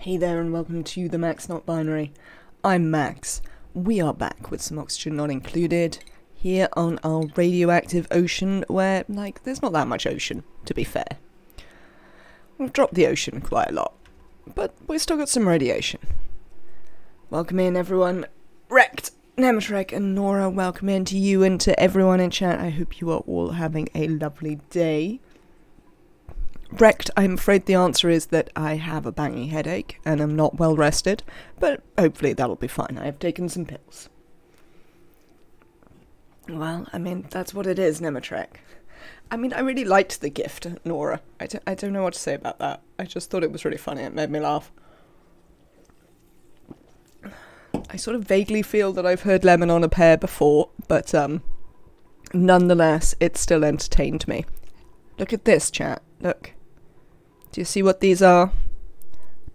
Hey there and welcome to the Max Not Binary. I'm Max. We are back with some oxygen not included here on our radioactive ocean where, there's not that much ocean, to be fair. We've dropped the ocean quite a lot, but we've still got some radiation. Welcome in everyone. Wrecked, Nematrek and Nora, welcome in to you and to everyone in chat. I hope you are all having a lovely day. Wrecked, I'm afraid the answer is that I have a banging headache and I'm not well rested, but hopefully that'll be fine. I have taken some pills. Well, that's what it is, Nematrek. I really liked the gift, Nora. I don't know what to say about that. I just thought it was really funny. It made me laugh. I sort of vaguely feel that I've heard Lemon on a Pear before, but nonetheless, it still entertained me. Look at this, chat. Look. Do you see what these are?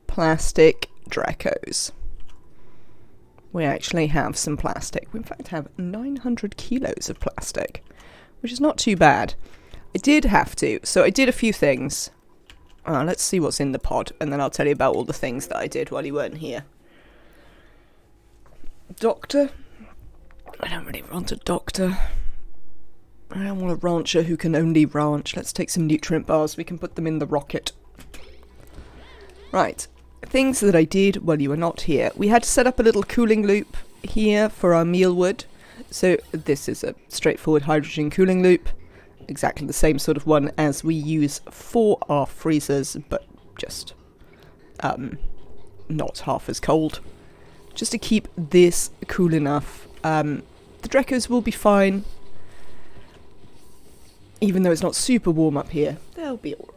Plastic Dracos. We actually have some plastic. We in fact have 900 kilos of plastic, which is not too bad. I did a few things. Let's see what's in the pod, and then I'll tell you about all the things that I did while you weren't here. Doctor? I don't really want a doctor. I don't want a rancher who can only ranch. Let's take some nutrient bars. We can put them in the rocket. Right. Things that I did while you were not here. We had to set up a little cooling loop here for our mealwood. So this is a straightforward hydrogen cooling loop. Exactly the same sort of one as we use for our freezers, but just not half as cold. Just to keep this cool enough. The Dracos will be fine. Even though it's not super warm up here, they'll be alright.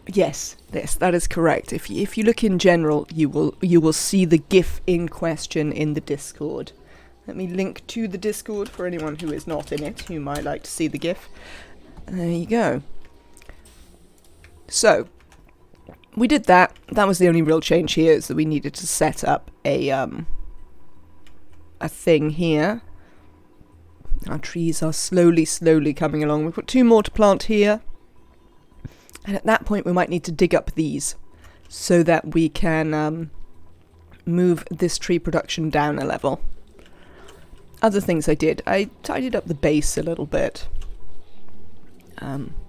Yes, that is correct. If you look in general, you will see the GIF in question in the Discord. Let me link to the Discord for anyone who is not in it, who might like to see the GIF. There you go. So, we did that. That was the only real change here, is that we needed to set up a thing here. Our trees are slowly coming along. We've got 2 more to plant here. And at that point we might need to dig up these so that we can move this tree production down a level. Other things I did. I tidied up the base a little bit.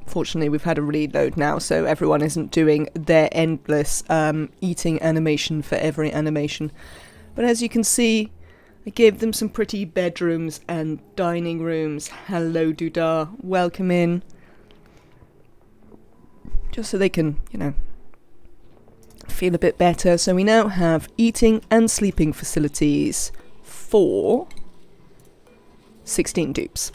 Fortunately we've had a reload now, so everyone isn't doing their endless eating animation for every animation. But as you can see, I gave them some pretty bedrooms and dining rooms. Hello, Doodah. Welcome in. Just so they can, feel a bit better. So we now have eating and sleeping facilities for 16 dupes.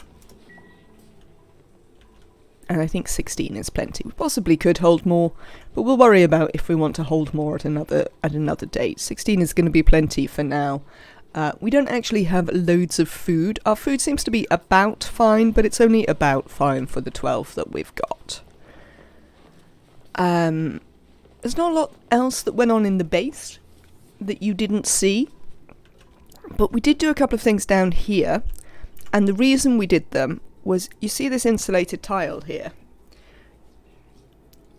And I think 16 is plenty. We possibly could hold more, but we'll worry about if we want to hold more at another date. 16 is going to be plenty for now. We don't actually have loads of food. Our food seems to be about fine, but it's only about fine for the 12 that we've got. There's not a lot else that went on in the base that you didn't see, but we did do a couple of things down here, and the reason we did them was, you see this insulated tile here?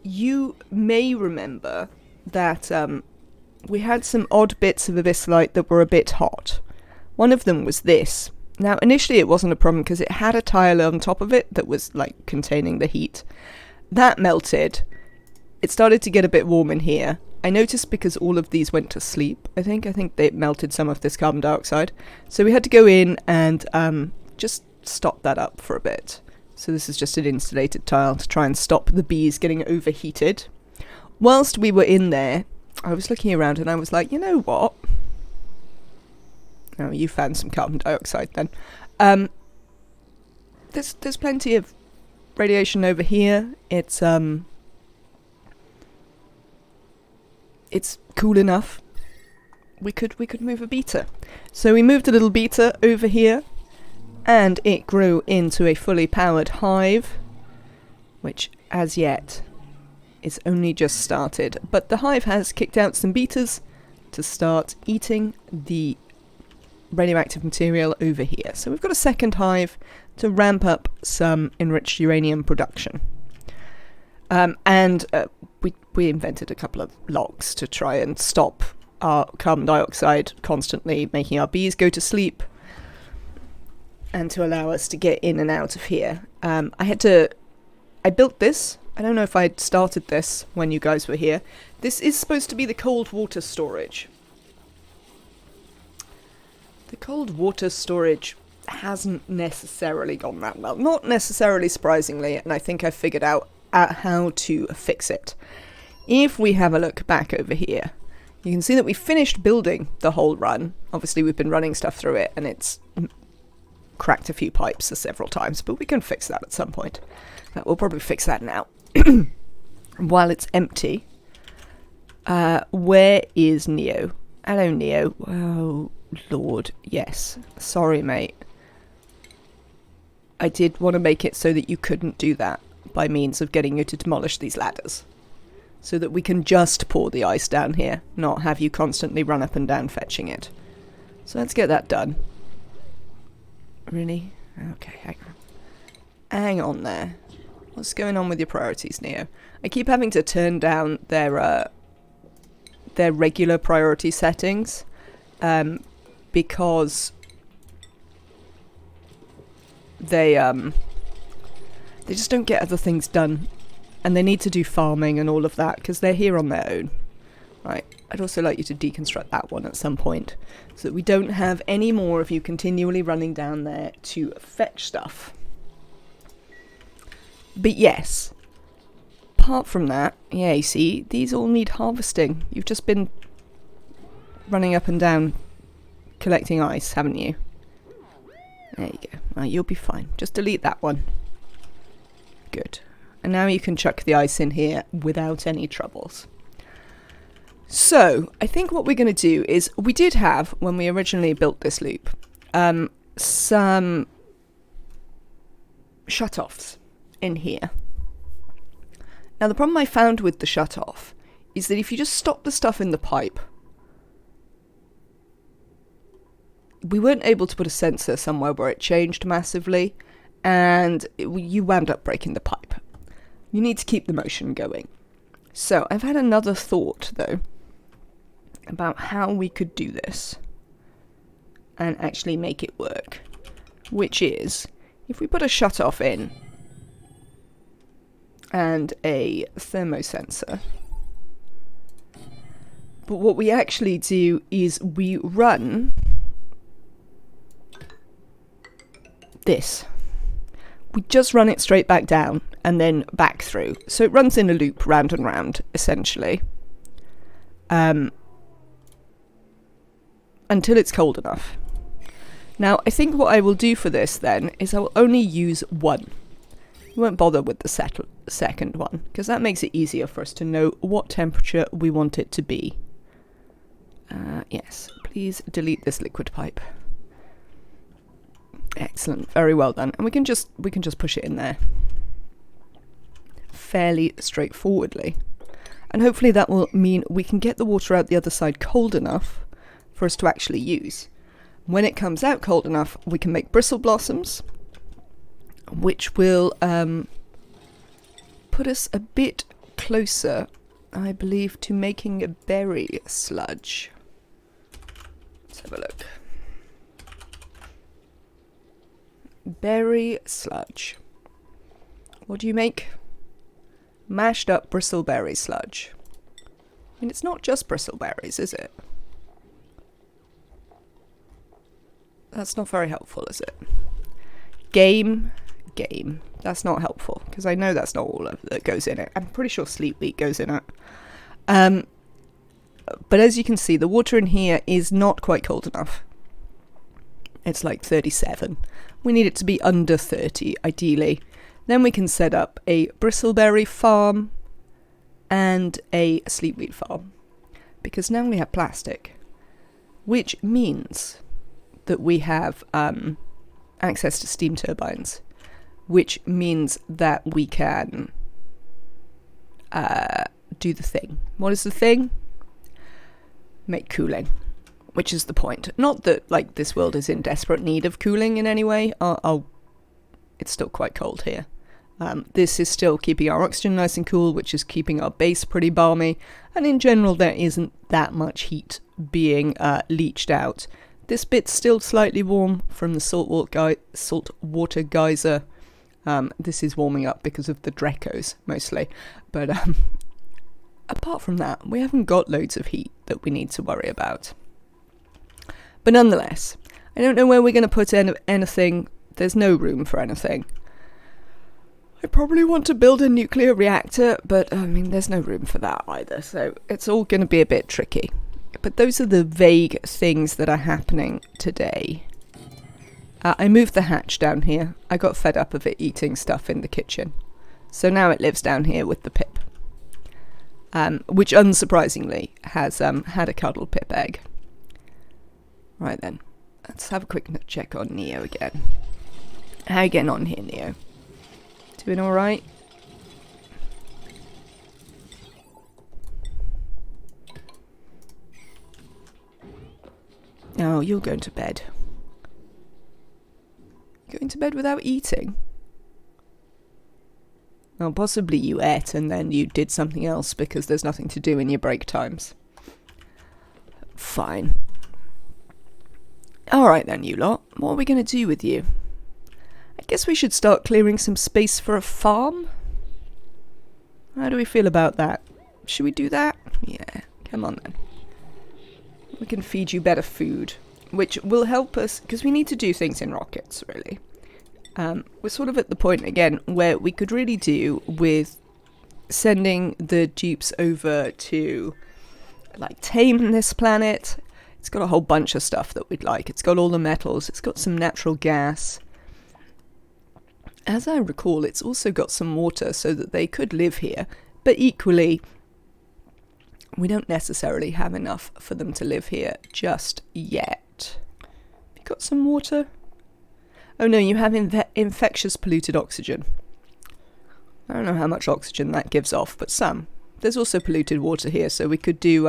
You may remember that we had some odd bits of abyssalite that were a bit hot. One of them was this. Now, initially it wasn't a problem because it had a tile on top of it that was, containing the heat. That melted. It started to get a bit warm in here. I noticed because all of these went to sleep, I think they melted some of this carbon dioxide. So we had to go in and just stop that up for a bit. So this is just an insulated tile to try and stop the bees getting overheated. Whilst we were in there, I was looking around and I was like, you know what? Oh, you found some carbon dioxide then. There's plenty of radiation over here. It's cool enough. We could move a beta. So we moved a little beta over here, and it grew into a fully powered hive, which as yet is only just started. But the hive has kicked out some betas to start eating the radioactive material over here. So we've got a second hive to ramp up some enriched uranium production. And we invented a couple of locks to try and stop our carbon dioxide constantly making our bees go to sleep, and to allow us to get in and out of here. I built this. I don't know if I'd started this when you guys were here. This is supposed to be the cold water storage. The cold water storage hasn't necessarily gone that well. Not necessarily surprisingly, and I think I figured out how to fix it. If we have a look back over here, you can see that we finished building the whole run. Obviously we've been running stuff through it and it's cracked a few pipes several times, but we can fix that at some point. We'll probably fix that now. While it's empty, where is Neo? Hello, Neo. Oh, Lord, yes. Sorry, mate. I did want to make it so that you couldn't do that by means of getting you to demolish these ladders. So that we can just pour the ice down here, not have you constantly run up and down fetching it. So let's get that done. Really? Okay, hang on. Hang on there. What's going on with your priorities, Neo? I keep having to turn down their regular priority settings, because they just don't get other things done, and they need to do farming and all of that because they're here on their own. Right. I'd also like you to deconstruct that one at some point, so that we don't have any more of you continually running down there to fetch stuff. But yes, apart from that, yeah, you see, these all need harvesting. You've just been running up and down collecting ice, haven't you? There you go. Right, you'll be fine. Just delete that one. Good. And now you can chuck the ice in here without any troubles. So, I think what we're going to do is, we did have, when we originally built this loop, some shut-offs in here. Now the problem I found with the shut-off is that if you just stop the stuff in the pipe, we weren't able to put a sensor somewhere where it changed massively, and you wound up breaking the pipe. You need to keep the motion going. So I've had another thought though about how we could do this and actually make it work, which is if we put a shut-off in and a thermosensor, but what we actually do is we run this. We just run it straight back down and then back through. So it runs in a loop round and round, essentially. Until it's cold enough. Now, I think what I will do for this then is I will only use one. We won't bother with the second one, because that makes it easier for us to know what temperature we want it to be. Yes, please delete this liquid pipe. Excellent, very well done. And we can just push it in there fairly straightforwardly. And hopefully that will mean we can get the water out the other side cold enough for us to actually use. When it comes out cold enough, we can make bristle blossoms, which will put us a bit closer, I believe, to making a berry sludge. Let's have a look. Berry sludge. What do you make? Mashed up bristleberry sludge. I mean, it's not just bristleberries, is it? That's not very helpful, is it? Game. That's not helpful, because I know that's not all that goes in it. I'm pretty sure sleep wheat goes in it. But as you can see, the water in here is not quite cold enough. It's like 37. We need it to be under 30, ideally. Then we can set up a bristleberry farm and a sleep wheat farm. Because now we have plastic, which means that we have access to steam turbines, which means that we can do the thing. What is the thing? Make cooling, which is the point. Not that like this world is in desperate need of cooling in any way. It's still quite cold here. This is still keeping our oxygen nice and cool, which is keeping our base pretty balmy, and in general there isn't that much heat being leached out. This bit's still slightly warm from the saltwater geyser. This is warming up because of the Drecos, mostly. But apart from that, we haven't got loads of heat that we need to worry about. But nonetheless, I don't know where we're going to put anything. There's no room for anything. I probably want to build a nuclear reactor, but I mean, there's no room for that either. So it's all going to be a bit tricky. But those are the vague things that are happening today. I moved the hatch down here. I got fed up of it eating stuff in the kitchen. So now it lives down here with the pip. Which unsurprisingly has had a cuddle pip egg. Right then, let's have a quick check on Neo again. How you getting on here, Neo? Doing alright? Oh, you're going to bed. Going to bed without eating? Well, possibly you ate and then you did something else because there's nothing to do in your break times. Fine. Alright then, you lot. What are we going to do with you? I guess we should start clearing some space for a farm? How do we feel about that? Should we do that? Yeah, come on then. We can feed you better food, which will help us, because we need to do things in rockets, really. We're sort of at the point, again, where we could really do with sending the Dupes over to, like, tame this planet. It's got a whole bunch of stuff that we'd like. It's got all the metals. It's got some natural gas. As I recall, it's also got some water so that they could live here. But equally, we don't necessarily have enough for them to live here just yet. Have you got some water? Oh no, you have infectious polluted oxygen. I don't know how much oxygen that gives off, but some. There's also polluted water here, so we could do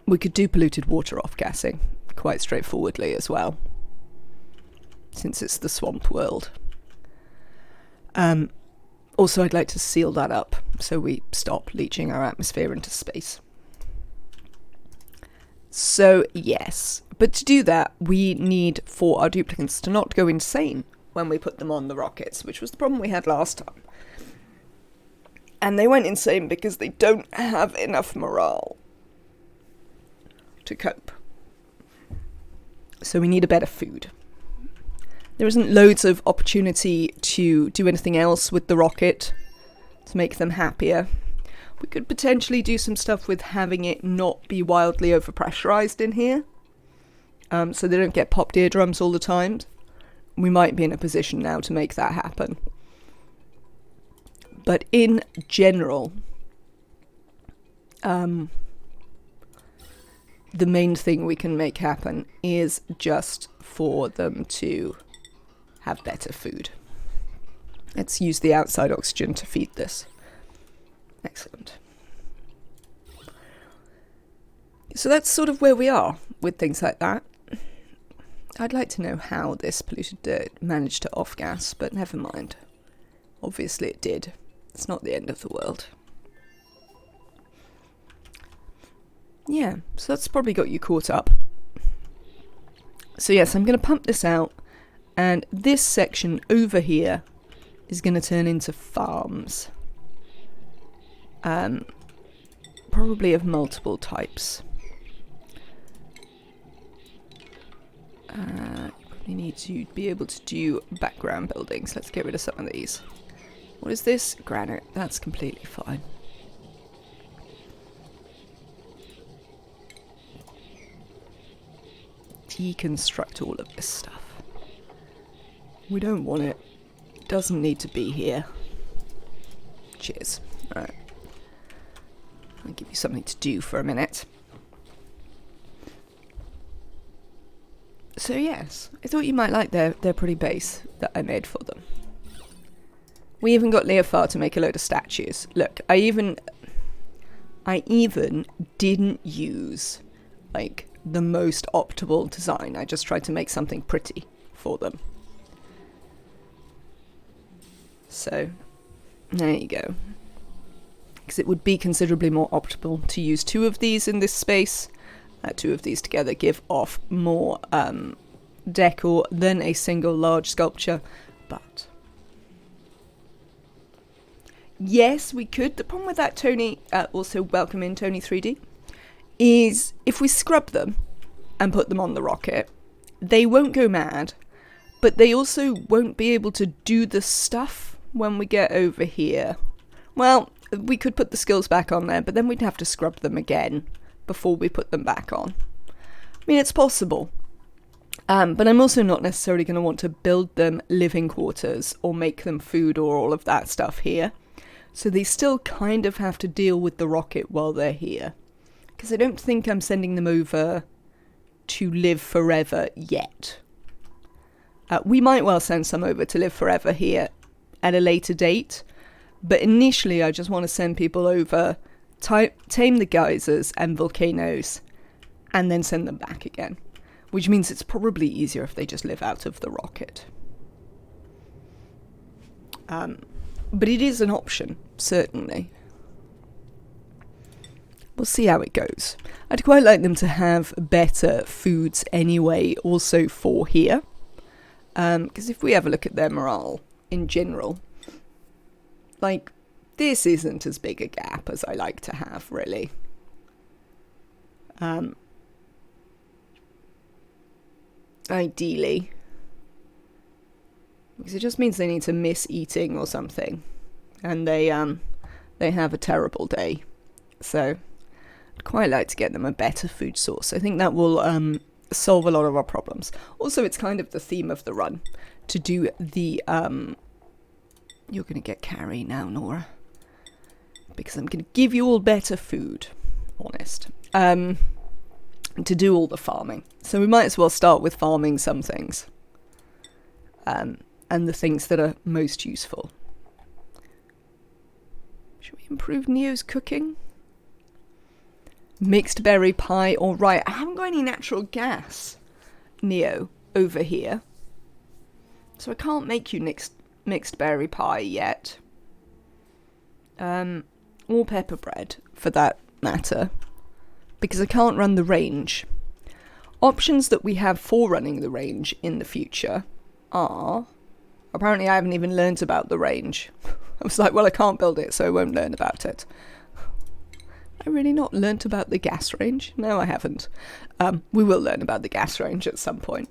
polluted water off-gassing quite straightforwardly as well, since it's the swamp world. Also, I'd like to seal that up so we stop leaching our atmosphere into space. So, yes. But to do that, we need for our duplicants to not go insane when we put them on the rockets, which was the problem we had last time. And they went insane because they don't have enough morale to cope. So we need a better food. There isn't loads of opportunity to do anything else with the rocket to make them happier. We could potentially do some stuff with having it not be wildly overpressurized in here, so they don't get popped eardrums all the time. We might be in a position now to make that happen. But in general, the main thing we can make happen is just for them to have better food. Let's use the outside oxygen to feed this. Excellent. So that's sort of where we are with things like that. I'd like to know how this polluted dirt managed to off-gas, but never mind. Obviously it did. It's not the end of the world. Yeah, so that's probably got you caught up. So yes, I'm going to pump this out, and this section over here is going to turn into farms. Probably of multiple types. You probably need to be able to do background buildings. Let's get rid of some of these. What is this? Granite. That's completely fine. Deconstruct all of this stuff. We don't want it. It doesn't need to be here. Cheers. Alright. I'll give you something to do for a minute. So yes, I thought you might like their pretty base that I made for them. We even got Leofar to make a load of statues. Look, I even didn't use, like, the most optimal design. I just tried to make something pretty for them. So, there you go. Because it would be considerably more optimal to use 2 of these in this space. 2 of these together give off more decor than a single large sculpture. But yes, we could. The problem with that, Tony, also welcome in Tony 3D, is if we scrub them and put them on the rocket, they won't go mad, but they also won't be able to do the stuff when we get over here. Well, we could put the skills back on there, but then we'd have to scrub them again before we put them back on. I mean, it's possible. But I'm also not necessarily going to want to build them living quarters or make them food or all of that stuff here. So they still kind of have to deal with the rocket while they're here. Because I don't think I'm sending them over to live forever yet. We might well send some over to live forever here at a later date. But initially, I just want to send people over, tame the geysers and volcanoes, and then send them back again. Which means it's probably easier if they just live out of the rocket. But it is an option, certainly. We'll see how it goes. I'd quite like them to have better foods anyway, also for here. Because if we have a look at their morale in general, like, this isn't as big a gap as I like to have, really. Ideally. Because it just means they need to miss eating or something. And they have a terrible day. So, I'd quite like to get them a better food source. I think that will solve a lot of our problems. Also, it's kind of the theme of the run to do the... You're going to get carry now, Nora. Because I'm going to give you all better food. Honest. To do all the farming. So we might as well start with farming some things. And the things that are most useful. Should we improve Neo's cooking? Mixed berry pie. Alright, I haven't got any natural gas, Neo, over here. So I can't make you mixed berry pie yet. Or pepper bread, for that matter. Because I can't run the range. Options that we have for running the range in the future are... Apparently I haven't even learnt about the range. I was like, well, I can't build it, so I won't learn about it. I really not learnt about the gas range? No, I haven't. We will learn about the gas range at some point.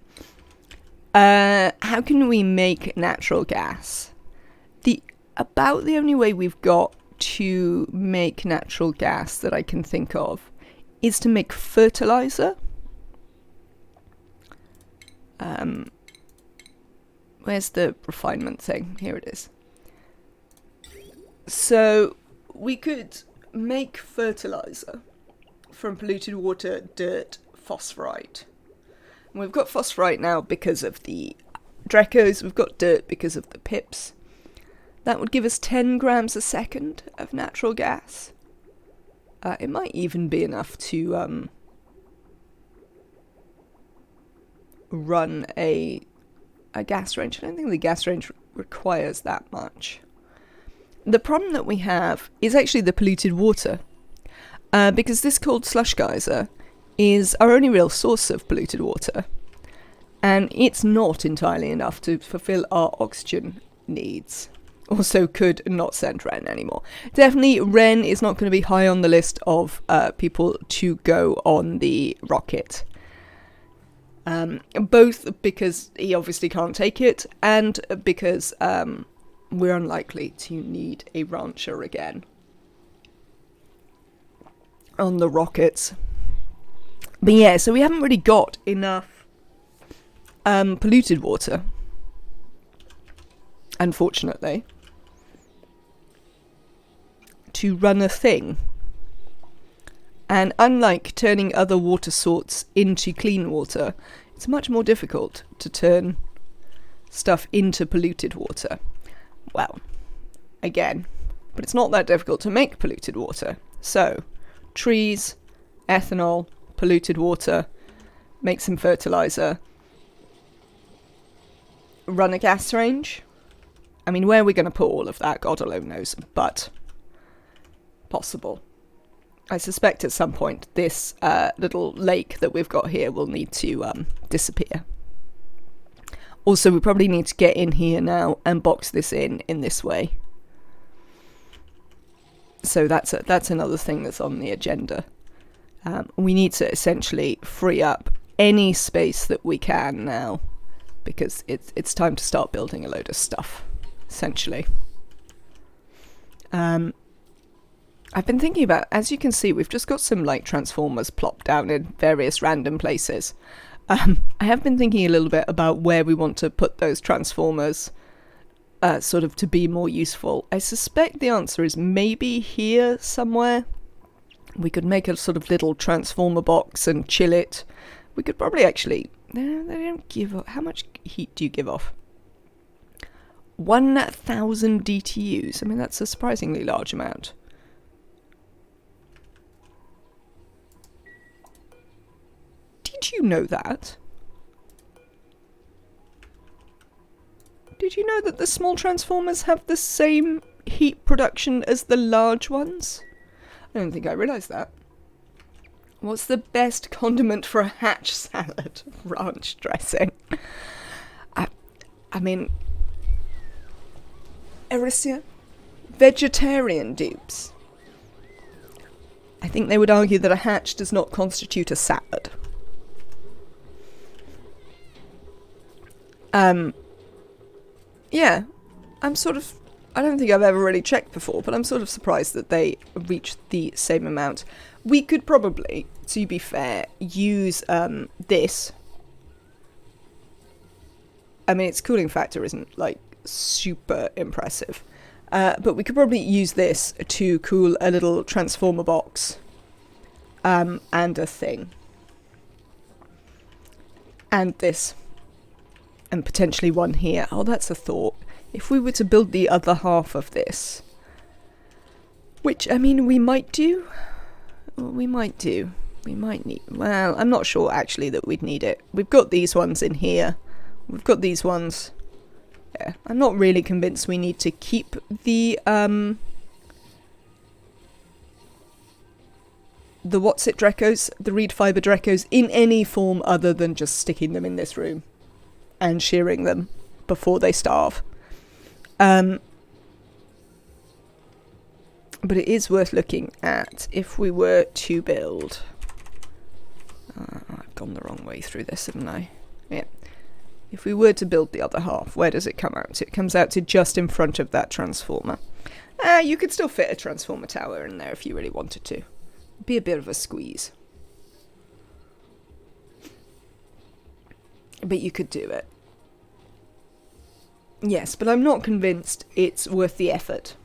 How can we make natural gas? About the only way we've got to make natural gas that I can think of is to make fertilizer. Where's the refinement thing? Here it is. So we could make fertilizer from polluted water, dirt, phosphorite. And we've got phosphorite now because of the Drecos. We've got dirt because of the pips. That would give us 10 grams a second of natural gas. It might even be enough to run a gas range. I don't think the gas range requires that much. The problem that we have is actually the polluted water. Because this cold slush geyser is our only real source of polluted water. And it's not entirely enough to fulfill our oxygen needs. Also could not send Ren anymore. Definitely Ren is not going to be high on the list of people to go on the rocket. Both because he obviously can't take it, and because we're unlikely to need a rancher again on the rockets. But yeah, so we haven't really got enough polluted water, unfortunately, to run a thing. And unlike turning other water sorts into clean water, it's much more difficult to turn stuff into polluted water. Well, again, but it's not that difficult to make polluted water. So, trees, ethanol, polluted water, make some fertilizer, run a gas range, I mean, where are we going to put all of that? God alone knows, but possible. I suspect at some point this little lake that we've got here will need to disappear. Also, we probably need to get in here now and box this in this way. So that's another thing that's on the agenda. We need to essentially free up any space that we can now, because it's time to start building a load of stuff, essentially. I've been thinking about, as you can see, we've just got some like transformers plopped down in various random places. I have been thinking a little bit about where we want to put those transformers, sort of to be more useful. I suspect the answer is maybe here somewhere. We could make a sort of little transformer box and chill it. We could probably actually... They don't give off... How much heat do you give off? 1,000 DTUs. I mean, that's a surprisingly large amount. Did you know that? Did you know that the small transformers have the same heat production as the large ones? I don't think I realised that. What's the best condiment for a hatch salad? Ranch dressing. I mean... Erisia? Vegetarian dupes. I think they would argue that a hatch does not constitute a salad. Yeah, I'm sort of... I don't think I've ever really checked before, but I'm sort of surprised that they reached the same amount. We could probably, to be fair, use this. I mean, its cooling factor isn't, like, super impressive. But we could probably use this to cool a little transformer box. And a thing. And this. And potentially one here. Oh, that's a thought. If we were to build the other half of this, which, I mean, we might do. We might do. We might need... Well, I'm not sure, actually, that we'd need it. We've got these ones in here. We've got these ones. Yeah, I'm not really convinced we need to keep the what's-it Drecos, the reed fibre Drecos, in any form other than just sticking them in this room and shearing them before they starve. But it is worth looking at if we were to build... I've gone the wrong way through this, haven't I? Yeah. If we were to build the other half, where does it come out to? It comes out to just in front of that transformer. You could still fit a transformer tower in there if you really wanted to. It'd be a bit of a squeeze. But you could do it. Yes, but I'm not convinced it's worth the effort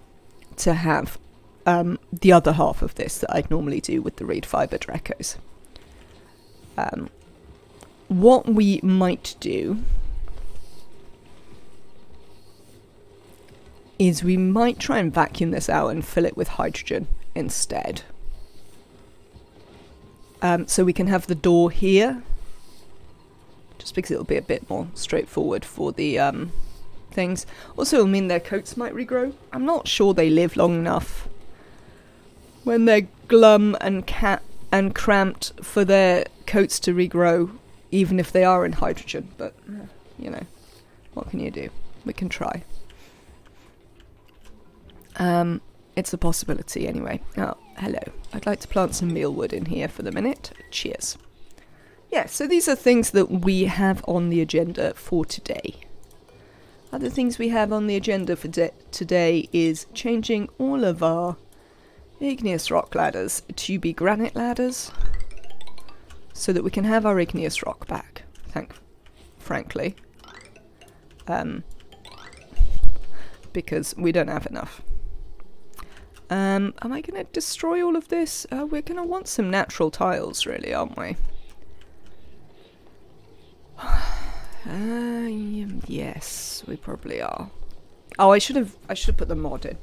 to have the other half of this that I'd normally do with the reed fibre Drecos. What we might do is we might try and vacuum this out and fill it with hydrogen instead. So we can have the door here, just because it'll be a bit more straightforward for the things. Also, it'll mean their coats might regrow. I'm not sure they live long enough when they're glum and cramped for their coats to regrow, even if they are in hydrogen. But, you know, what can you do? We can try. It's a possibility anyway. Oh, hello. I'd like to plant some mealwood in here for the minute. Cheers. Yeah, so these are things that we have on the agenda for today. Other things we have on the agenda for today is changing all of our igneous rock ladders to be granite ladders, so that we can have our igneous rock back, frankly. Because we don't have enough. Am I going to destroy all of this? We're going to want some natural tiles, really, aren't we? Yes, we probably are. Oh, I should have put the mod in.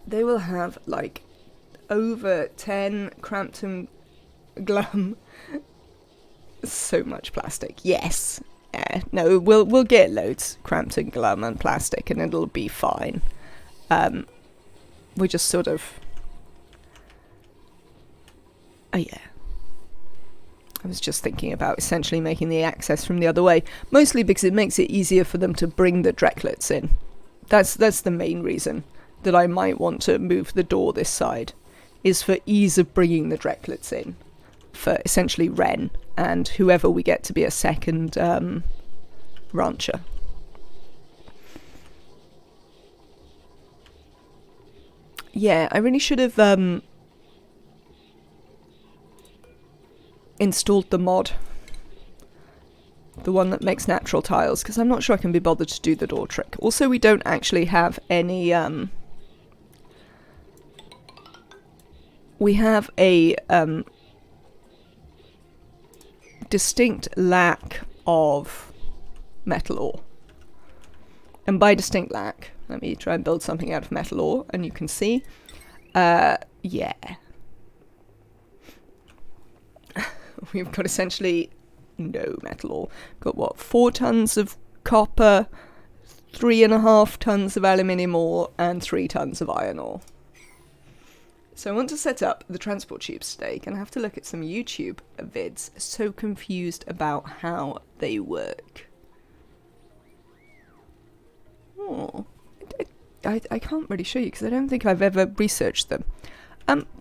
They will have, like, over 10 Crampton glum. So much plastic. Yes. Yeah, no, we'll get loads cramped in glum and plastic, and it'll be fine. We just sort of... Oh yeah. I was just thinking about essentially making the access from the other way, mostly because it makes it easier for them to bring the Drecklets in. That's the main reason that I might want to move the door this side, is for ease of bringing the Drecklets in, for essentially Ren and whoever we get to be a second rancher. Yeah, I really should have installed the mod. The one that makes natural tiles, because I'm not sure I can be bothered to do the door trick. Also, we don't actually have any... we have a distinct lack of metal ore. And by distinct lack, let me try and build something out of metal ore, and you can see. Yeah. We've got essentially no metal ore. Got what, 4 tons of copper, 3.5 tons of aluminium ore, and 3 tons of iron ore. So I want to set up the transport tubes today. Gonna have to look at some YouTube vids. So confused about how they work. Oh, I can't really show you because I don't think I've ever researched them.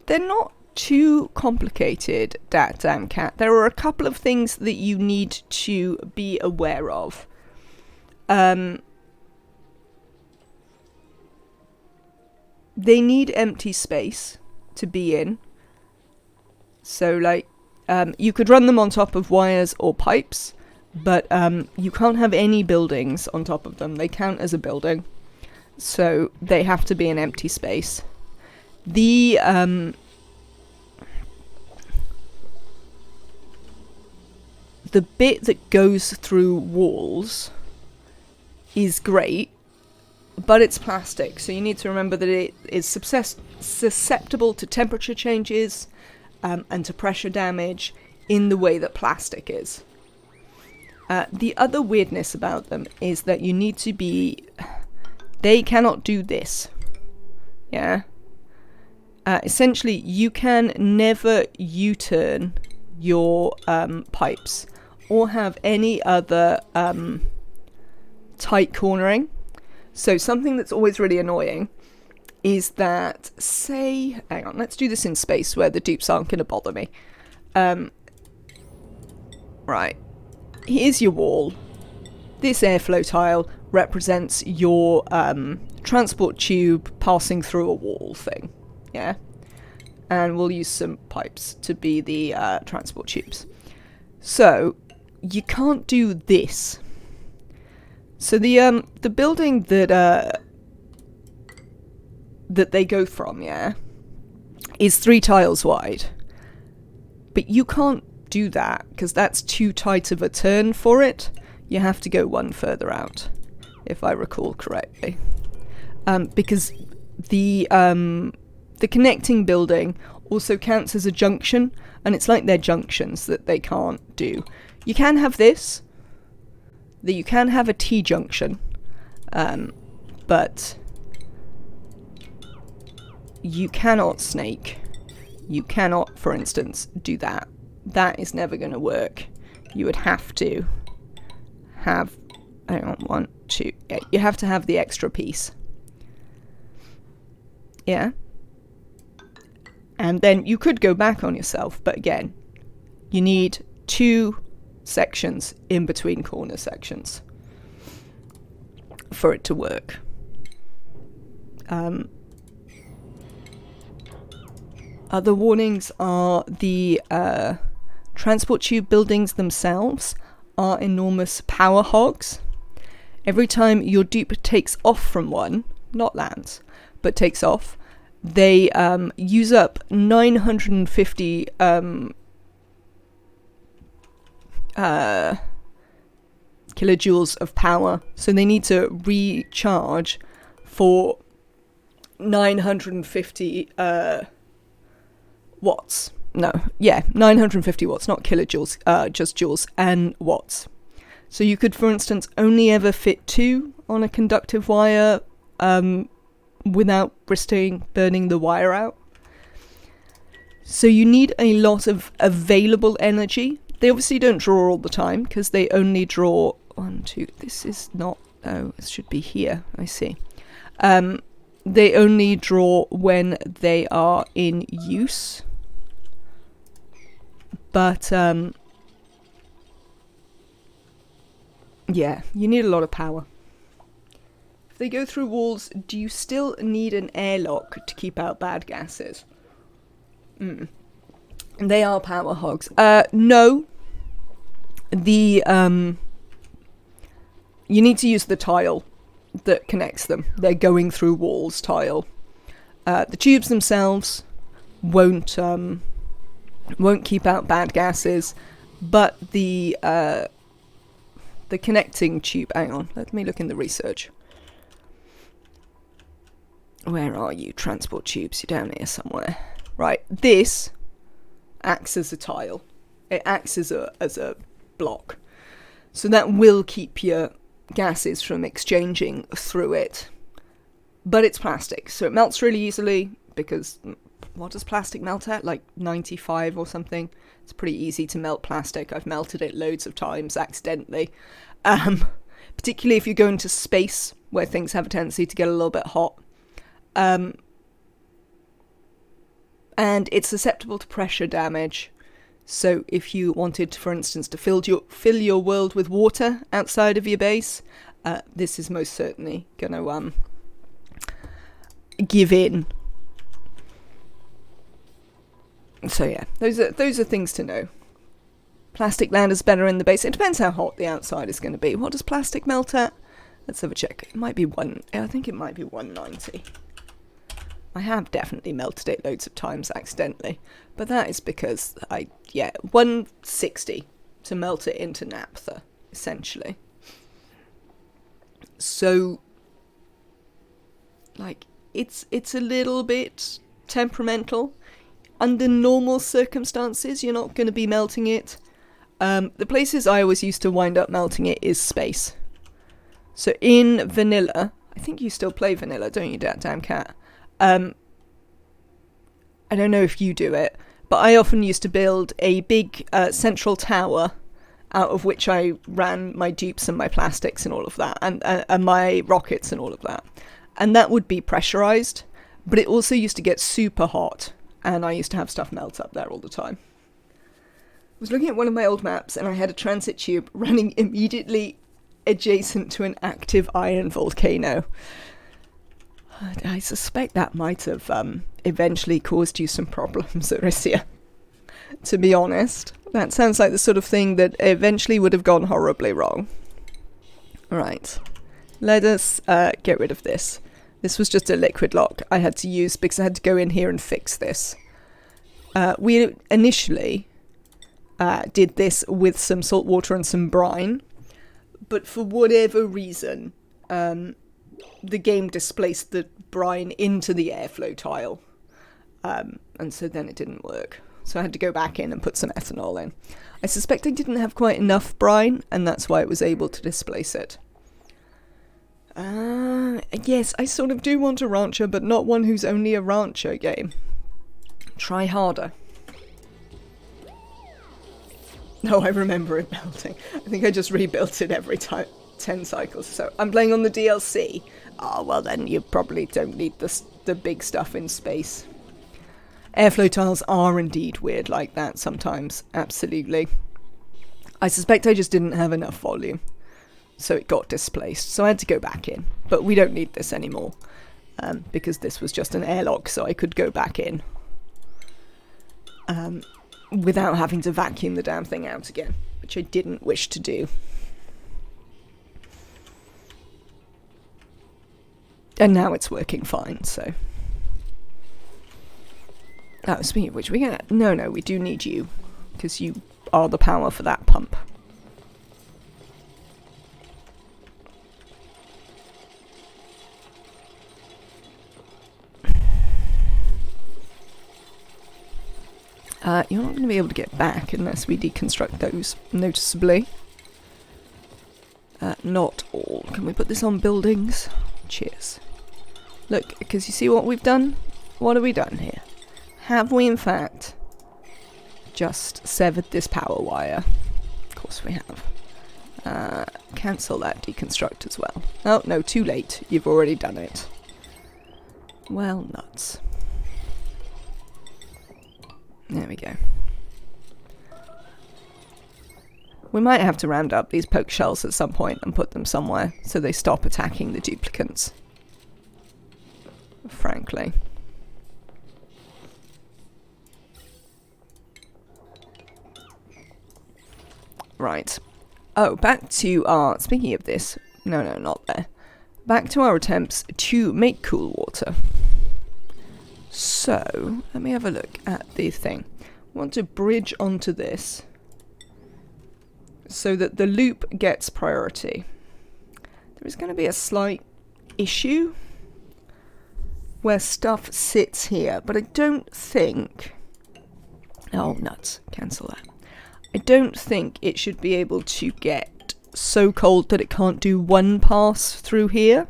They're not too complicated, Dat Damn Cat. There are a couple of things that you need to be aware of. They need empty space to be in. So, like, you could run them on top of wires or pipes, but you can't have any buildings on top of them. They count as a building, so they have to be an empty space. The bit that goes through walls is great, but it's plastic, so you need to remember that it is susceptible to temperature changes and to pressure damage in the way that plastic is. The other weirdness about them is that you need to be... They cannot do this. Yeah? Essentially, you can never U-turn your pipes or have any other tight cornering. So something that's always really annoying is that, say... Hang on, let's do this in space where the dupes aren't going to bother me. Right. Here's your wall. This airflow tile represents your transport tube passing through a wall thing. Yeah? And we'll use some pipes to be the transport tubes. So, you can't do this. So the building that they go from, yeah, is 3 tiles wide. But you can't do that, because that's too tight of a turn for it. You have to go one further out, if I recall correctly. Because the connecting building also counts as a junction, and it's like they're junctions that they can't do. You can have this, that you can have a T-junction, but you cannot snake. You cannot, for instance, do that. That is never going to work. You would have to have... Hang on, 1, 2... Yeah, you have to have the extra piece. Yeah? And then you could go back on yourself, but again, you need 2 sections in between corner sections for it to work. Other warnings are the transport tube buildings themselves are enormous power hogs. Every time your dupe takes off from one, not lands, but takes off, they use up 950 kilojoules of power, so they need to recharge for 950 watts. No, yeah, 950 watts, not kilojoules, just joules and watts. So you could, for instance, only ever fit 2 on a conductive wire without risking burning the wire out. So you need a lot of available energy. They obviously don't draw all the time, because they only draw 1, 2, this is not, oh, it should be here, I see. They only draw when they are in use. But, yeah, you need a lot of power. If they go through walls, do you still need an airlock to keep out bad gases? They are power hogs. No. You need to use the tile that connects them. They're going through walls tile. The tubes themselves won't keep out bad gases, but the connecting tube. Hang on, let me look in the research. Where are you? Transport tubes. You're down here somewhere. Right. This acts as a tile. It acts as a block. So that will keep your gases from exchanging through it. But it's plastic, so it melts really easily, because what does plastic melt at? Like 95 or something? It's pretty easy to melt plastic. I've melted it loads of times accidentally. Particularly if you go into space where things have a tendency to get a little bit hot. And it's susceptible to pressure damage. So if you wanted, for instance, to fill your world with water outside of your base, this is most certainly going to give in. So yeah, those are things to know. Plastic landers better in the base. It depends how hot the outside is going to be. What does plastic melt at? Let's have a check. It might be I think it might be 190. I have definitely melted it loads of times accidentally, but that is because 160 to melt it into naphtha, essentially. So, like, it's a little bit temperamental. Under normal circumstances, you're not going to be melting it. The places I always used to wind up melting it is space. So in vanilla, I think you still play vanilla, don't you, damn cat? I don't know if you do it, but I often used to build a big central tower out of which I ran my dupes and my plastics and all of that, and my rockets and all of that. And that would be pressurized, but it also used to get super hot, and I used to have stuff melt up there all the time. I was looking at one of my old maps, and I had a transit tube running immediately adjacent to an active iron volcano. I suspect that might have eventually caused you some problems, Arisia. To be honest, that sounds like the sort of thing that eventually would have gone horribly wrong. Alright, let us get rid of this. This was just a liquid lock I had to use because I had to go in here and fix this. We initially did this with some salt water and some brine, but for whatever reason, the game displaced the brine into the airflow tile, and so then it didn't work. So I had to go back in and put some ethanol in. I suspect I didn't have quite enough brine, and that's why it was able to displace it. Yes, I sort of do want a rancher, but not one who's only a rancher game. Try harder. No, I remember it melting. I think I just rebuilt it every time. 10 cycles. So I'm playing on the DLC. Oh, well then you probably don't need the big stuff in space. Airflow tiles are indeed weird like that sometimes. Absolutely. I suspect I just didn't have enough volume, so it got displaced. So I had to go back in. But we don't need this anymore, because this was just an airlock, so I could go back in without having to vacuum the damn thing out again, which I didn't wish to do. And now it's working fine, so. Oh, speaking of which, we get. No, we do need you, because you are the power for that pump. You're not going to be able to get back unless we deconstruct those noticeably. not all. Can we put this on buildings? Cheers. Look, because you see what we've done? What have we done here? Have we, in fact, just severed this power wire? Of course we have. Cancel that deconstruct as well. Oh, no, too late. You've already done it. Well, nuts. There we go. We might have to round up these poke shells at some point and put them somewhere so they stop attacking the duplicants. Frankly. Right. Oh, back to our... Speaking of this... No, not there. Back to our attempts to make cool water. So, let me have a look at the thing. I want to bridge onto this so that the loop gets priority. There is going to be a slight issue where stuff sits here, but I don't think... Oh, nuts. Cancel that. I don't think it should be able to get so cold that it can't do one pass through here.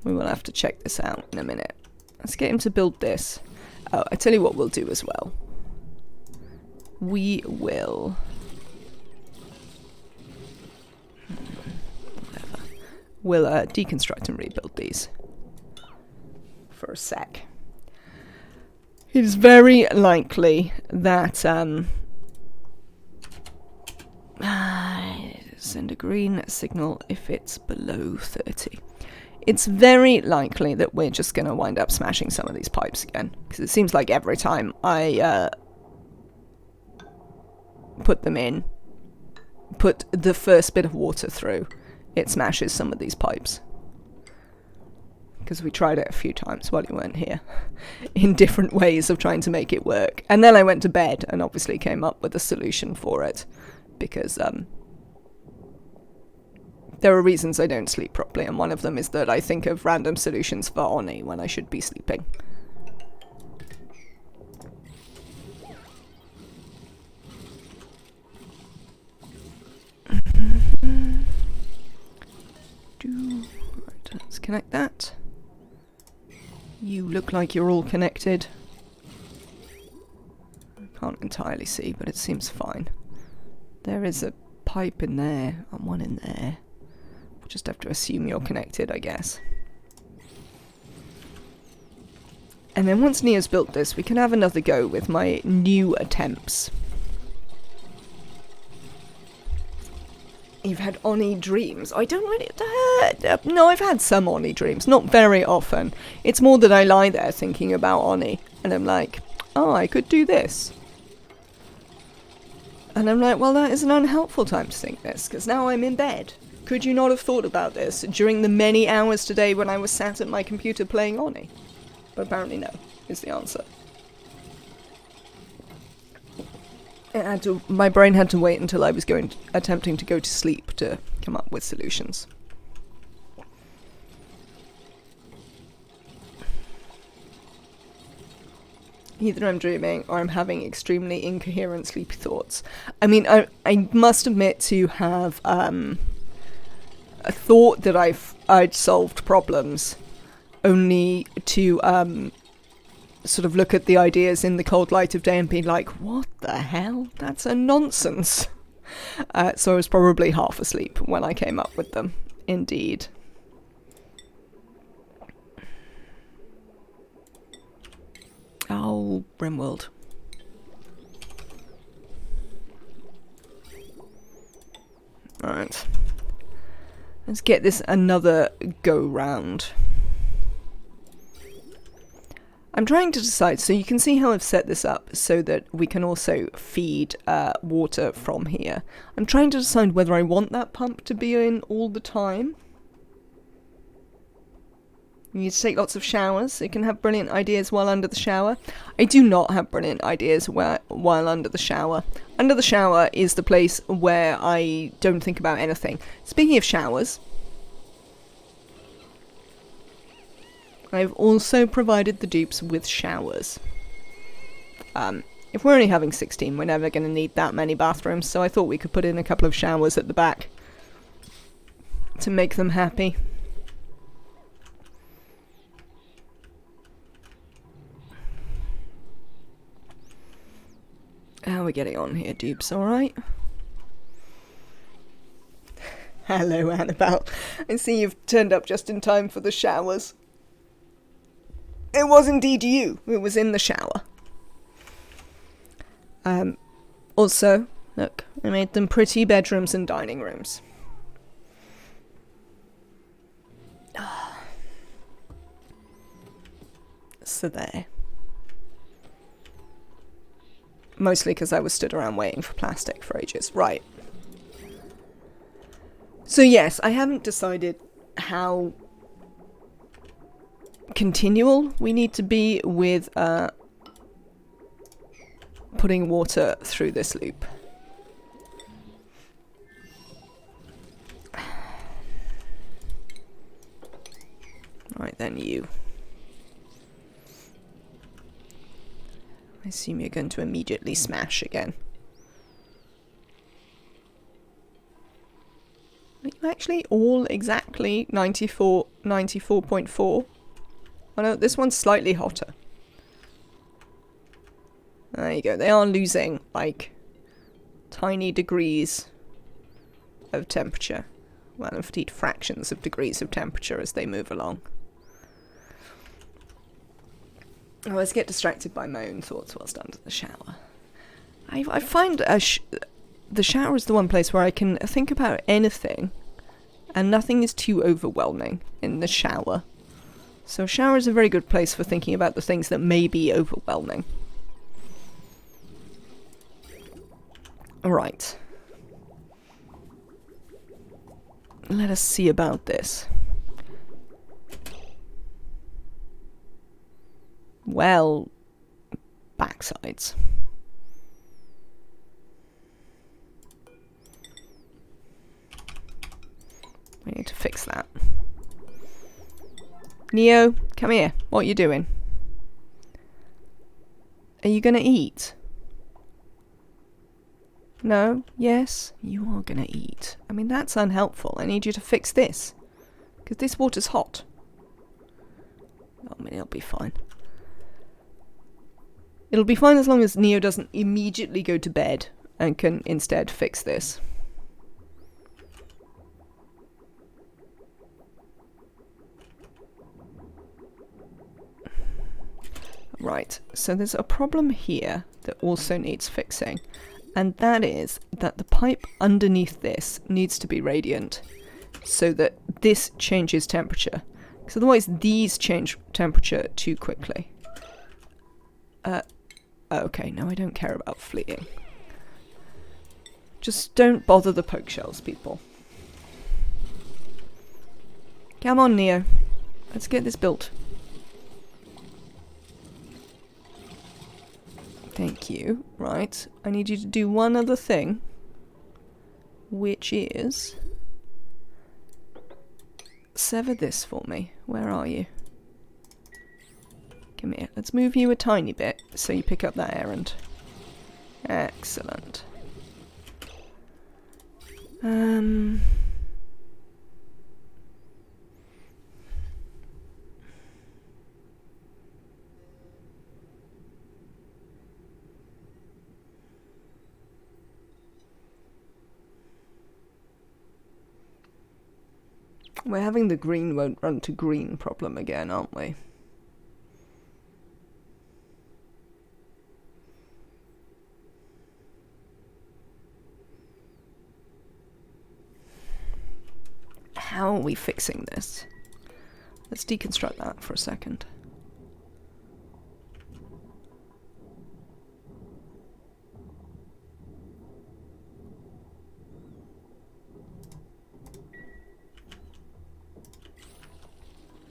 We will have to check this out in a minute. Let's get him to build this. Oh, I tell you what we'll do as well. We will... Whatever. We'll deconstruct and rebuild these. For a sec. It is very likely that... send a green signal if it's below 30. It's very likely that we're just going to wind up smashing some of these pipes again. Because it seems like every time I put them in, put the first bit of water through, it smashes some of these pipes. Because we tried it a few times while you weren't here. In different ways of trying to make it work. And then I went to bed and obviously came up with a solution for it. Because there are reasons I don't sleep properly, and one of them is that I think of random solutions for ONI when I should be sleeping. Right, let's connect that. You look like you're all connected. I can't entirely see, but it seems fine. There is a pipe in there and one in there. We'll just have to assume you're connected, I guess. And then once Nia's built this, we can have another go with my new attempts. You've had ONI dreams. I don't really... no, I've had some ONI dreams. Not very often. It's more that I lie there thinking about ONI. And I'm like, oh, I could do this. And I'm like, well, that is an unhelpful time to think this, because now I'm in bed. Could you not have thought about this during the many hours today when I was sat at my computer playing ONI? But apparently no, is the answer. My brain had to wait until I was attempting to go to sleep to come up with solutions. Either I'm dreaming or I'm having extremely incoherent sleepy thoughts. I mean, I must admit to have a thought that I'd solved problems, only to sort of look at the ideas in the cold light of day and be like, what the hell? That's a nonsense. So I was probably half asleep when I came up with them, indeed. Oh, Rimworld. Alright. Let's get this another go round. I'm trying to decide, so you can see how I've set this up so that we can also feed water from here. I'm trying to decide whether I want that pump to be in all the time. You need to take lots of showers, so you can have brilliant ideas while under the shower. I do not have brilliant ideas while under the shower. Under the shower is the place where I don't think about anything. Speaking of showers, I've also provided the dupes with showers. If we're only having 16, we're never going to need that many bathrooms, so I thought we could put in a couple of showers at the back. to make them happy. How are we getting on here, Dupes? Alright? Hello, Annabelle. I see you've turned up just in time for the showers. It was indeed you who was in the shower. Also, look, I made them pretty bedrooms and dining rooms. So there. Mostly because I was stood around waiting for plastic for ages. Right. So yes, I haven't decided how continual we need to be with putting water through this loop. Right then, you. I assume you're going to immediately smash again. Are you actually all exactly 94.4? Oh no, this one's slightly hotter. There you go. They are losing, like, tiny degrees of temperature. Well, indeed, fractions of degrees of temperature as they move along. I always get distracted by my own thoughts whilst under the shower. I find the shower is the one place where I can think about anything, and nothing is too overwhelming in the shower. So a shower is a very good place for thinking about the things that may be overwhelming. Alright. Let us see about this. Well, backsides. We need to fix that. Neo, come here. What are you doing? Are you gonna eat? No? Yes? You are gonna eat. I mean, that's unhelpful. I need you to fix this. Because this water's hot. I mean, it'll be fine. It'll be fine as long as Neo doesn't immediately go to bed and can instead fix this. Right, so there's a problem here that also needs fixing, and that is that the pipe underneath this needs to be radiant so that this changes temperature, because otherwise these change temperature too quickly. Okay, no, I don't care about fleeing. Just don't bother the poke shells, people. Come on, Neo. Let's get this built. Thank you. Right, I need you to do one other thing, which is sever this for me. Where are you? Come here. Let's move you a tiny bit so you pick up that errand. Excellent. We're having the green won't run to green problem again, aren't we? How are we fixing this? Let's deconstruct that for a second.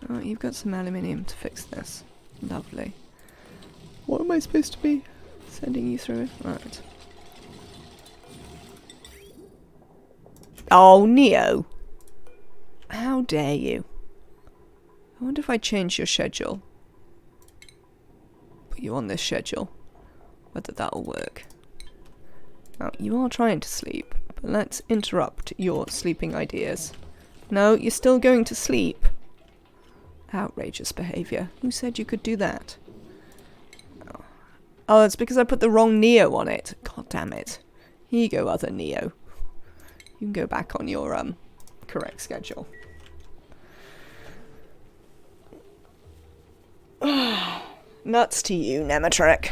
Oh, you've got some aluminium to fix this. Lovely. What am I supposed to be sending you through it? Right. Oh, Neo! How dare you? I wonder if I change your schedule. Put you on this schedule. Whether that'll work. Now, you are trying to sleep, but let's interrupt your sleeping ideas No, you're still going to sleep. Outrageous behaviour. Who said you could do that? Oh, it's because I put the wrong Neo on it. God damn it. Here you go, other Neo. You can go back on your correct schedule. Nuts to you, Nematrek.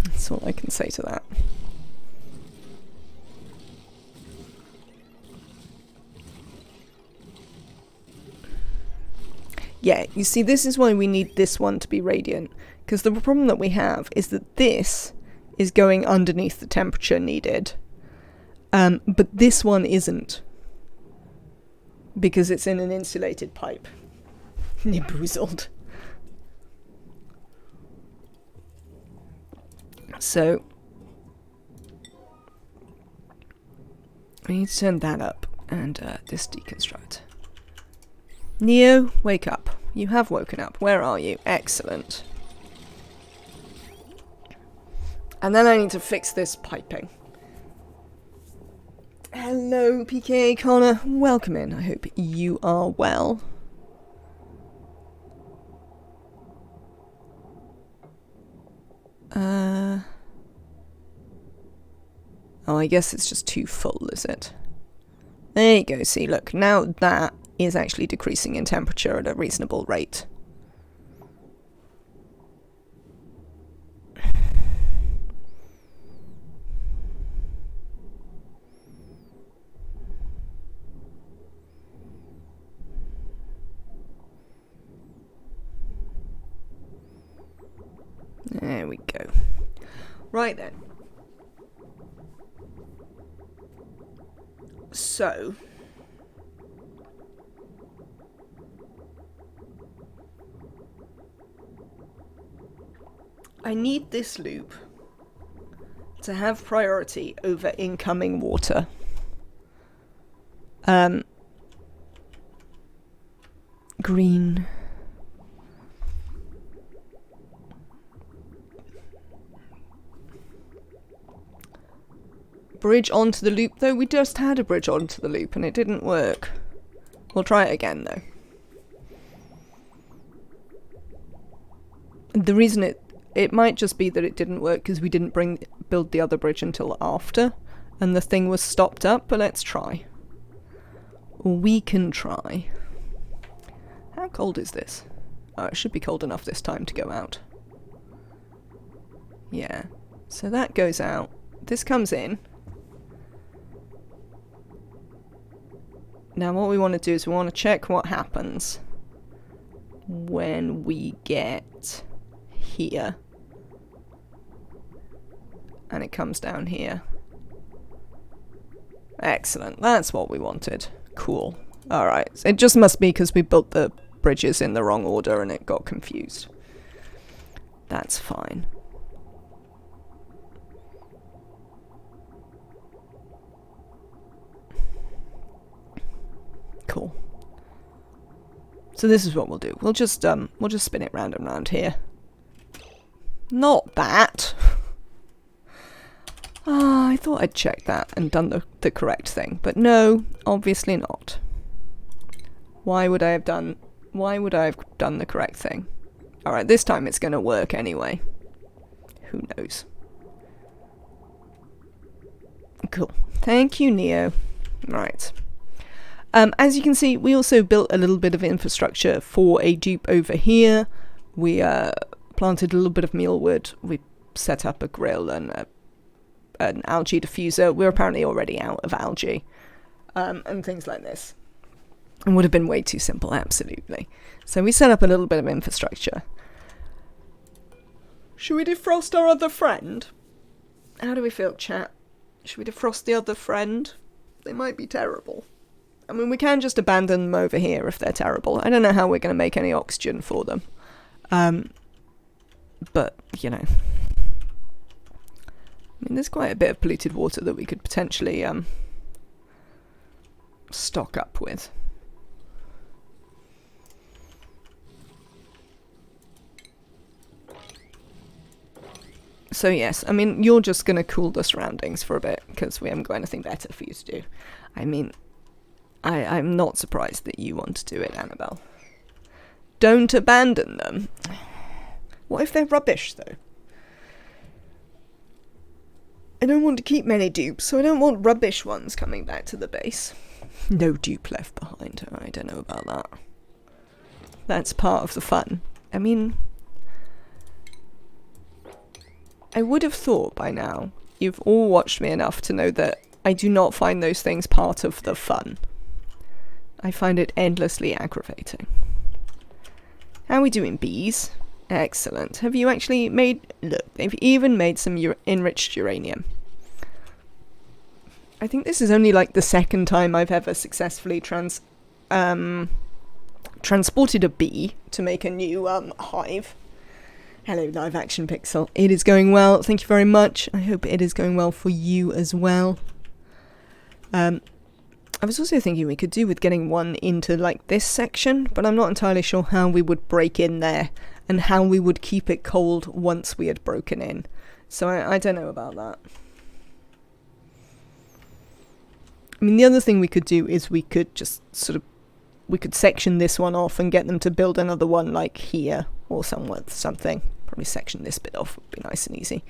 That's all I can say to that. Yeah, you see, this is why we need this one to be radiant. Because the problem that we have is that this is going underneath the temperature needed. But this one isn't. Because it's in an insulated pipe. Niboozled. So, we need to turn that up and this deconstruct. Neo, wake up. You have woken up. Where are you? Excellent. And then I need to fix this piping. Hello, PK Connor. Welcome in. I hope you are well. Oh, I guess it's just too full, is it? There you go. See, look. Now that is actually decreasing in temperature at a reasonable rate. There we go. Right then. So, I need this loop to have priority over incoming water. Green. Bridge onto the loop, though. We just had a bridge onto the loop and it didn't work. We'll try it again, though. The reason it might just be that it didn't work because we didn't build the other bridge until after, and the thing was stopped up, but let's try. We can try. How cold is this? Oh, it should be cold enough this time to go out. Yeah. So that goes out. This comes in. Now what we want to do is we want to check what happens when we get here. And it comes down here. Excellent. That's what we wanted. Cool. Alright. It just must be because we built the bridges in the wrong order and it got confused. That's fine. Cool. So this is what we'll do. We'll just spin it round and round here. Not that. Ah, I thought I'd checked that and done the correct thing, but no, obviously not. Why would I have done the correct thing? Alright, this time it's gonna work anyway. Who knows? Cool. Thank you, Neo. Right. As you can see, we also built a little bit of infrastructure for a dupe over here. We planted a little bit of mealwood. We set up a grill and an algae diffuser. We're apparently already out of algae and things like this. It would have been way too simple, absolutely. So we set up a little bit of infrastructure. Should we defrost our other friend? How do we feel, chat? Should we defrost the other friend? They might be terrible. I mean, we can just abandon them over here if they're terrible. I don't know how we're going to make any oxygen for them. But, you know. I mean, there's quite a bit of polluted water that we could potentially stock up with. So yes, I mean, you're just going to cool the surroundings for a bit, because we haven't got anything better for you to do. I mean, I'm not surprised that you want to do it, Annabelle. Don't abandon them. What if they're rubbish, though? I don't want to keep many dupes, so I don't want rubbish ones coming back to the base. No dupe left behind. I don't know about that. That's part of the fun. I mean, I would have thought by now you've all watched me enough to know that I do not find those things part of the fun. I find it endlessly aggravating. How are we doing, bees? Excellent. Have you actually made... Look, they've even made some enriched uranium. I think this is only like the second time I've ever successfully transported a bee to make a new hive. Hello, live action pixel. It is going well. Thank you very much. I hope it is going well for you as well. I was also thinking we could do with getting one into like this section, but I'm not entirely sure how we would break in there and how we would keep it cold once we had broken in. So I don't know about that. I mean, the other thing we could do is we could just we could section this one off and get them to build another one like here or something. Probably section this bit off would be nice and easy.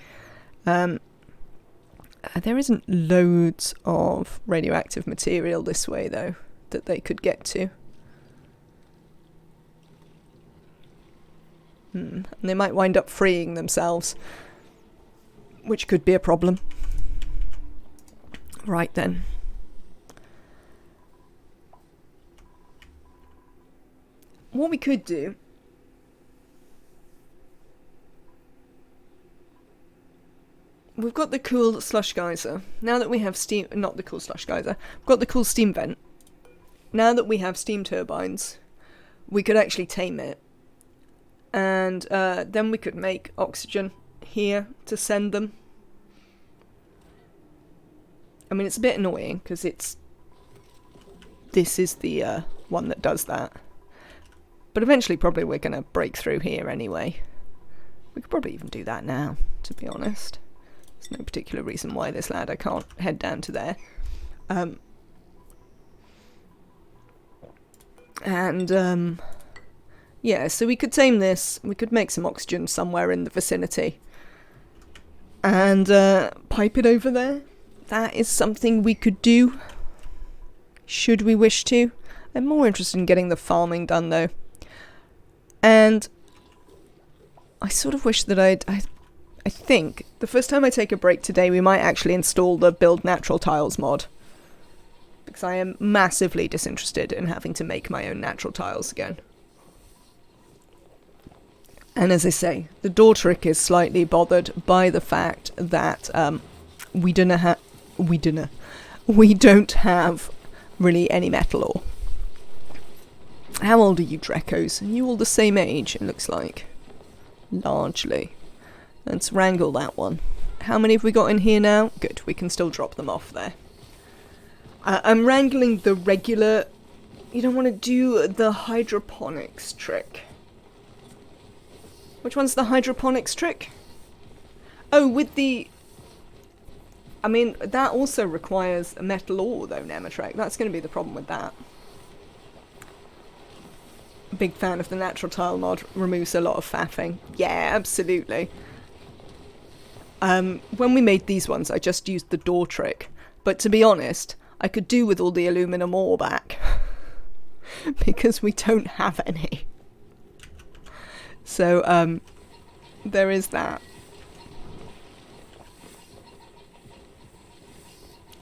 There isn't loads of radioactive material this way, though, that they could get to. And they might wind up freeing themselves, which could be a problem. Right then. What we could do... We've got the cool slush geyser. Now that we have steam... Not the cool slush geyser. We've got the cool steam vent. Now that we have steam turbines, we could actually tame it. And then we could make oxygen here to send them. I mean, it's a bit annoying because this is the one that does that. But eventually probably we're going to break through here anyway. We could probably even do that now, to be honest. There's no particular reason why this ladder can't head down to there. Yeah, so we could tame this. We could make some oxygen somewhere in the vicinity. And pipe it over there. That is something we could do, should we wish to. I'm more interested in getting the farming done, though. And I sort of wish that I think the first time I take a break today, we might actually install the Build Natural Tiles mod. Because I am massively disinterested in having to make my own natural tiles again. And as I say, the door trick is slightly bothered by the fact that we don't have really any metal ore. How old are you, Drecos? Are you all the same age, it looks like? Largely. Let's wrangle that one. How many have we got in here now? Good, we can still drop them off there. I'm wrangling the regular... You don't want to do the hydroponics trick. Which one's the hydroponics trick? Oh, with the... I mean, that also requires a metal ore, though, Nematrek. That's going to be the problem with that. Big fan of the natural tile mod. Removes a lot of faffing. Yeah, absolutely. When we made these ones, I just used the door trick. But to be honest, I could do with all the aluminum ore back. Because we don't have any. So, there is that.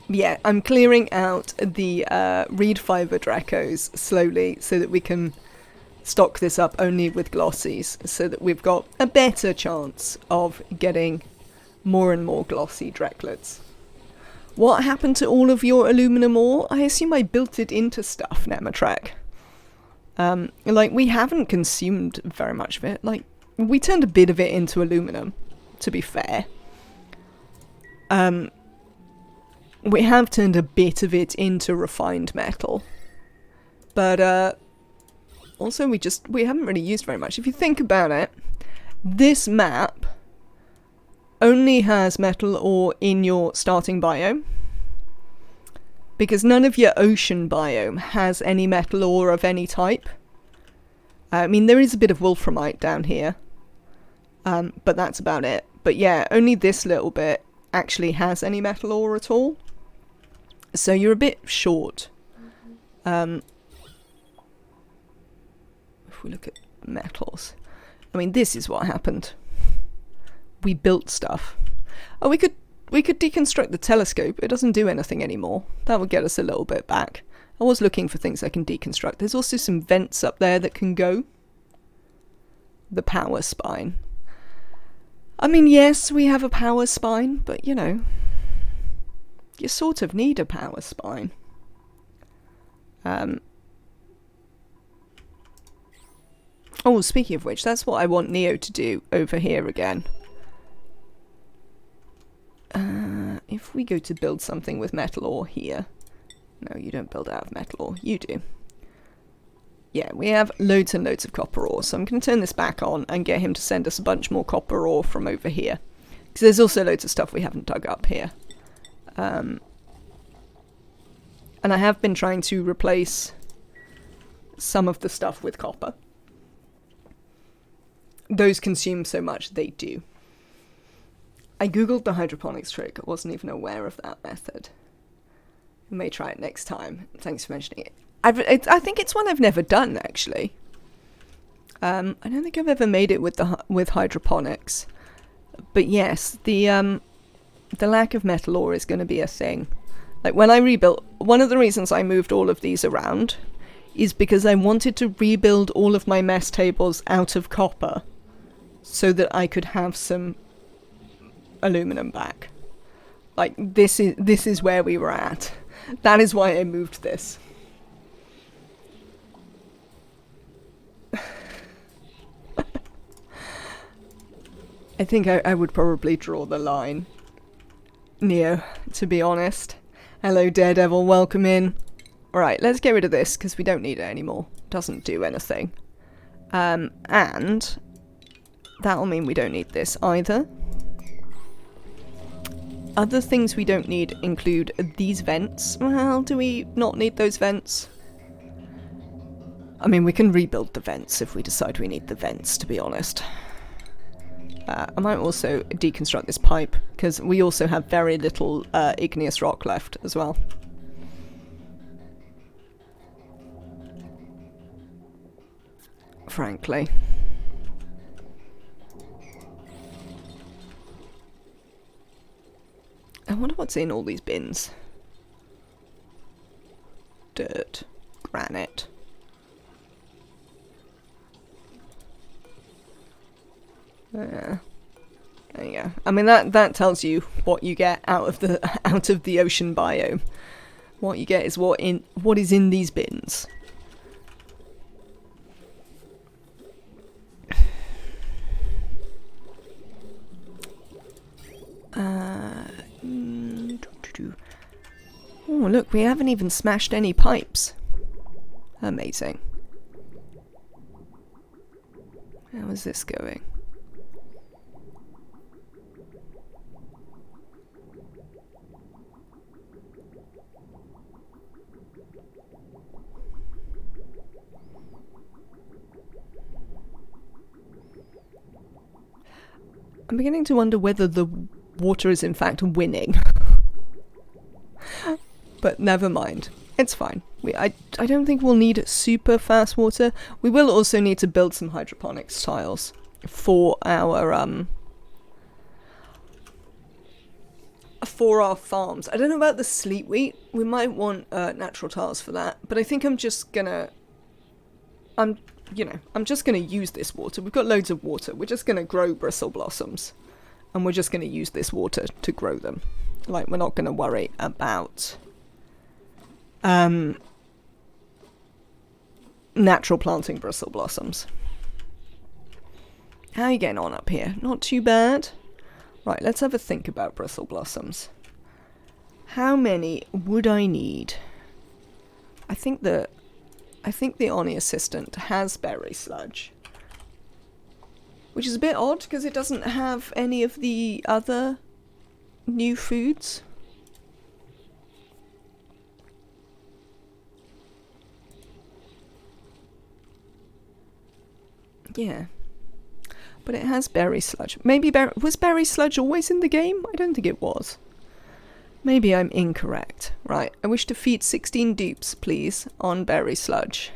Yeah, I'm clearing out the reed fibre Dracos slowly so that we can stock this up only with glossies, so that we've got a better chance of getting more and more glossy Drecklets. What happened to all of your aluminum ore? I assume I built it into stuff, Nematrek. Like, we haven't consumed very much of it. Like, we turned a bit of it into aluminum, to be fair. We have turned a bit of it into refined metal. But, also we haven't really used very much. If you think about it, this map only has metal ore in your starting biome, because none of your ocean biome has any metal ore of any type. I mean, there is a bit of wolframite down here, but that's about it. But yeah, only this little bit actually has any metal ore at all. So you're a bit short. If we look at metals, I mean, this is what happened. We built stuff. Oh, we could deconstruct the telescope. It doesn't do anything anymore. That would get us a little bit back. I was looking for things I can deconstruct. There's also some vents up there that can go. The power spine. I mean, yes, we have a power spine, but you know, you sort of need a power spine. Oh, speaking of which, that's what I want Neo to do over here again. If we go to build something with metal ore here. No, you don't build out of metal ore. You do. Yeah, we have loads and loads of copper ore, so I'm going to turn this back on and get him to send us a bunch more copper ore from over here. Because there's also loads of stuff we haven't dug up here. And I have been trying to replace some of the stuff with copper. Those consume so much, they do. I googled the hydroponics trick. I wasn't even aware of that method. I may try it next time. Thanks for mentioning it. I think it's one I've never done, actually. I don't think I've ever made it with hydroponics. But yes, the lack of metal ore is going to be a thing. Like when I rebuilt, one of the reasons I moved all of these around is because I wanted to rebuild all of my mess tables out of copper so that I could have some aluminum back. Like this is where we were at. That is why I moved this. I think I would probably draw the line. Neo, to be honest. Hello Daredevil, welcome in. Alright, let's get rid of this because we don't need it anymore. Doesn't do anything. And that'll mean we don't need this either. Other things we don't need include these vents. Well, do we not need those vents? I mean, we can rebuild the vents if we decide we need the vents, to be honest. I might also deconstruct this pipe, because we also have very little igneous rock left as well. Frankly. I wonder what's in all these bins. Dirt. Granite. There you go. I mean that tells you what you get out of the ocean biome. What you get is what is in these bins. Oh look, we haven't even smashed any pipes. Amazing. How is this going? I'm beginning to wonder whether the water is in fact winning. But never mind. It's fine. I don't think we'll need super fast water. We will also need to build some hydroponics tiles for our farms. I don't know about the sleet wheat. We might want natural tiles for that. But I think I'm just gonna use this water. We've got loads of water. We're just gonna grow bristle blossoms. And we're just gonna use this water to grow them. Like, we're not gonna worry about natural planting bristle blossoms. How are you getting on up here? Not too bad. Right, let's have a think about bristle blossoms. How many would I need? I think the ONI assistant has berry sludge. which is a bit odd because it doesn't have any of the other new foods. Yeah. But it has berry sludge. Maybe was berry sludge always in the game? I don't think it was. Maybe I'm incorrect. Right, I wish to feed 16 dupes, please, on berry sludge.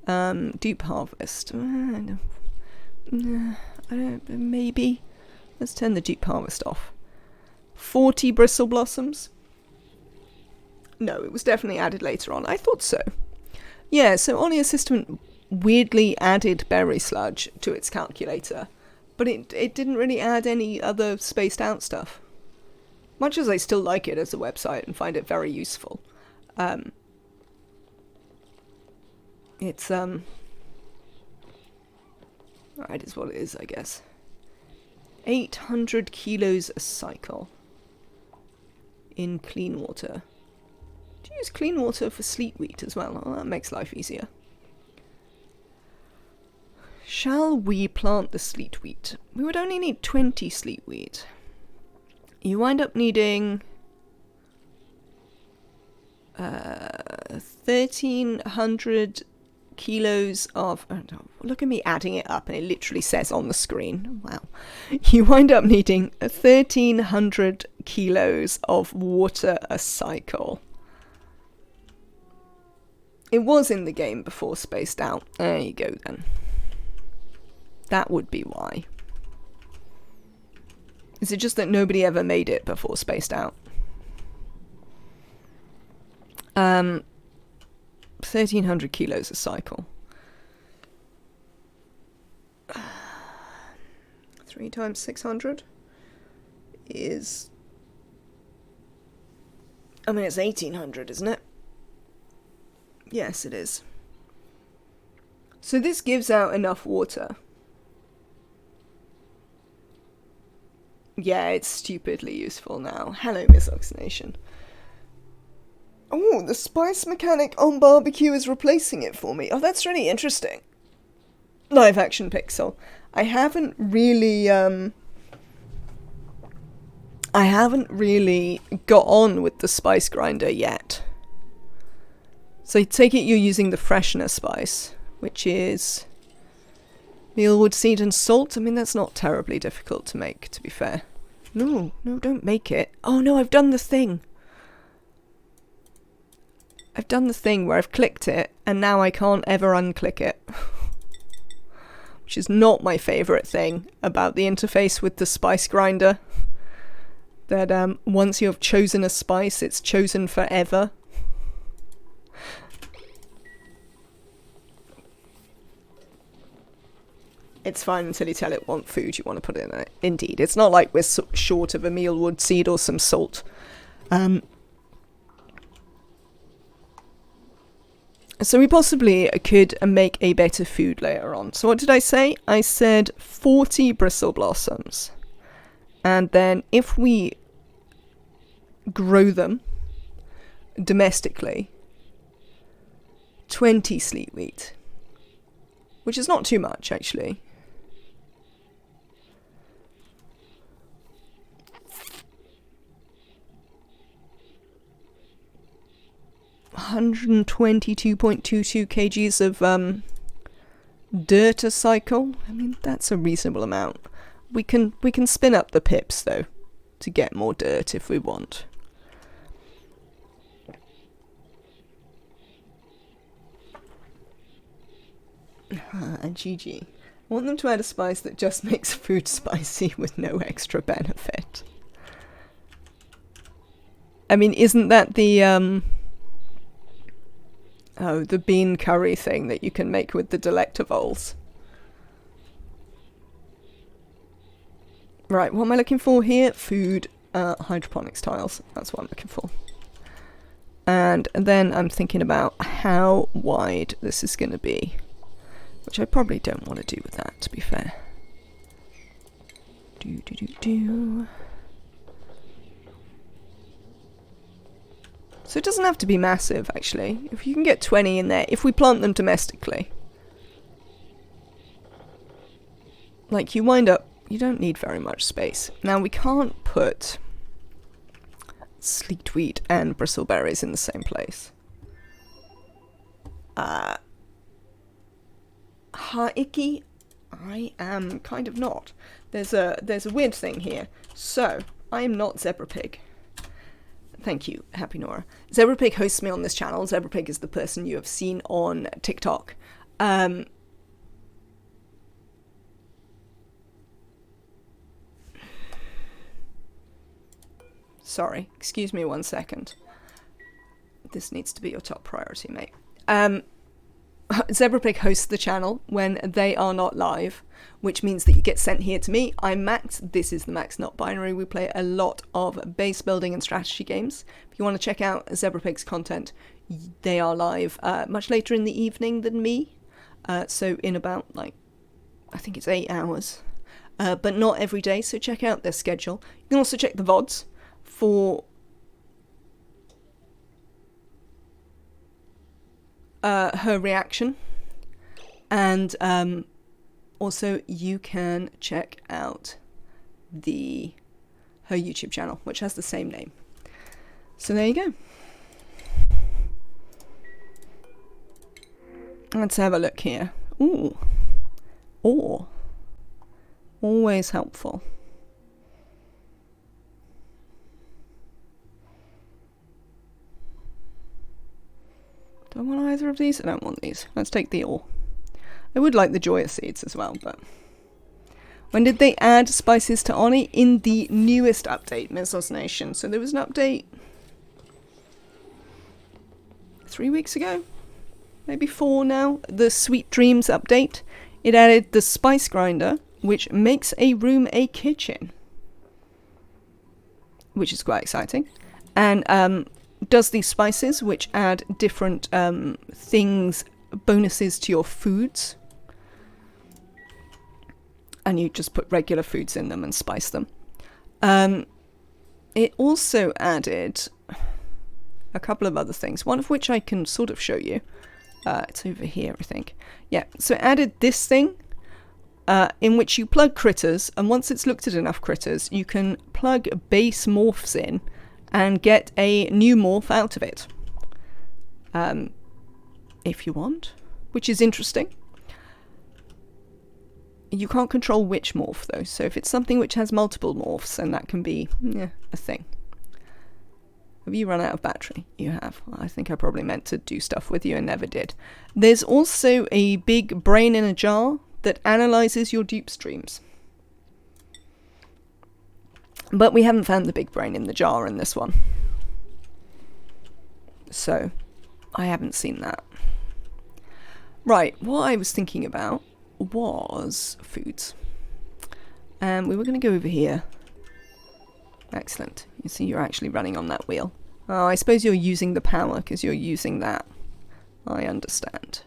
Dupe harvest. Maybe. Let's turn the dupe harvest off. 40 bristle blossoms? No, it was definitely added later on. I thought so. Yeah, so ONI Assistant weirdly added berry sludge to its calculator, but it didn't really add any other spaced out stuff. Much as I still like it as a website and find it very useful. It's right, is what it is, I guess. 800 kilos a cycle in clean water. Do you use clean water for sleet wheat as well? Oh, that makes life easier. Shall we plant the sleet wheat? We would only need 20 sleet wheat. You wind up needing 1,300 kilos of... Oh, no, look at me adding it up and it literally says on the screen. Wow. You wind up needing 1,300 kilos of water a cycle. It was in the game before spaced out. There you go then. That would be why. Is it just that nobody ever made it before spaced out? 1,300 kilos a cycle. 3 times 600 is... I mean, it's 1,800, isn't it? Yes, it is. So this gives out enough water. Yeah, it's stupidly useful now. Hello, Miss Oxination. Oh, the spice mechanic on barbecue is replacing it for me. Oh, that's really interesting. Live action pixel. I haven't really got on with the spice grinder yet. So I take it you're using the freshener spice, which is mealwood seed and salt. I mean, that's not terribly difficult to make, to be fair. No, don't make it. Oh no, I've done the thing. I've done the thing where I've clicked it, and now I can't ever unclick it. Which is not my favourite thing about the interface with the spice grinder. That once you have chosen a spice, it's chosen forever. It's fine until you tell it what food you want to put in it. Indeed, it's not like we're short of a mealwood seed or some salt. So we possibly could make a better food later on. So what did I say? I said 40 bristle blossoms. And then if we grow them domestically, 20 sleet wheat. Which is not too much, actually. $122.22 kgs of dirt a cycle. I mean, that's a reasonable amount. We can spin up the pips though to get more dirt if we want. And GG. I want them to add a spice that just makes food spicy with no extra benefit. I mean, isn't that the the bean curry thing that you can make with the delectables? Right, what am I looking for here? Food, hydroponics tiles. That's what I'm looking for. And then I'm thinking about how wide this is going to be. Which I probably don't want to do with that, to be fair. So it doesn't have to be massive, actually. If you can get 20 in there, if we plant them domestically. like, you wind up, you don't need very much space. Now, we can't put sleetweed and bristleberries in the same place. Icky? I am kind of not. There's a weird thing here. So, I am not Zebra Pig. Thank you, Happy Nora. Zebra Pig hosts me on this channel. Zebra Pig is the person you have seen on TikTok. Sorry, excuse me 1 second. This needs to be your top priority, mate. Zebra Pig hosts the channel when they are not live, which means that you get sent here to me. I'm Max. This is the Max Not Binary. We play a lot of base building and strategy games. If you want to check out Zebra Pig's content, they are live much later in the evening than me. So in about, like, I think it's 8 hours. But not every day, so check out their schedule. You can also check the VODs for her reaction, and also you can check out her YouTube channel, which has the same name. So there you go. Let's have a look here. Ooh, ore, always helpful. Do I want either of these? I don't want these. Let's take the ore. I would like the Joya seeds as well, but... When did they add spices to ONI? In the newest update, Mesos Nation. So there was an update 3 weeks ago? Maybe 4 now? The Sweet Dreams update. It added the spice grinder, which makes a room a kitchen. Which is quite exciting. And, does these spices, which add different things, bonuses to your foods. And you just put regular foods in them and spice them. It also added a couple of other things, one of which I can sort of show you. It's over here, I think. Yeah, so it added this thing, in which you plug critters, and once it's looked at enough critters, you can plug base morphs in and get a new morph out of it. If you want, which is interesting. You can't control which morph though, so if it's something which has multiple morphs, then that can be a thing. Have you run out of battery? You have. Well, I think I probably meant to do stuff with you and never did. There's also a big brain in a jar that analyzes your dupe streams. But we haven't found the big brain in the jar in this one. So, I haven't seen that. Right, what I was thinking about was foods. And we were going to go over here. Excellent. You see you're actually running on that wheel. Oh, I suppose you're using the power because you're using that. I understand.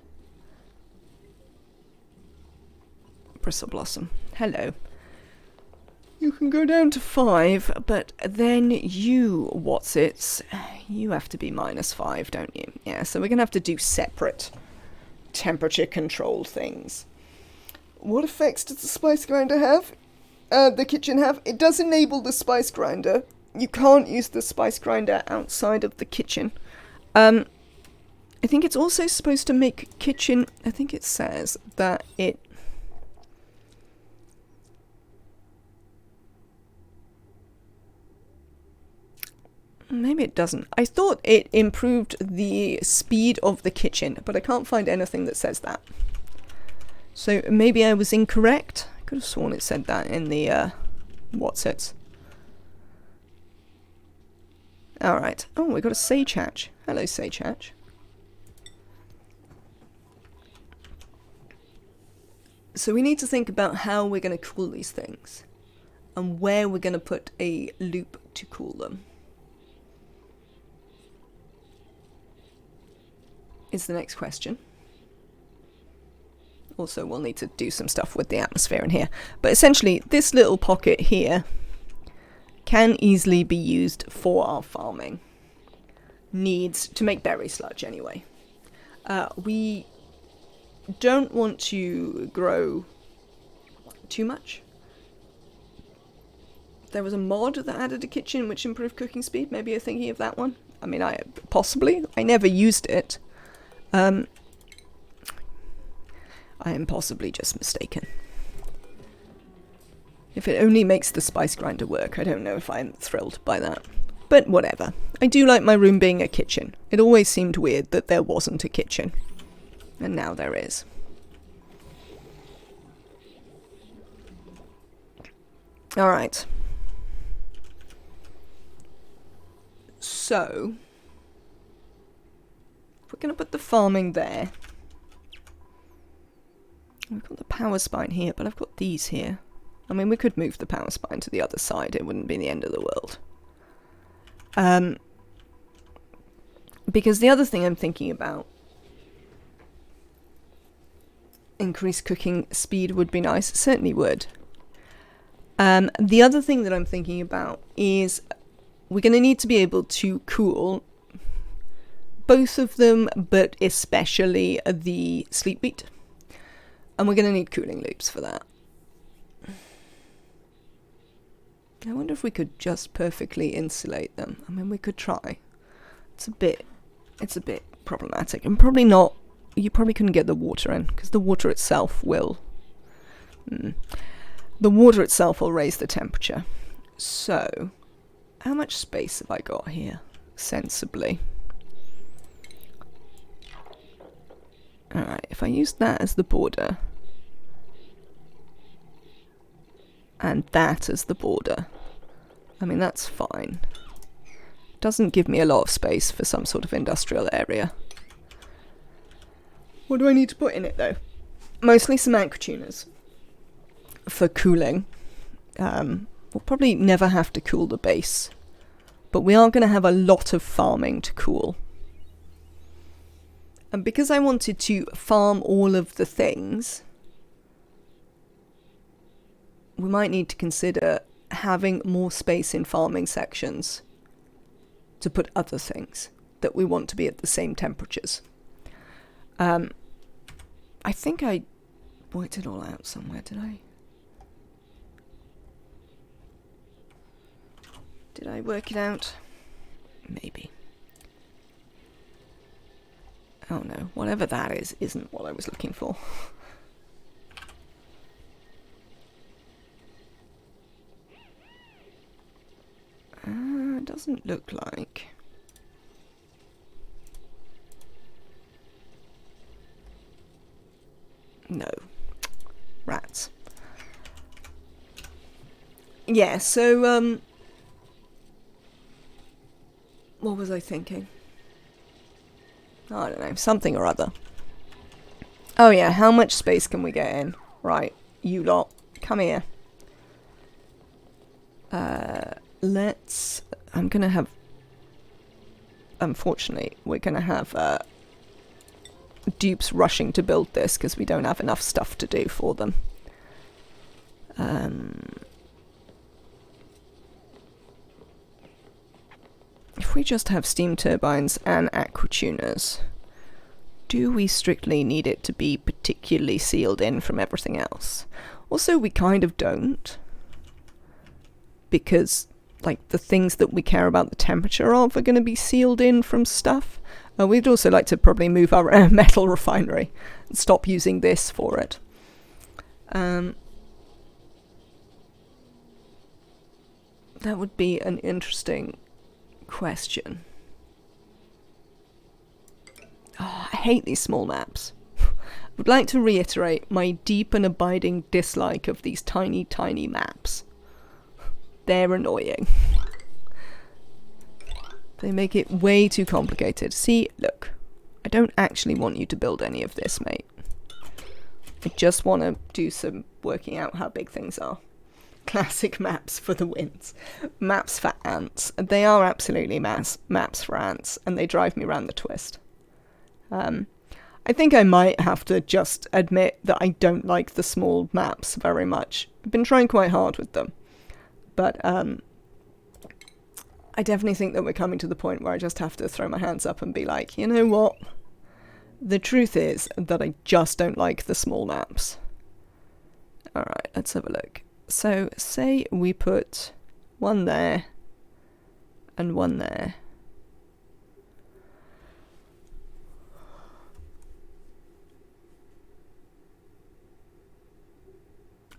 Bristle Blossom. Hello. You can go down to 5, but then you, what's-its, you have to be -5, don't you? Yeah, so we're going to have to do separate temperature-controlled things. What effects does the spice grinder have? The kitchen have? It does enable the spice grinder. You can't use the spice grinder outside of the kitchen. I think it's also supposed to make kitchen... I think it says that it... Maybe it doesn't. I thought it improved the speed of the kitchen, but I can't find anything that says that. So maybe I was incorrect. I could have sworn it said that in the what's-its. Alright. Oh, we got a Sage Hatch. Hello, Sage Hatch. So we need to think about how we're going to cool these things. And where we're going to put a loop to cool them. Is the next question. Also, we'll need to do some stuff with the atmosphere in here. But essentially, this little pocket here can easily be used for our farming needs to make berry sludge anyway. We don't want to grow too much. There was a mod that added a kitchen which improved cooking speed. Maybe you're thinking of that one. I mean, possibly. I never used it. I am possibly just mistaken. If it only makes the spice grinder work, I don't know if I'm thrilled by that. But whatever. I do like my room being a kitchen. It always seemed weird that there wasn't a kitchen. And now there is. Alright. So, we're going to put the farming there. We've got the power spine here, but I've got these here. I mean, we could move the power spine to the other side. It wouldn't be the end of the world. Because the other thing I'm thinking about, increased cooking speed would be nice. It certainly would. The other thing that I'm thinking about is we're going to need to be able to cool both of them, but especially the sleep wheat. And we're going to need cooling loops for that. I wonder if we could just perfectly insulate them. I mean, we could try. It's a bit problematic. And probably not, you probably couldn't get the water in, because the water itself will... The water itself will raise the temperature. So, how much space have I got here? Sensibly. Alright, if I use that as the border, and that as the border, I mean, that's fine. Doesn't give me a lot of space for some sort of industrial area. What do I need to put in it, though? Mostly some aqua tuners for cooling. We'll probably never have to cool the base, but we are going to have a lot of farming to cool. And because I wanted to farm all of the things, we might need to consider having more space in farming sections to put other things that we want to be at the same temperatures. I think I worked it all out somewhere, did I? Did I work it out? Maybe. Oh no, whatever that is, isn't what I was looking for. It doesn't look like. No. Rats. Yeah, so, what was I thinking? I don't know, something or other. Oh yeah, how much space can we get in? Right, you lot, come here. I'm gonna have... Unfortunately, we're gonna have, Dupes rushing to build this because we don't have enough stuff to do for them. If we just have steam turbines and aqua tuners, do we strictly need it to be particularly sealed in from everything else? Also, we kind of don't, because like the things that we care about the temperature of are going to be sealed in from stuff. We'd also like to probably move our metal refinery and stop using this for it. That would be an interesting question. Oh, I hate these small maps. I would like to reiterate my deep and abiding dislike of these tiny, tiny maps. They're annoying. They make it way too complicated. See, look. I don't actually want you to build any of this, mate. I just want to do some working out how big things are. Classic maps for the wins. Maps for ants. They are absolutely maps for ants, and they drive me round the twist. I think I might have to just admit that I don't like the small maps very much. I've been trying quite hard with them. But I definitely think that we're coming to the point where I just have to throw my hands up and be like, you know what? The truth is that I just don't like the small maps. Alright, let's have a look. So, say we put one there and one there.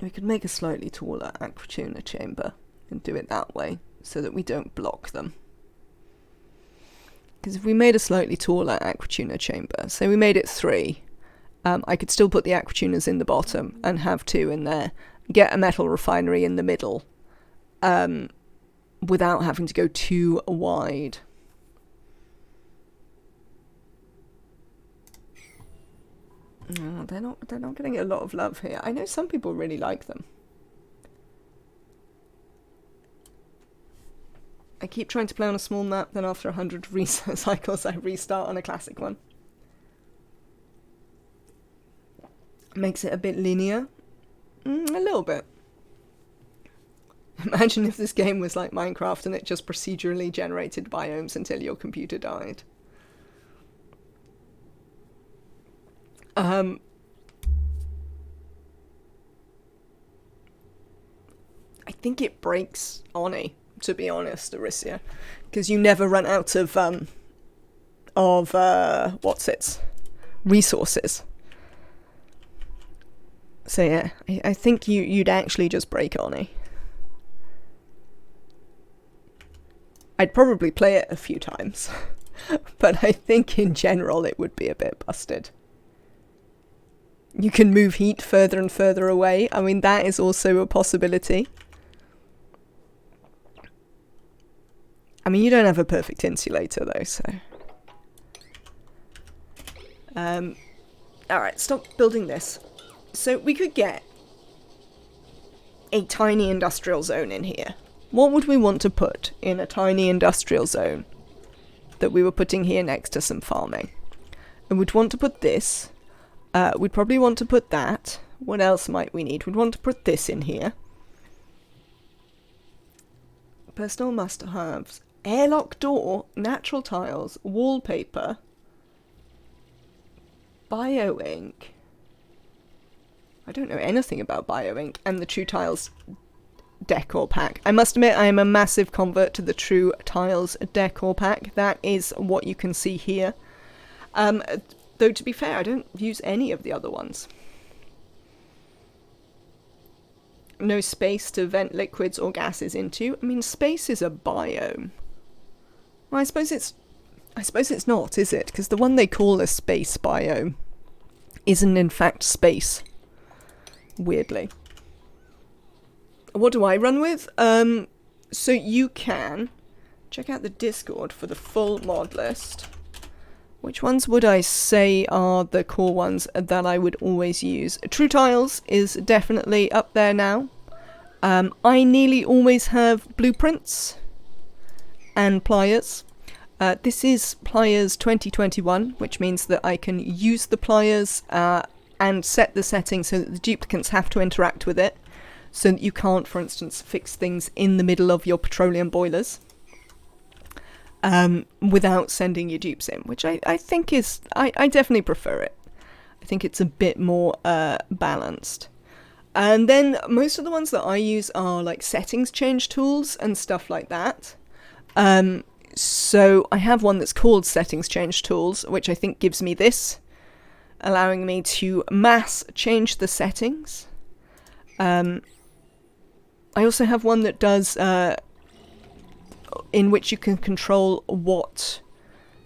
We could make a slightly taller aquatuna chamber and do it that way so that we don't block them. Because if we made a slightly taller aquatuna chamber, say we made it 3, I could still put the aquatunas in the bottom and have 2 in there, get a metal refinery in the middle, without having to go too wide. Oh, they're not getting a lot of love here. I know some people really like them. I keep trying to play on a small map, then after 100 cycles I restart on a classic one. Makes it a bit linear. A little bit. Imagine if this game was like Minecraft and it just procedurally generated biomes until your computer died. I think it breaks ONI, to be honest, Arisia, because you never run out of resources. So yeah, I think you'd actually just break ONI. I'd probably play it a few times, but I think in general it would be a bit busted. You can move heat further and further away. I mean, that is also a possibility. I mean, you don't have a perfect insulator though, so... Alright, stop building this. So we could get a tiny industrial zone in here. What would we want to put in a tiny industrial zone that we were putting here next to some farming? And we'd want to put this. We'd probably want to put that. What else might we need? We'd want to put this in here. Personal must-haves. Airlock door, natural tiles, wallpaper, bio-ink. I don't know anything about bio-ink, and the True Tiles decor pack. I must admit I am a massive convert to the True Tiles decor pack. That is what you can see here. Though to be fair, I don't use any of the other ones. No space to vent liquids or gases into. I mean, space is a biome. Well, I suppose it's not, is it? Because the one they call a space biome isn't in fact space. Weirdly. What do I run with? So you can check out the Discord for the full mod list. Which ones would I say are the core ones that I would always use? True Tiles is definitely up there now. I nearly always have blueprints and pliers. This is pliers 2021, which means that I can use the pliers and set the settings so that the duplicants have to interact with it, so that you can't, for instance, fix things in the middle of your petroleum boilers without sending your dupes in, which I think is... I definitely prefer it. I think it's a bit more balanced. And then most of the ones that I use are like settings change tools and stuff like that. So I have one that's called settings change tools, which I think gives me this, allowing me to mass change the settings. I also have one that does, in which you can control what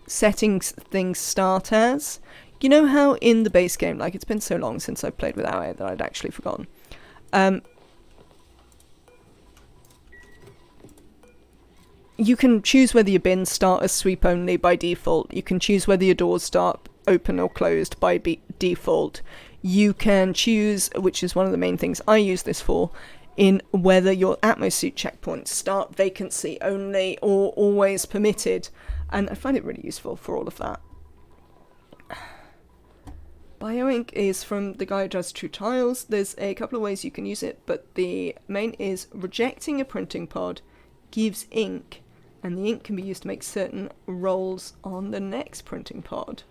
settings things start as. You know how in the base game, like it's been so long since I played without it that I'd actually forgotten. You can choose whether your bins start as sweep only by default. You can choose whether your doors start open or closed by default. You can choose, which is one of the main things I use this for, in whether your atmosuit checkpoints start vacancy only or always permitted. And I find it really useful for all of that. Bio-ink is from the guy who does True Tiles. There's a couple of ways you can use it, but the main is rejecting a printing pod gives ink, and the ink can be used to make certain rolls on the next printing pod.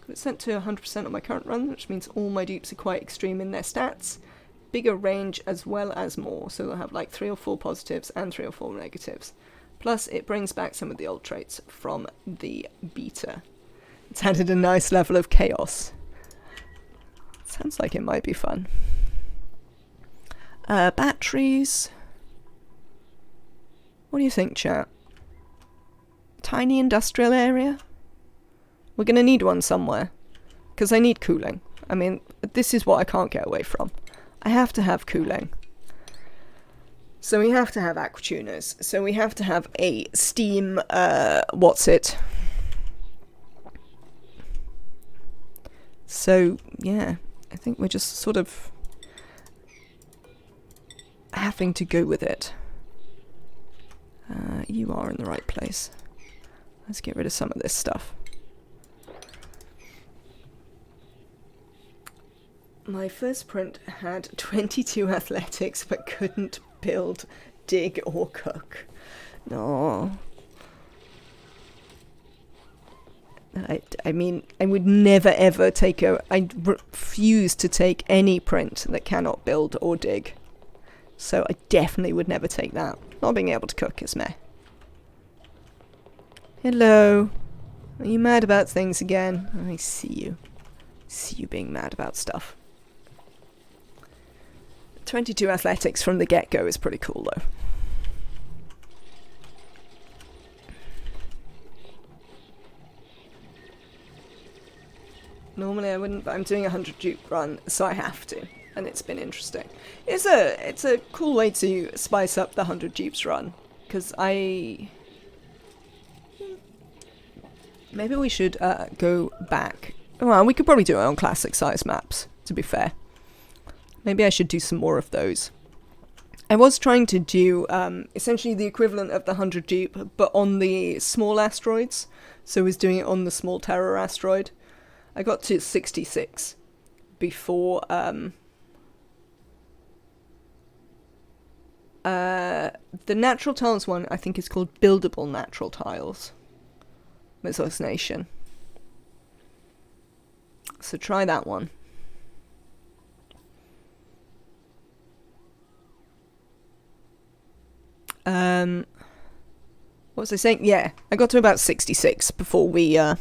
Got it sent to 100% on my current run, which means all my dupes are quite extreme in their stats. bigger range as well as more. So they'll have like 3 or 4 positives and 3 or 4 negatives. Plus, it brings back some of the old traits from the beta. It's added a nice level of chaos. Sounds like it might be fun. Batteries. What do you think, chat? Tiny industrial area? We're going to need one somewhere. Because I need cooling. I mean, this is what I can't get away from. I have to have cooling. So we have to have aquatuners. So we have to have a steam, So, yeah, I think we're just sort of having to go with it. You are in the right place. Let's get rid of some of this stuff. My first print had 22 athletics but couldn't build, dig or cook. No. I mean, I would never ever take I refuse to take any print that cannot build or dig. So I definitely would never take that. Not being able to cook is meh. Hello. Are you mad about things again? I see you. See you being mad about stuff. 22 athletics from the get-go is pretty cool though. Normally I wouldn't, but I'm doing a 100 dupe run, so I have to. And it's been interesting. It's a cool way to spice up the 100 dupes run. Because maybe we should go back. Well, we could probably do it on classic size maps, to be fair. Maybe I should do some more of those. I was trying to do essentially the equivalent of the 100 dupe, but on the small asteroids. So I was doing it on the small terror asteroid. I got to 66 before the natural tiles one I think is called buildable natural tiles. Mesos Nation. So try that one. What was I saying? Yeah, I got to about 66 before we I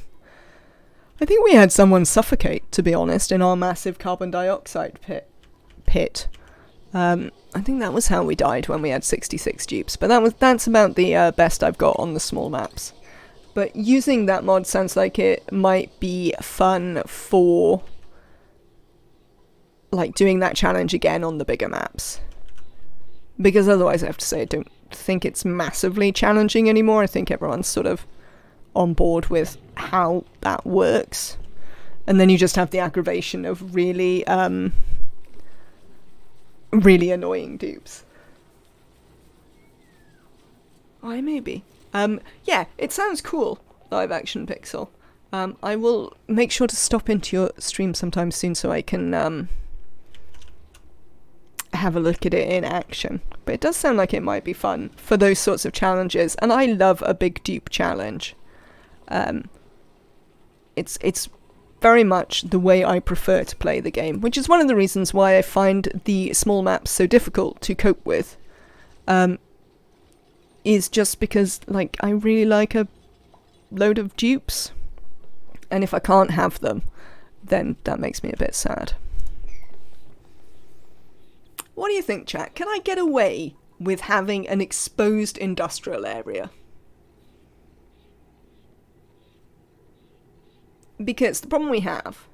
think we had someone suffocate, to be honest, in our massive carbon dioxide pit. I think that was how we died when we had 66 dupes, but that's about the best I've got on the small maps. But using that mod sounds like it might be fun for like doing that challenge again on the bigger maps. Because otherwise I have to say I don't think it's massively challenging anymore. I think everyone's sort of on board with how that works. And then you just have the aggravation of really really annoying dupes. Why maybe? Yeah, it sounds cool, live action pixel. I will make sure to stop into your stream sometime soon so I can have a look at it in action. But it does sound like it might be fun for those sorts of challenges, and I love a big dupe challenge. It's very much the way I prefer to play the game, which is one of the reasons why I find the small maps so difficult to cope with. Is just because, like, I really like a load of dupes, and if I can't have them, then that makes me a bit sad. What do you think, chat? Can I get away with having an exposed industrial area? Because the problem we have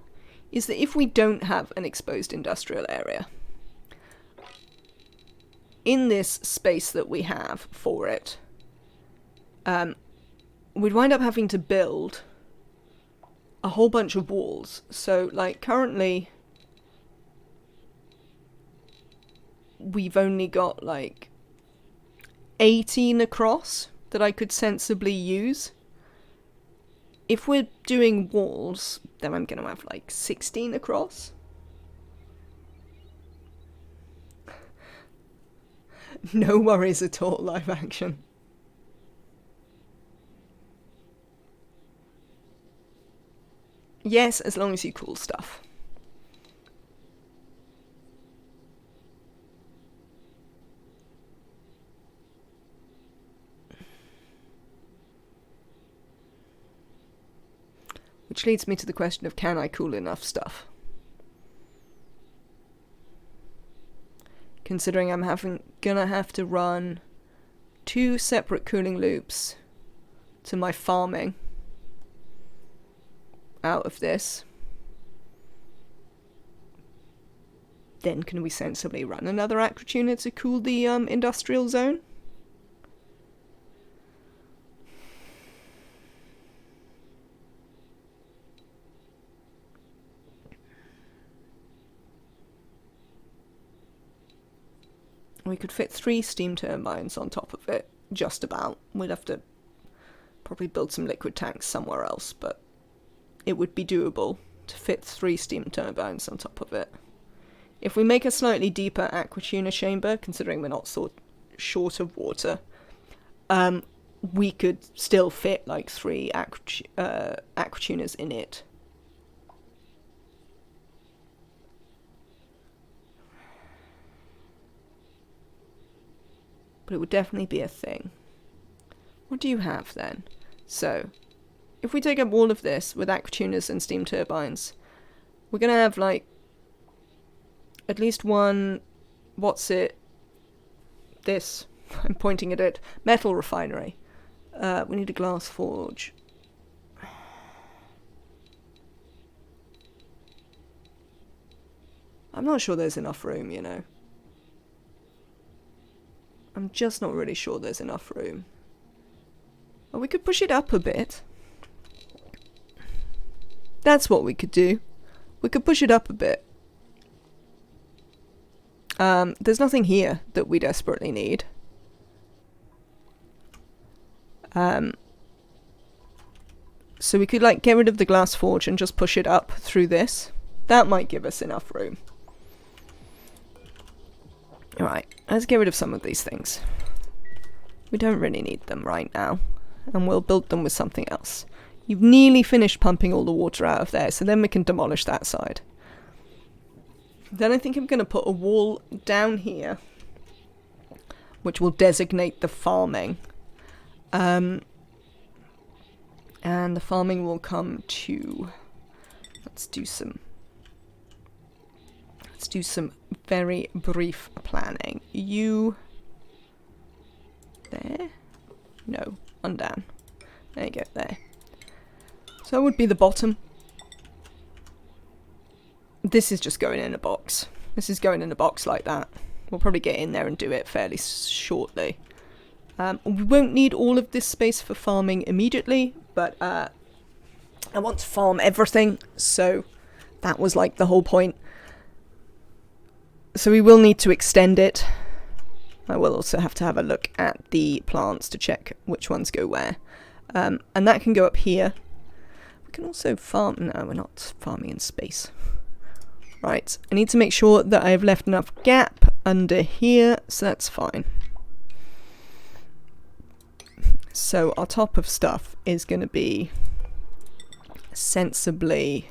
is that if we don't have an exposed industrial area, in this space that we have for it, we'd wind up having to build a whole bunch of walls. So, like, currently we've only got, like, 18 across that I could sensibly use. If we're doing walls, then I'm going to have, like, 16 across. No worries at all, live action. Yes, as long as you cool stuff. Which leads me to the question of, can I cool enough stuff? Considering I'm gonna have to run 2 separate cooling loops to my farming out of this. Then can we sensibly run another aquatuner to cool the industrial zone? We could fit 3 steam turbines on top of it, just about. We'd have to probably build some liquid tanks somewhere else, but it would be doable to fit 3 steam turbines on top of it. If we make a slightly deeper aquatuner chamber, considering we're not so short of water, we could still fit like 3 aquatuners in it. But it would definitely be a thing. What do you have then? So, if we take up all of this with aquatuners and steam turbines, we're going to have like at least one, what's it? This, I'm pointing at it, metal refinery. We need a glass forge. I'm not sure there's enough room, you know. I'm just not really sure there's enough room. Well, we could push it up a bit. That's what we could do. We could push it up a bit. There's nothing here that we desperately need. So we could like get rid of the glass forge and just push it up through this. That might give us enough room. Alright, let's get rid of some of these things. We don't really need them right now, and we'll build them with something else. You've nearly finished pumping all the water out of there, so then we can demolish that side. Then I think I'm going to put a wall down here, which will designate the farming. And the farming will come to... Let's do some very brief planning. You... There? No, one down. There you go, there. So that would be the bottom. This is just going in a box. This is going in a box like that. We'll probably get in there and do it fairly shortly. We won't need all of this space for farming immediately, but I want to farm everything, so that was like the whole point. So we will need to extend it. I will also have to have a look at the plants to check which ones go where. And that can go up here. We can also farm... No, we're not farming in space. Right, I need to make sure that I've left enough gap under here, so that's fine. So our top of stuff is going to be sensibly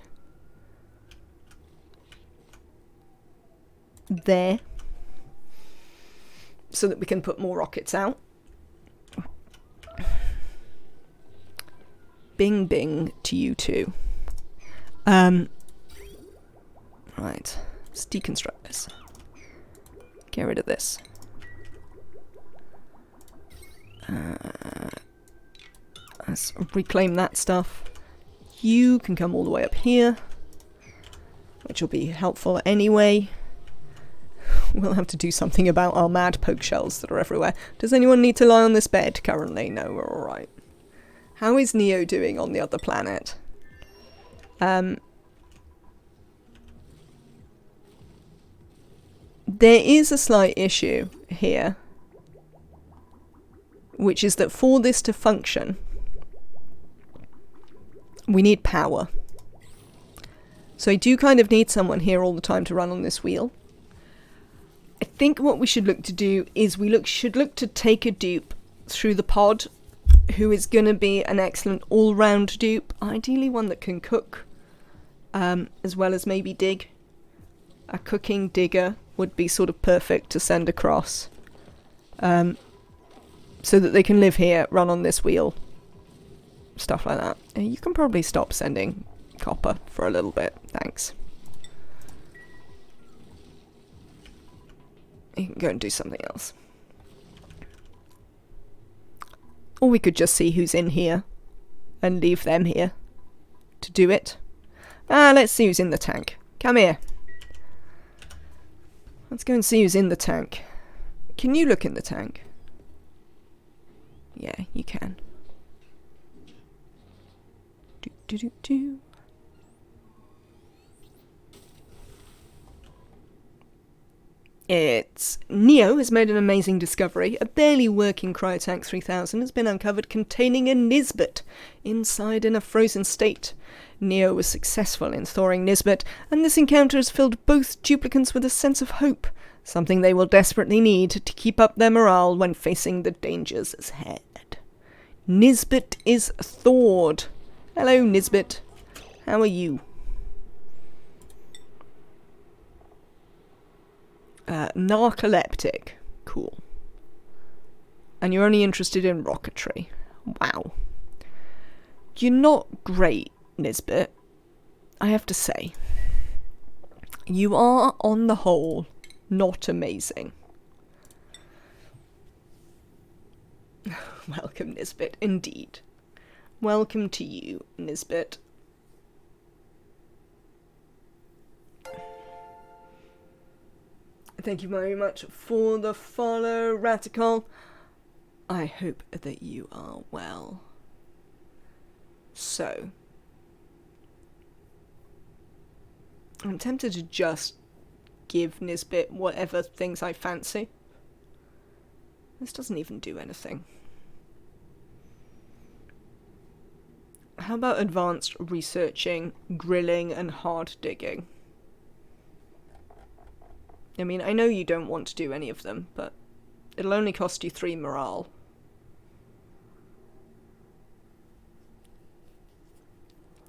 there, so that we can put more rockets out. Bing bing to you too. Right, let's deconstruct this. Get rid of this. Let's reclaim that stuff. You can come all the way up here, which will be helpful anyway. We'll have to do something about our mad poke shells that are everywhere. Does anyone need to lie on this bed currently? No, we're alright. How is Neo doing on the other planet? There is a slight issue here, which is that for this to function, we need power. So I do kind of need someone here all the time to run on this wheel. I think what we should look to do is should look to take a dupe through the pod who is going to be an excellent all-round dupe, ideally one that can cook, as well as maybe dig. A cooking digger would be sort of perfect to send across, so that they can live here, run on this wheel, stuff like that. You can probably stop sending copper for a little bit. Thanks. You can go and do something else. Or we could just see who's in here and leave them here to do it. Let's see who's in the tank. Come here. Let's go and see who's in the tank. Can you look in the tank? Yeah, you can. Do do do do. It's Neo has made an amazing discovery. A barely working cryotank 3000 has been uncovered containing a Nisbet inside in a frozen state. Neo was successful in thawing Nisbet, and this encounter has filled both duplicants with a sense of hope, something they will desperately need to keep up their morale when facing the dangers ahead. Nisbet is thawed. Hello, Nisbet. How are you? Narcoleptic. Cool. And you're only interested in rocketry. Wow. You're not great, Nisbet. I have to say. You are, on the whole, not amazing. Welcome, Nisbet, indeed. Welcome to you, Nisbet. Thank you very much for the follow, Radical. I hope that you are well. So, I'm tempted to just give Nisbet whatever things I fancy. This doesn't even do anything. How about advanced researching, grilling, and hard digging? I mean, I know you don't want to do any of them, but it'll only cost you 3 morale.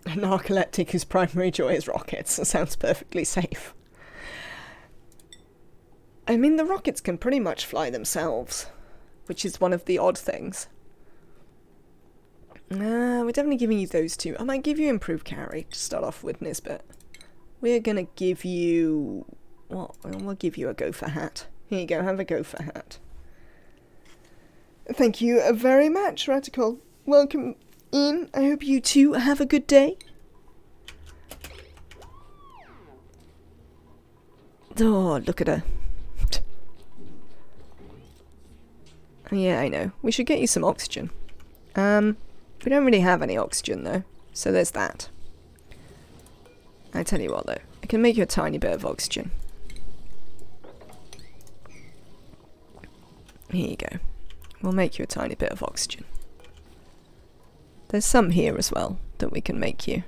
A narcoleptic whose primary joy is rockets. That sounds perfectly safe. I mean, the rockets can pretty much fly themselves, which is one of the odd things. We're definitely giving you those two. I might give you improved carry to start off with, Nisbet. We're gonna give you... Well, we'll give you a gopher hat. Here you go, have a gopher hat. Thank you very much, Radical. Welcome in. I hope you too have a good day. Oh, look at her. Yeah, I know. We should get you some oxygen. We don't really have any oxygen, though. So there's that. I tell you what, though. I can make you a tiny bit of oxygen. Here you go. We'll make you a tiny bit of oxygen. There's some here as well that we can make you.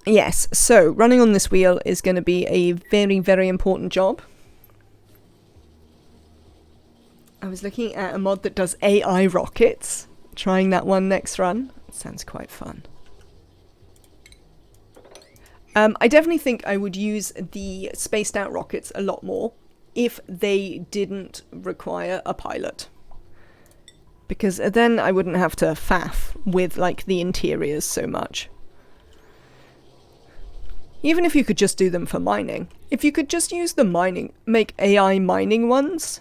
Yes, so running on this wheel is going to be a very, very important job. I was looking at a mod that does AI rockets. Trying that one next run. It sounds quite fun. I definitely think I would use the spaced out rockets a lot more if they didn't require a pilot. Because then I wouldn't have to faff with like the interiors so much. Even if you could just do them for mining. If you could just use the mining, make AI mining ones,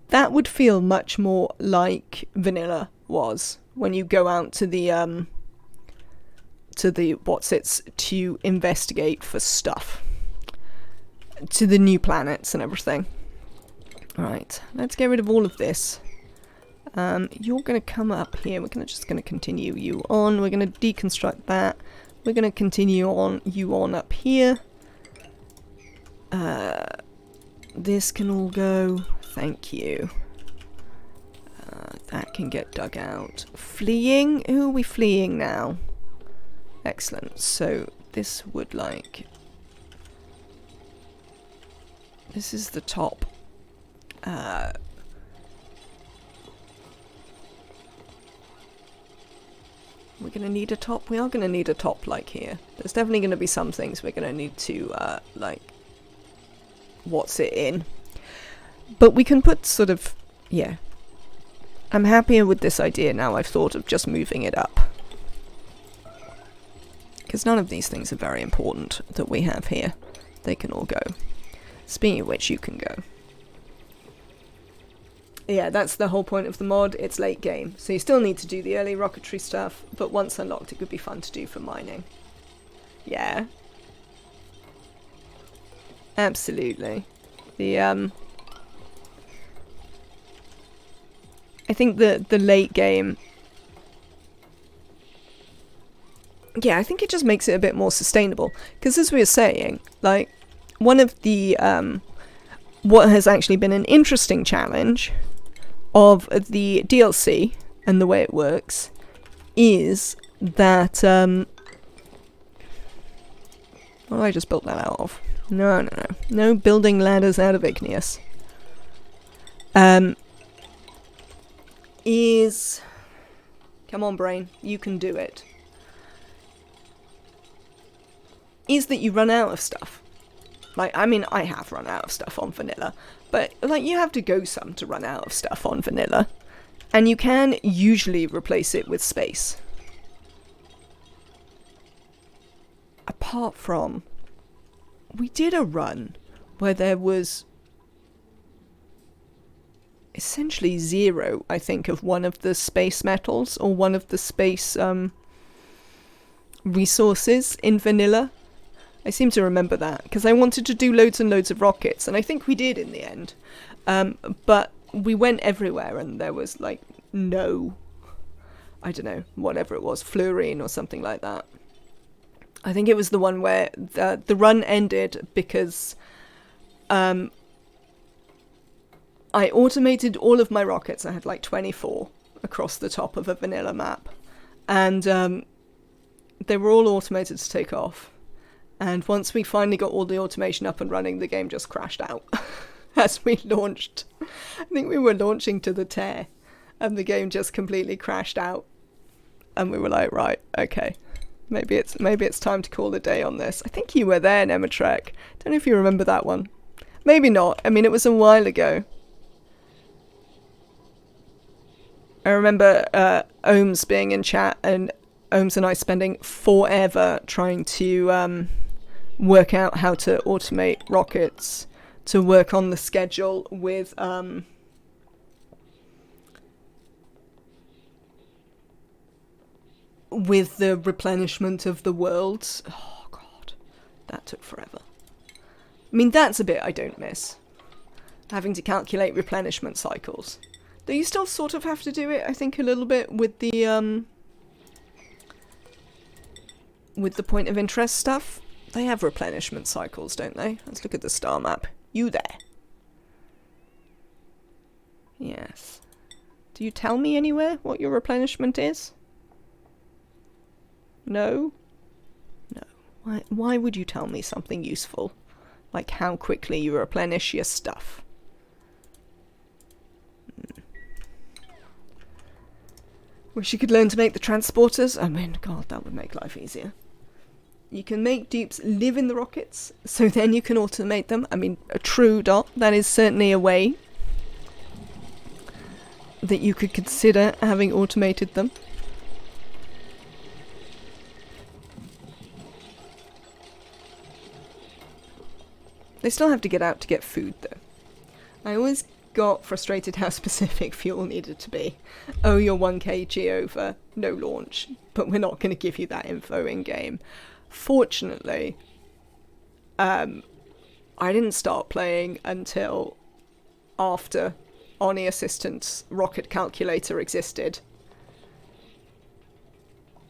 that would feel much more like vanilla was when you go out to the to investigate for stuff, to the new planets and everything. Right, let's get rid of all of this. You're gonna come up here. We're just gonna continue you on. We're gonna deconstruct that. We're gonna continue on you on up here. This can all go. Thank you. That can get dug out. Fleeing? Who are we fleeing now? Excellent. So this would like... This is the top. We're going to need a top. We are going to need a top like here. There's definitely going to be some things we're going to need to like... What's it in? But we can put sort of... Yeah. I'm happier with this idea now I've thought of just moving it up. Because none of these things are very important that we have here. They can all go. Speaking of which, you can go. Yeah, that's the whole point of the mod. It's late game. So you still need to do the early rocketry stuff, but once unlocked it could be fun to do for mining. Yeah. Absolutely. I think the late game... Yeah, I think it just makes it a bit more sustainable. Because as we were saying, like, one of the... what has actually been an interesting challenge of the DLC and the way it works is that... what have I just built that out of? No. No building ladders out of igneous. Is... Come on, brain. You can do it. Is that you run out of stuff. Like, I mean, I have run out of stuff on vanilla. But, like, you have to go some to run out of stuff on vanilla. And you can usually replace it with space. Apart from... We did a run where there was... essentially 0, I think, of one of the space metals. Or one of the space, resources in vanilla. I seem to remember that, because I wanted to do loads and loads of rockets, and I think we did in the end. But we went everywhere, and there was, like, no... I don't know, whatever it was, fluorine or something like that. I think it was the one where the run ended because I automated all of my rockets. I had, like, 24 across the top of a vanilla map. And they were all automated to take off. And once we finally got all the automation up and running, the game just crashed out as we launched. I think we were launching to the tear, and the game just completely crashed out. And we were like, right, okay, maybe it's time to call a day on this. I think you were there, Nematrek. Don't know if you remember that one. Maybe not. I mean, it was a while ago. I remember Ohms being in chat, and Ohms and I spending forever trying to work out how to automate rockets to work on the schedule with the replenishment of the worlds. Oh god, that took forever. I mean, that's a bit I don't miss, having to calculate replenishment cycles. Though you still sort of have to do it, I think, a little bit with the point of interest stuff. They have replenishment cycles, don't they? Let's look at the star map. You there? Yes. Do you tell me anywhere what your replenishment is? No? No. Why would you tell me something useful? Like how quickly you replenish your stuff? Wish you could learn to make the transporters. I mean, god, that would make life easier. You can make dupes live in the rockets, so then you can automate them. I mean, a true dot. That is certainly a way that you could consider having automated them. They still have to get out to get food, though. I always got frustrated how specific fuel needed to be. Oh, you're 1 kg over, no launch, but we're not going to give you that info in-game. Fortunately, I didn't start playing until after ONI Assistant's rocket calculator existed.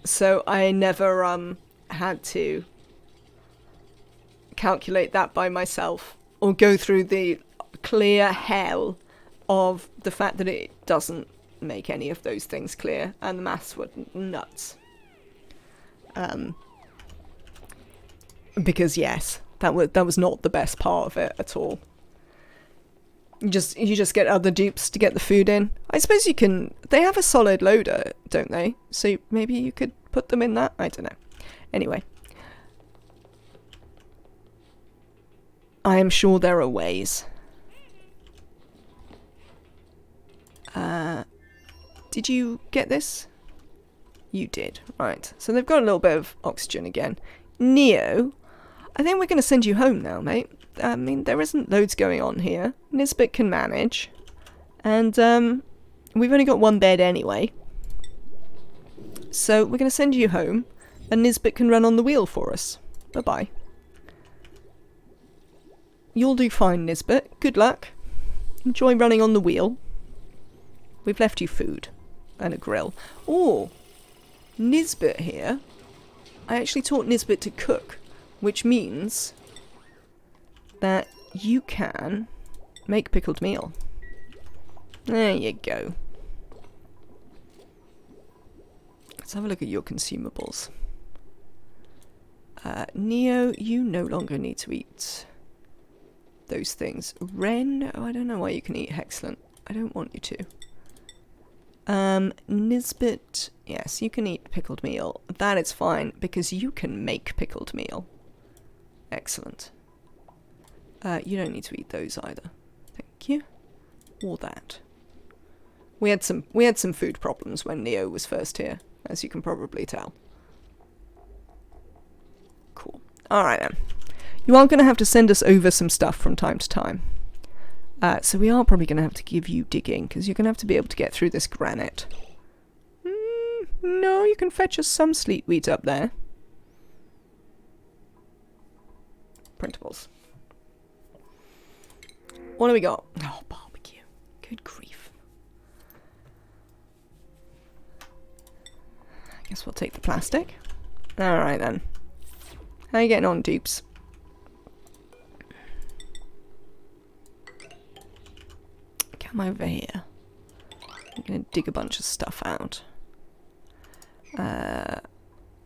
So I never had to calculate that by myself or go through the clear hell of the fact that it doesn't make any of those things clear, and the maths were nuts. Because yes, that was not the best part of it at all. You just get other dupes to get the food in. I suppose you can. They have a solid loader, don't they? So maybe you could put them in that. I don't know. Anyway, I am sure there are ways. Did you get this? You did. Right. So they've got a little bit of oxygen again. Neo, I think we're going to send you home now, mate. I mean, there isn't loads going on here. Nisbet can manage. And, we've only got one bed anyway. So we're going to send you home. And Nisbet can run on the wheel for us. Bye-bye. You'll do fine, Nisbet. Good luck. Enjoy running on the wheel. We've left you food. And a grill. Oh! Nisbet here. I actually taught Nisbet to cook. Which means that you can make pickled meal. There you go. Let's have a look at your consumables. Neo, you no longer need to eat those things. Ren, oh, I don't know why you can eat Hexlant. I don't want you to. Nisbet, yes, you can eat pickled meal. That is fine, because you can make pickled meal. Excellent. You don't need to eat those either. Thank you. Or that. We had some food problems when Neo was first here, as you can probably tell. Cool. Alright then. You are going to have to send us over some stuff from time to time. So we are probably going to have to give you digging, because you're going to have to be able to get through this granite. No, you can fetch us some sleet wheat up there. Printables. What do we got? Oh, barbecue. Good grief. I guess we'll take the plastic. Alright then. How are you getting on, Dupes? Come over here. I'm gonna dig a bunch of stuff out.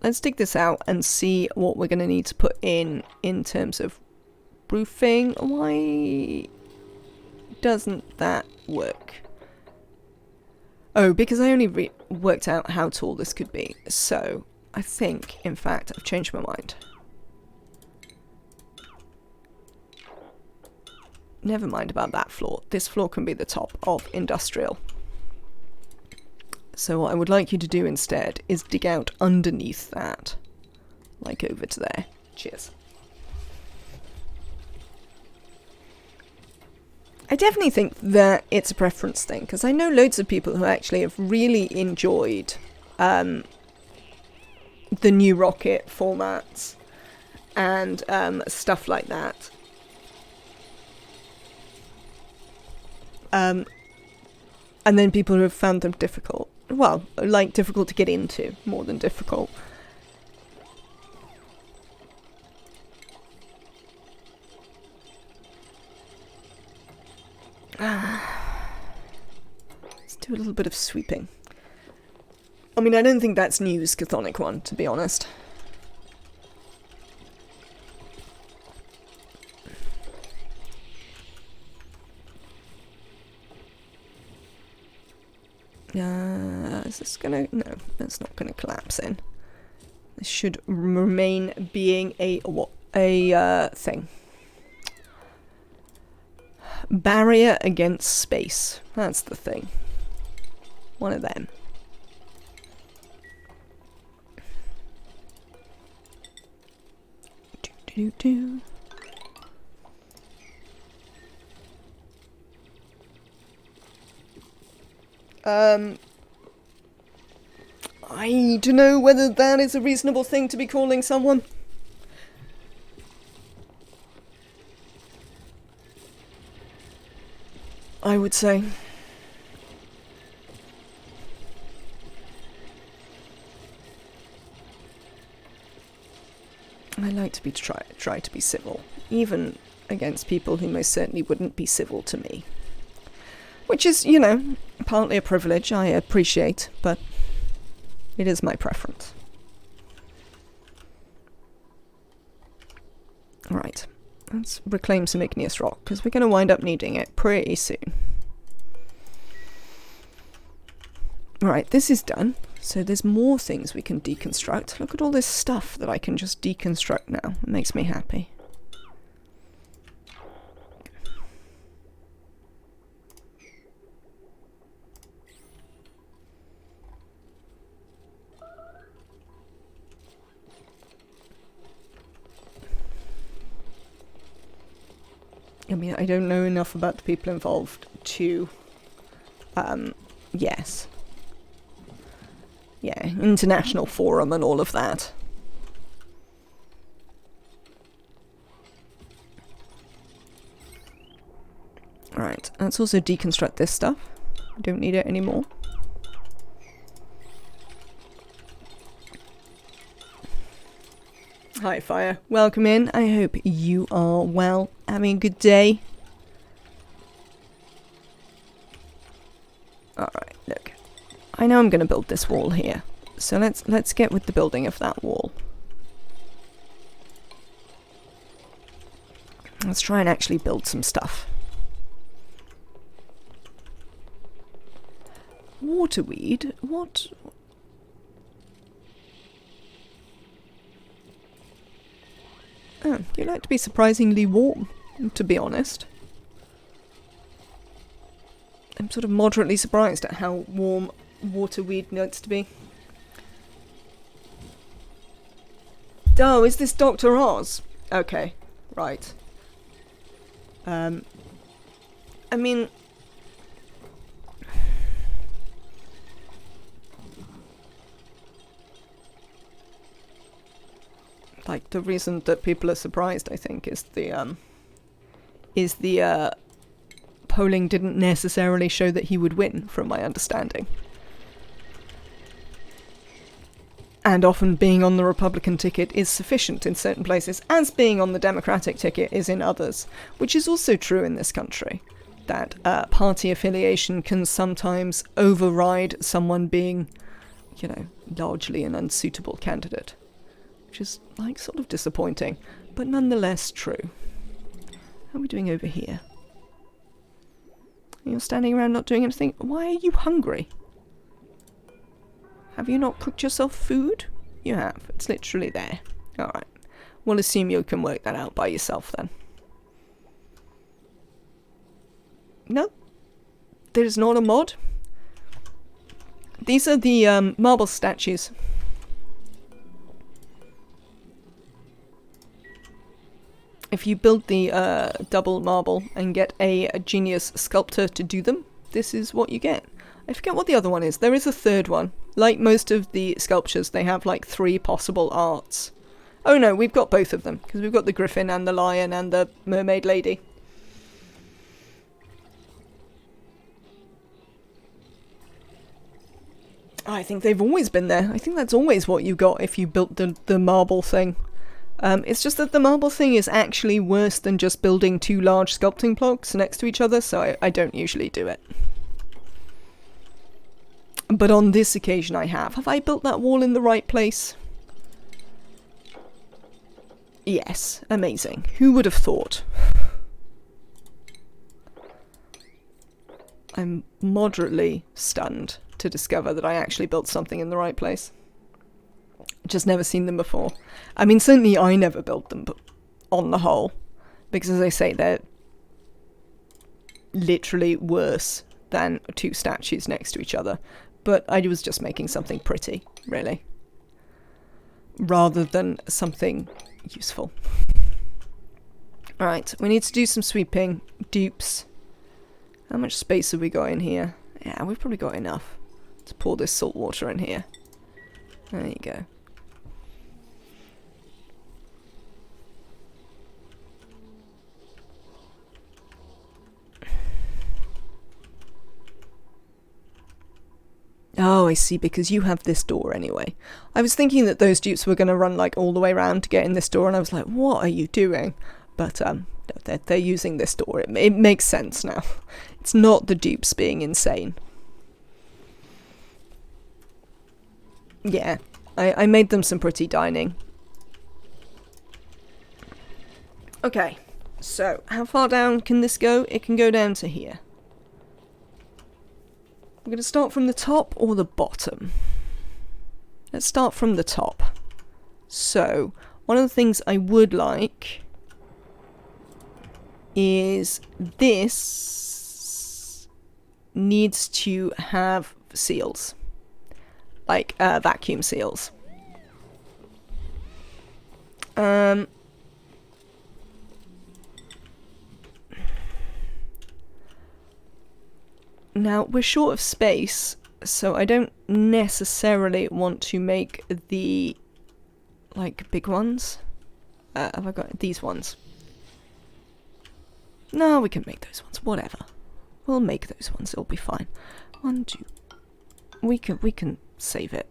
Let's dig this out and see what we're gonna need to put in terms of roofing. Why doesn't that work? Oh, because I only worked out how tall this could be. So, I think, in fact, I've changed my mind. Never mind about that floor. This floor can be the top of industrial. So what I would like you to do instead is dig out underneath that. Like over to there. Cheers. I definitely think that it's a preference thing, because I know loads of people who actually have really enjoyed the new rocket formats and stuff like that. And then people who have found them difficult. Well, like difficult to get into, more than difficult. Let's do a little bit of sweeping. I mean, I don't think that's news, Chthonic one, to be honest. Is this gonna... No, that's not gonna collapse in. This should remain being a thing. Barrier against space. That's the thing. One of them. Do-do-do. I don't know whether that is a reasonable thing to be calling someone. I would say. I like to be try to be civil, even against people who most certainly wouldn't be civil to me. Which is, you know, partly a privilege I appreciate, but it is my preference. Right, let's reclaim some igneous rock, because we're going to wind up needing it pretty soon. Right, this is done, so there's more things we can deconstruct. Look at all this stuff that I can just deconstruct now. It makes me happy. I mean, I don't know enough about the people involved to... yes. Yeah, international forum and all of that. Alright, let's also deconstruct this stuff. Don't need it anymore. Hi, Fire. Welcome in. I hope you are well, having a good day. Alright, look. I know I'm going to build this wall here. So let's get with the building of that wall. Let's try and actually build some stuff. Waterweed? What? Oh, you like to be surprisingly warm, to be honest. I'm sort of moderately surprised at how warm waterweed needs to be. Oh, is this Dr. Oz? Okay, right. I mean... like, the reason that people are surprised, I think, is the polling didn't necessarily show that he would win, from my understanding. And often being on the Republican ticket is sufficient in certain places, as being on the Democratic ticket is in others, which is also true in this country, that party affiliation can sometimes override someone being, you know, largely an unsuitable candidate. Which is, like, sort of disappointing, but nonetheless true. How are we doing over here? You're standing around not doing anything? Why are you hungry? Have you not cooked yourself food? You have. It's literally there. Alright. We'll assume you can work that out by yourself then. No. There's not a mod. These are the marble statues. If you build the double marble and get a genius sculptor to do them, this is what you get. I forget what the other one is. There is a third one. Like most of the sculptures, they have like 3 possible arts. Oh no, we've got both of them, because we've got the griffin and the lion and the mermaid lady. I think they've always been there. I think that's always what you got if you built the marble thing. It's just that the marble thing is actually worse than just building 2 large sculpting blocks next to each other, so I don't usually do it. But on this occasion I have. Have I built that wall in the right place? Yes, amazing. Who would have thought? I'm moderately stunned to discover that I actually built something in the right place. Just never seen them before. I mean, certainly I never built them, but on the whole. Because as I say, they're literally worse than 2 statues next to each other. But I was just making something pretty, really. Rather than something useful. Alright, we need to do some sweeping. Dupes. How much space have we got in here? Yeah, we've probably got enough. Let's pour this salt water in here. There you go. Oh, I see, because you have this door anyway. I was thinking that those dupes were going to run like all the way around to get in this door, and I was like, what are you doing? But they're using this door. It makes sense now. It's not the dupes being insane. Yeah, I made them some pretty dining. Okay, so how far down can this go? It can go down to here. We're going to start from the top or the bottom? Let's start from the top. So, one of the things I would like is this needs to have seals. Like vacuum seals. Now, we're short of space, so I don't necessarily want to make the, like, big ones. Have I got these ones? No, we can make those ones, whatever. We'll make those ones, it'll be fine. 1, 2. We can save it.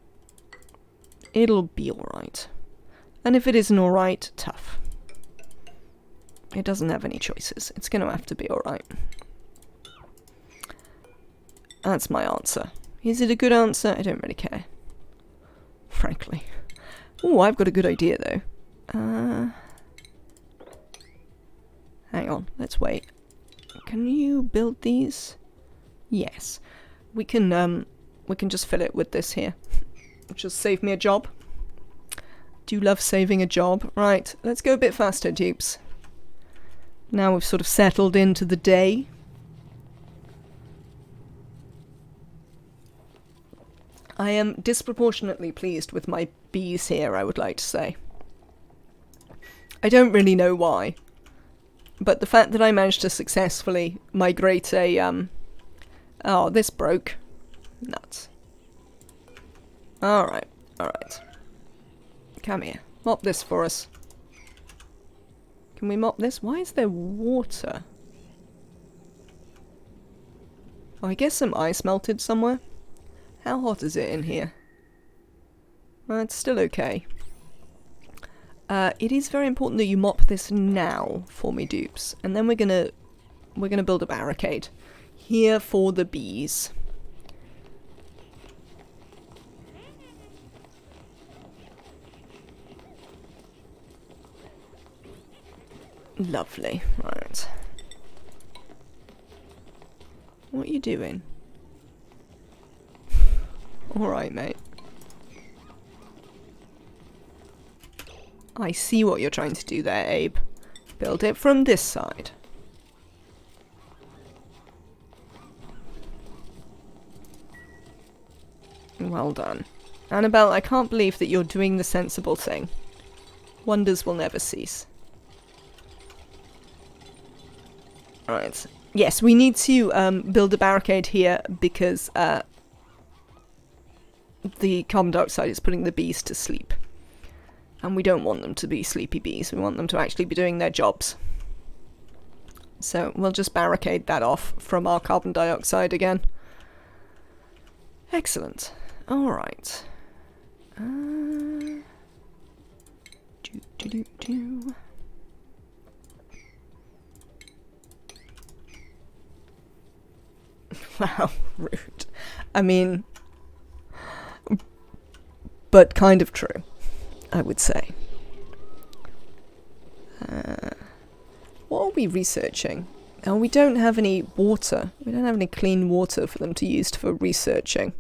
It'll be alright. And if it isn't alright, tough. It doesn't have any choices. It's gonna have to be alright. That's my answer. Is it a good answer? I don't really care. Frankly. Oh, I've got a good idea though. Hang on, let's wait. Can you build these? Yes. We can just fill it with this here. Which will save me a job. Do love saving a job. Right, let's go a bit faster, Dupes. Now we've sort of settled into the day. I am disproportionately pleased with my bees here, I would like to say. I don't really know why. But the fact that I managed to successfully migrate a, oh, this broke. Nuts. Alright, alright. Come here. Mop this for us. Can we mop this? Why is there water? Oh, I guess some ice melted somewhere. How hot is it in here? Well, it's still okay. It is very important that you mop this now for me, Dupes. And then we're gonna build a barricade here for the bees. Lovely. Right. What are you doing? Alright, mate. I see what you're trying to do there, Abe. Build it from this side. Well done. Annabelle, I can't believe that you're doing the sensible thing. Wonders will never cease. Right. Yes, we need to build a barricade here because the carbon dioxide is putting the bees to sleep. And we don't want them to be sleepy bees. We want them to actually be doing their jobs. So we'll just barricade that off from our carbon dioxide again. Excellent. Alright. Wow, rude. I mean, but kind of true, I would say. What are we researching? Oh, we don't have any water. We don't have any clean water for them to use for researching.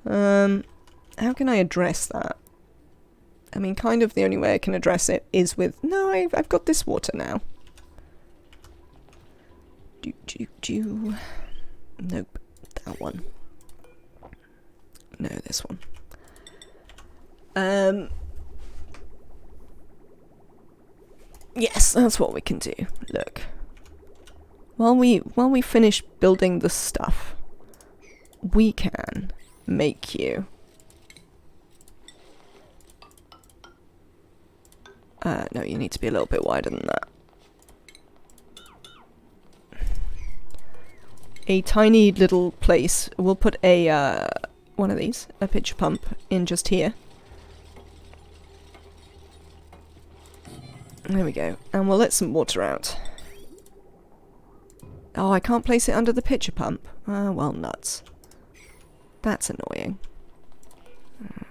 How can I address that? I mean, kind of the only way I can address it is with... No, I've got this water now. Nope, that one. No, this one. Yes, that's what we can do. Look. While we finish building the stuff, we can make you no, you need to be a little bit wider than that. A tiny little place. We'll put a one of these, a pitcher pump, in just here. There we go. And we'll let some water out. Oh, I can't place it under the pitcher pump. Well, nuts. That's annoying.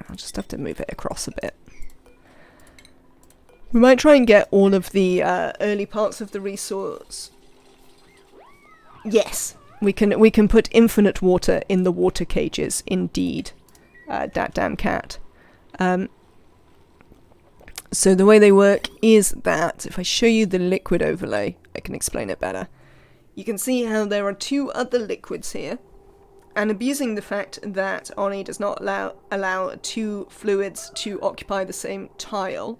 I'll just have to move it across a bit. We might try and get all of the early parts of the resource. Yes, we can put infinite water in the water cages. Indeed, that damn cat. So the way they work is that if I show you the liquid overlay, I can explain it better. You can see how there are two other liquids here, and abusing the fact that ONI does not allow two fluids to occupy the same tile.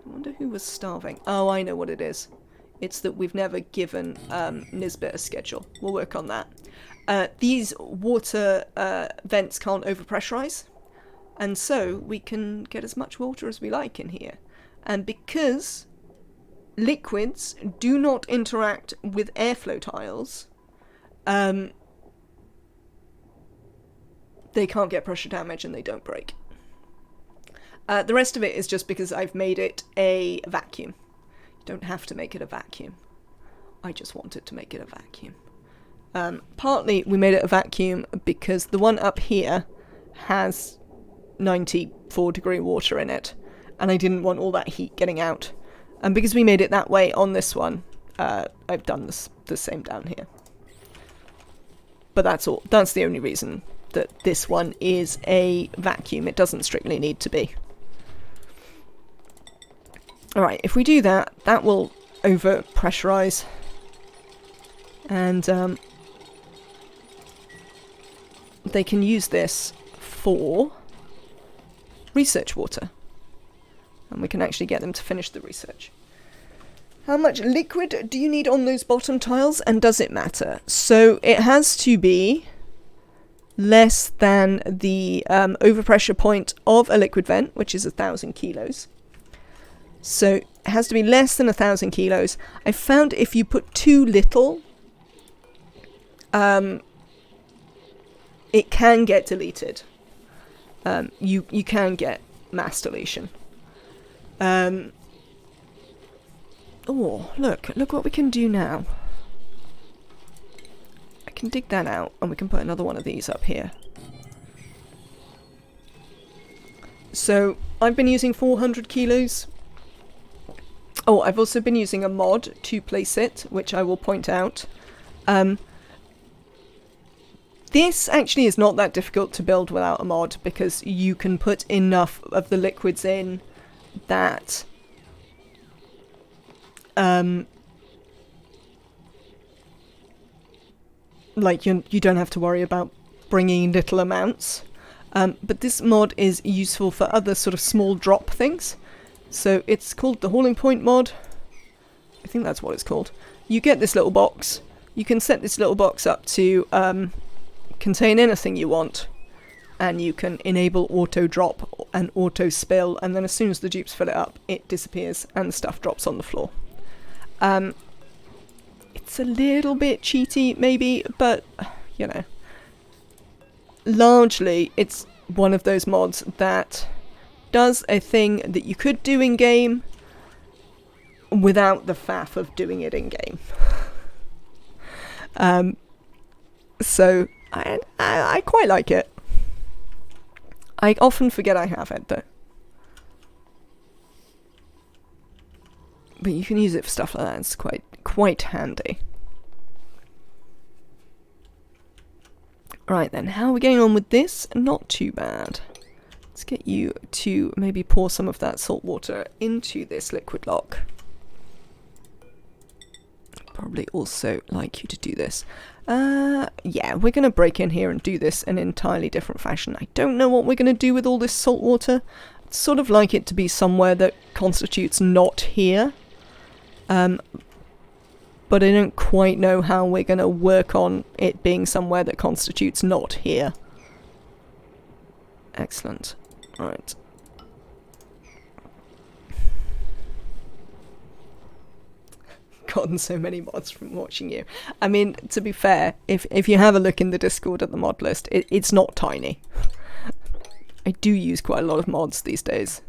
I wonder who was starving. Oh, I know what it is. It's that we've never given Nisbet a schedule. We'll work on that. these water vents can't overpressurize, and so we can get as much water as we like in here. And because liquids do not interact with airflow tiles, they can't get pressure damage and they don't break. The rest of it is just because I've made it a vacuum. You don't have to make it a vacuum. I just wanted to make it a vacuum. Partly we made it a vacuum because the one up here has 94-degree water in it, and I didn't want all that heat getting out. And because we made it that way on this one, I've done the same down here. But that's all. That's the only reason that this one is a vacuum. It doesn't strictly need to be. Alright, if we do that, that will over-pressurize. And they can use this for research water. And we can actually get them to finish the research. How much liquid do you need on those bottom tiles, and does it matter? So it has to be less than the overpressure point of a liquid vent, which is 1,000 kilos. So it has to be less than 1,000 kilos. I found if you put too little, it can get deleted. You can get mass deletion. Oh, look what we can do now. I can dig that out and we can put another one of these up here. So I've been using 400 kilos. Oh, I've also been using a mod to place it, which I will point out. This actually is not that difficult to build without a mod, because you can put enough of the liquids in that like you don't have to worry about bringing little amounts. But this mod is useful for other sort of small drop things. So it's called the hauling point mod. I think that's what it's called. You get this little box. You can set this little box up to contain anything you want. And you can enable auto drop and auto spill. And then as soon as the dupes fill it up, it disappears and the stuff drops on the floor. It's a little bit cheaty maybe, but you know. Largely, it's one of those mods that does a thing that you could do in game without the faff of doing it in game. So I quite like it. I often forget I have it though. But you can use it for stuff like that. It's quite handy. Right then, how are we getting on with this? Not too bad. Let's get you to maybe pour some of that salt water into this liquid lock. Probably also like you to do this. Yeah, we're going to break in here and do this in an entirely different fashion. I don't know what we're going to do with all this salt water. I'd sort of like it to be somewhere that constitutes not here. But I don't quite know how we're going to work on it being somewhere that constitutes not here. Excellent. Right. Gotten so many mods from watching you. I mean, to be fair, if you have a look in the Discord at the mod list, it's not tiny. I do use quite a lot of mods these days.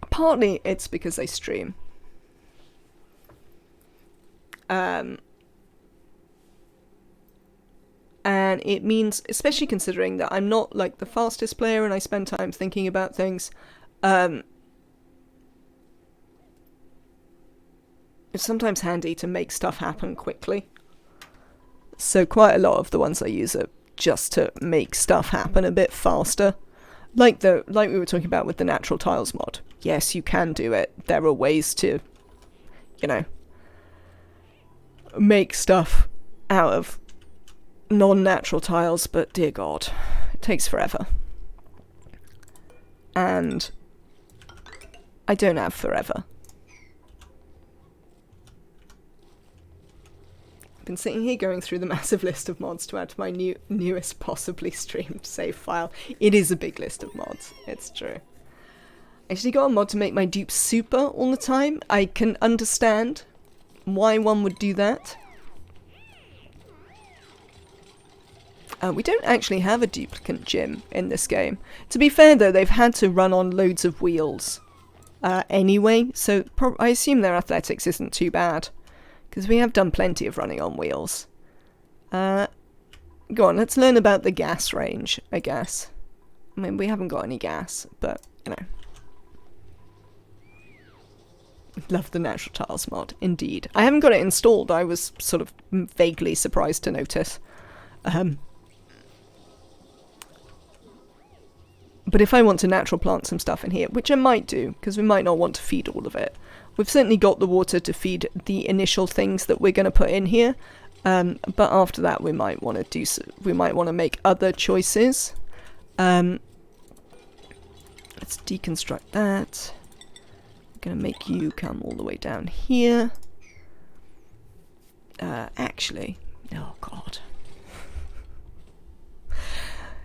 Partly it's because I stream. And it means, especially considering that I'm not like the fastest player and I spend time thinking about things, it's sometimes handy to make stuff happen quickly. So quite a lot of the ones I use are just to make stuff happen a bit faster. Like we were talking about with the natural tiles mod. Yes, you can do it. There are ways to, you know, make stuff out of non-natural tiles, but dear God, it takes forever. And I don't have forever. Been sitting here going through the massive list of mods to add to my newest possibly streamed save file. It is a big list of mods, it's true. I actually got a mod to make my dupes super all the time. I can understand why one would do that. We don't actually have a duplicate gym in this game. To be fair though, they've had to run on loads of wheels anyway, so I assume their athletics isn't too bad. Because we have done plenty of running on wheels. Go on, let's learn about the gas range, I guess. I mean, we haven't got any gas, but, you know. Love the natural tiles mod, indeed. I haven't got it installed, I was sort of vaguely surprised to notice. But if I want to natural plant some stuff in here, which I might do, because we might not want to feed all of it. We've certainly got the water to feed the initial things that we're going to put in here. But after that we might want to make other choices. Let's deconstruct that. I'm going to make you come all the way down here. Actually, oh god.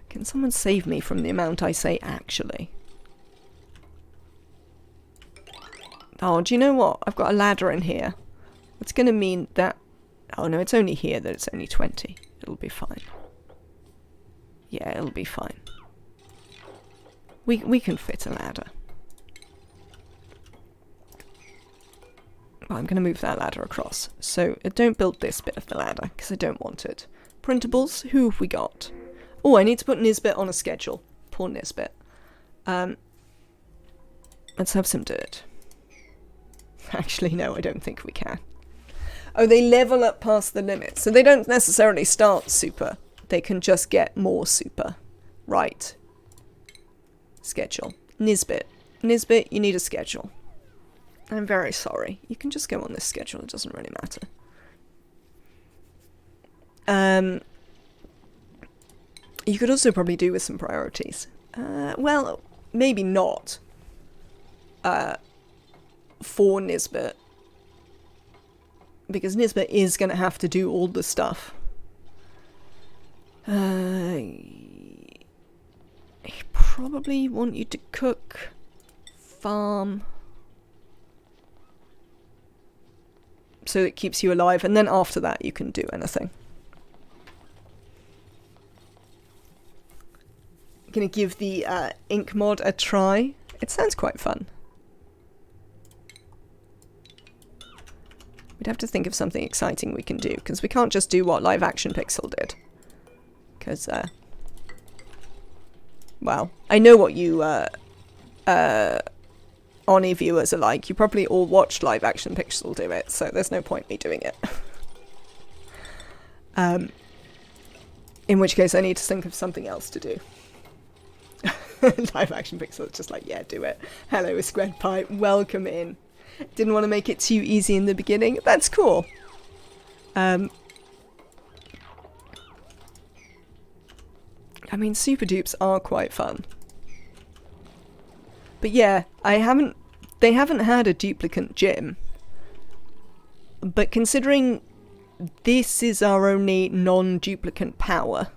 Can someone save me from the amount I say actually? Oh, do you know what? I've got a ladder in here. It's going to mean that... Oh no, it's only here that it's only 20. It'll be fine. Yeah, it'll be fine. We can fit a ladder. Well, I'm going to move that ladder across. So don't build this bit of the ladder, because I don't want it. Printables, who have we got? Oh, I need to put Nisbet on a schedule. Poor Nisbet. Let's have some dirt. Actually, no, I don't think we can. Oh, they level up past the limit. So they don't necessarily start super. They can just get more super. Right. Schedule. Nisbet. Nisbet, you need a schedule. I'm very sorry. You can just go on this schedule. It doesn't really matter. You could also probably do with some priorities. Well, maybe not. For Nisbet. Because Nisbet is going to have to do all the stuff. I probably want you to cook, farm, so it keeps you alive, and then after that you can do anything. I'm going to give the ink mod a try. It sounds quite fun. We'd have to think of something exciting we can do, because we can't just do what Live Action Pixel did. Because, well, I know what you ONI viewers are like. You probably all watched Live Action Pixel do it, so there's no point me doing it. In which case I need to think of something else to do. Live Action Pixel is just like, yeah, do it. Hello, Squid Pie, welcome in. Didn't want to make it too easy in the beginning. That's cool. I mean, super dupes are quite fun. But yeah, they haven't had a duplicate gym. But considering this is our only non-duplicate power.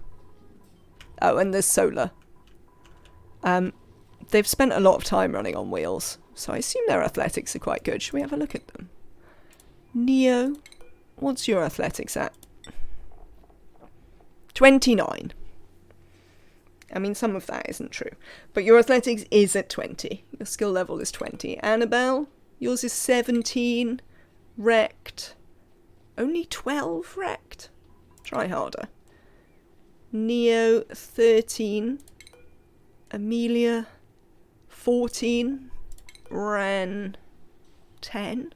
Oh, and there's solar. They've spent a lot of time running on wheels. So I assume their athletics are quite good. Should we have a look at them? Neo, what's your athletics at? 29. I mean, some of that isn't true. But your athletics is at 20. Your skill level is 20. Annabelle, yours is 17. Wrecked. Only 12 wrecked. Try harder. Neo, 13. Amelia, 14. Ran, 10.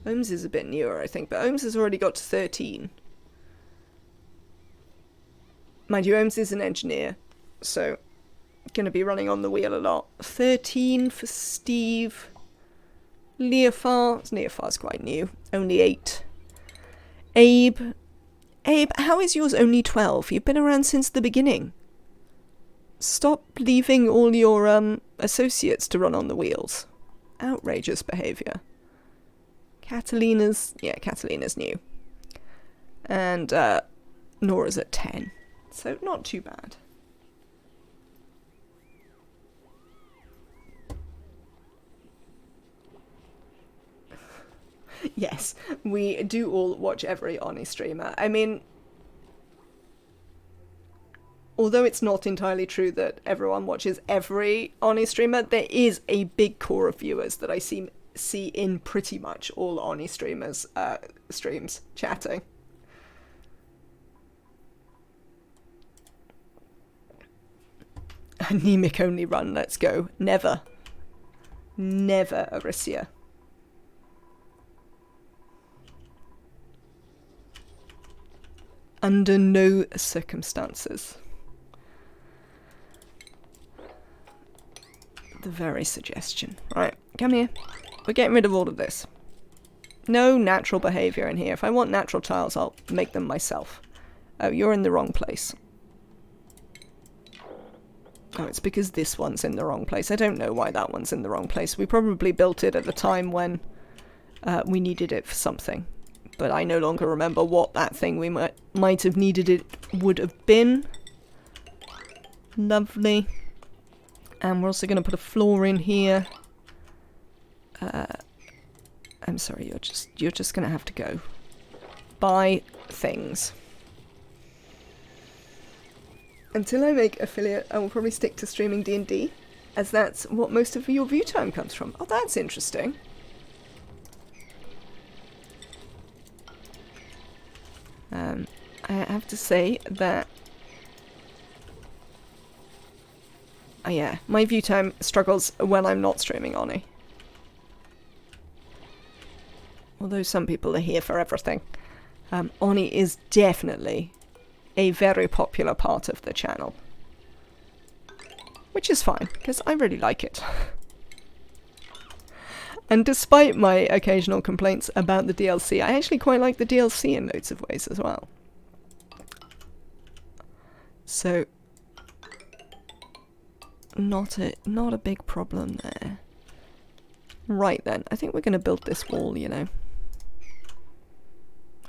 Ohms is a bit newer, I think, but Ohms has already got to 13. Mind you, Ohms is an engineer, so going to be running on the wheel a lot. 13 for Steve. Leofar's quite new. Only 8. Abe, how is yours only 12? You've been around since the beginning. Stop leaving all your associates to run on the wheels. Outrageous behaviour. Catalina's new. And Nora's at 10. So not too bad. Yes, we do all watch every ONI streamer. I mean, although it's not entirely true that everyone watches every ONI streamer, there is a big core of viewers that I see in pretty much all ONI streamers' streams chatting. Anemic only run, let's go. Never. Never, Arisia. Under no circumstances. The very suggestion. Right, come here. We're getting rid of all of this. No natural behaviour in here. If I want natural tiles, I'll make them myself. Oh, you're in the wrong place. Oh, it's because this one's in the wrong place. I don't know why that one's in the wrong place. We probably built it at the time when we needed it for something. But I no longer remember what that thing we might have needed it would have been. Lovely. And we're also going to put a floor in here. I'm sorry, you're just going to have to go. Buy things. Until I make affiliate, I will probably stick to streaming D&D, as that's what most of your view time comes from. Oh, that's interesting. I have to say that... Oh yeah, my view time struggles when I'm not streaming ONI. Although some people are here for everything. ONI is definitely a very popular part of the channel. Which is fine, because I really like it. And despite my occasional complaints about the DLC, I actually quite like the DLC in loads of ways as well. So, not a big problem there. Right then, I think we're going to build this wall, you know.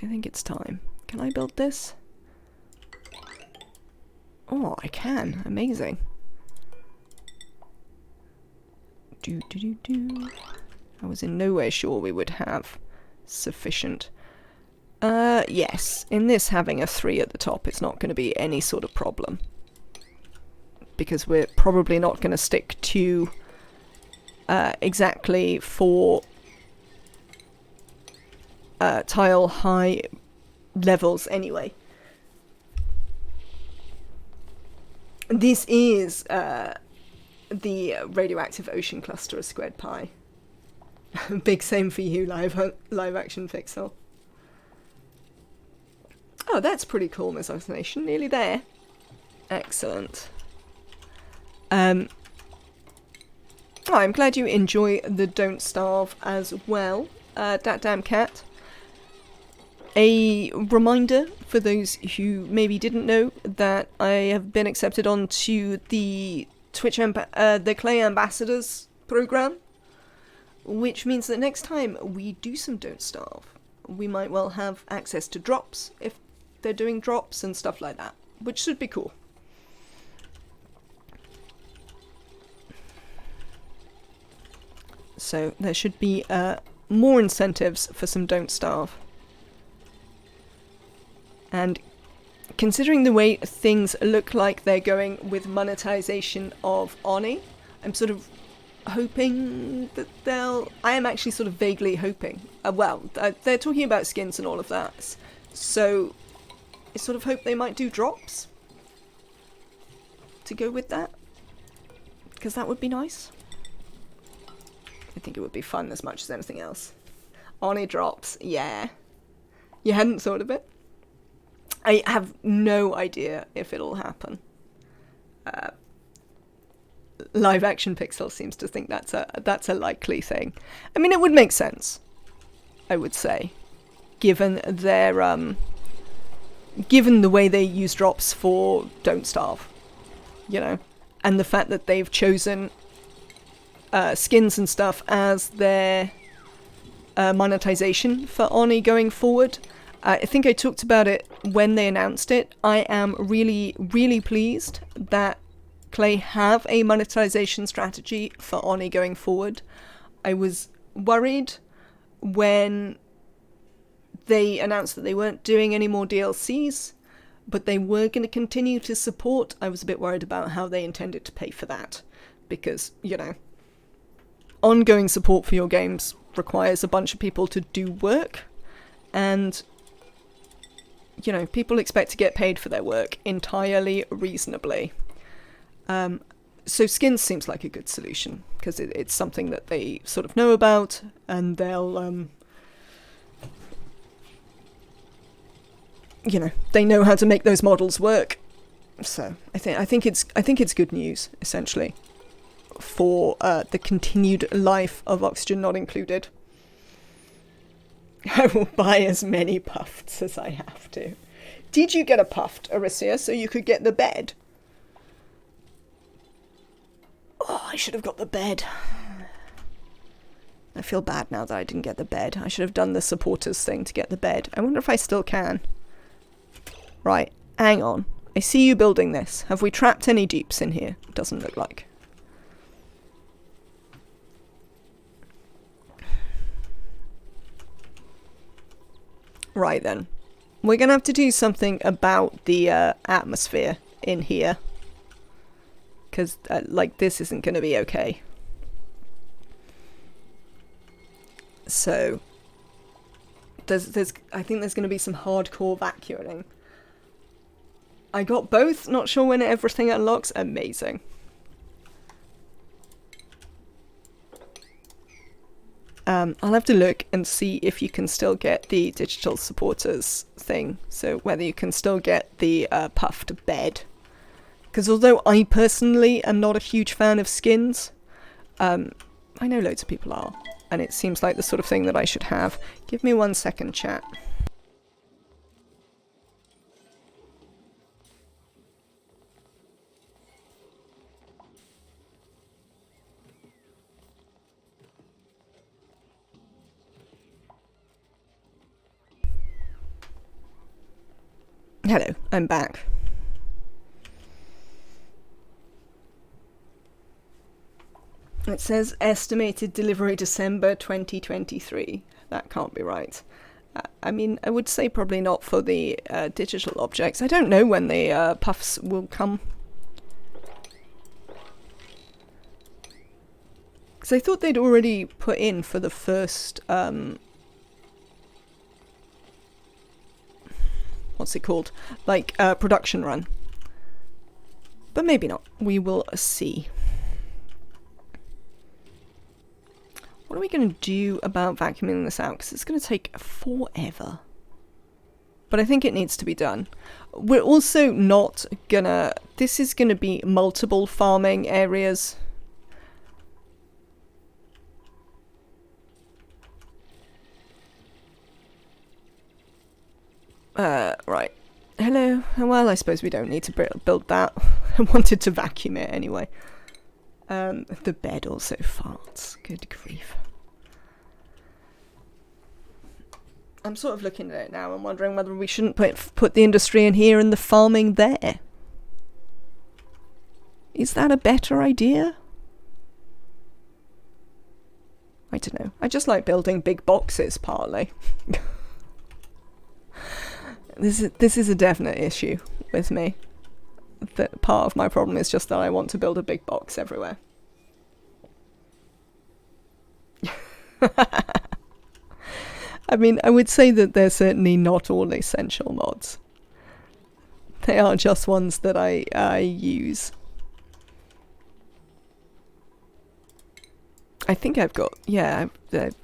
I think it's time. Can I build this? Oh, I can. Amazing. I was in no way sure we would have sufficient. Yes. In this, having a 3 at the top is not going to be any sort of problem. Because we're probably not going to stick to exactly 4 tile high levels anyway. This is the Radioactive Ocean cluster of squared pi. Big same for you, live action pixel. Oh, that's pretty cool, Miss Nation. Nearly there. Excellent. Oh, I'm glad you enjoy the Don't Starve as well, Dat Damn Cat. A reminder for those who maybe didn't know that I have been accepted onto the the Clay Ambassadors program, which means that next time we do some Don't Starve, we might well have access to drops if they're doing drops and stuff like that, which should be cool. So there should be more incentives for some Don't Starve. And considering the way things look like they're going with monetization of ONI, I'm sort of hoping that I am actually sort of vaguely hoping. They're talking about skins and all of that. So I sort of hope they might do drops to go with that. Because that would be nice. I think it would be fun as much as anything else. ONI drops, yeah. You hadn't thought of it? I have no idea if it'll happen. Live Action Pixel seems to think that's a likely thing. I mean, it would make sense, I would say, given their given the way they use drops for Don't Starve, you know, and the fact that they've chosen skins and stuff as their monetization for ONI going forward. I think I talked about it when they announced it. I am really, really pleased that Klei have a monetization strategy for ONI going forward. I was worried when they announced that they weren't doing any more DLCs, but they were going to continue to support. I was a bit worried about how they intended to pay for that, because, you know, ongoing support for your games requires a bunch of people to do work, and, you know, people expect to get paid for their work entirely reasonably. So skins seems like a good solution, because it's something that they sort of know about, and they'll, you know, they know how to make those models work. So I think it's good news, essentially, for the continued life of Oxygen Not Included. I will buy as many puffs as I have to. Did you get a puffed, Arisia, so you could get the bed? Oh, I should have got the bed. I feel bad now that I didn't get the bed. I should have done the supporters thing to get the bed. I wonder if I still can. Right, hang on. I see you building this. Have we trapped any dupes in here? Doesn't look like. Right then. We're going to have to do something about the atmosphere in here. Because, like, this isn't going to be okay. So, I think there's going to be some hardcore vacuuming. I got both, not sure when everything unlocks. Amazing. I'll have to look and see if you can still get the digital supporters thing. So whether you can still get the puffed bed. Because although I personally am not a huge fan of skins, I know loads of people are. And it seems like the sort of thing that I should have. Give me 1 second, chat. Hello, I'm back. It says estimated delivery December 2023. That can't be right. I mean, I would say probably not for the digital objects. I don't know when the puffs will come. Because I thought they'd already put in for the first... what's it called? Like, production run. But maybe not. We will see. What are we going to do about vacuuming this out? Because it's going to take forever. But I think it needs to be done. We're also not gonna... This is going to be multiple farming areas. Right. Hello. Well, I suppose we don't need to build that. I wanted to vacuum it anyway. The bed also farts. Good grief. I'm sort of looking at it now and wondering whether we shouldn't put the industry in here and the farming there. Is that a better idea? I don't know. I just like building big boxes, partly. This is a definite issue with me. That part of my problem is just that I want to build a big box everywhere. I mean, I would say that they're certainly not all essential mods. They are just ones that I use. I think I've got, yeah,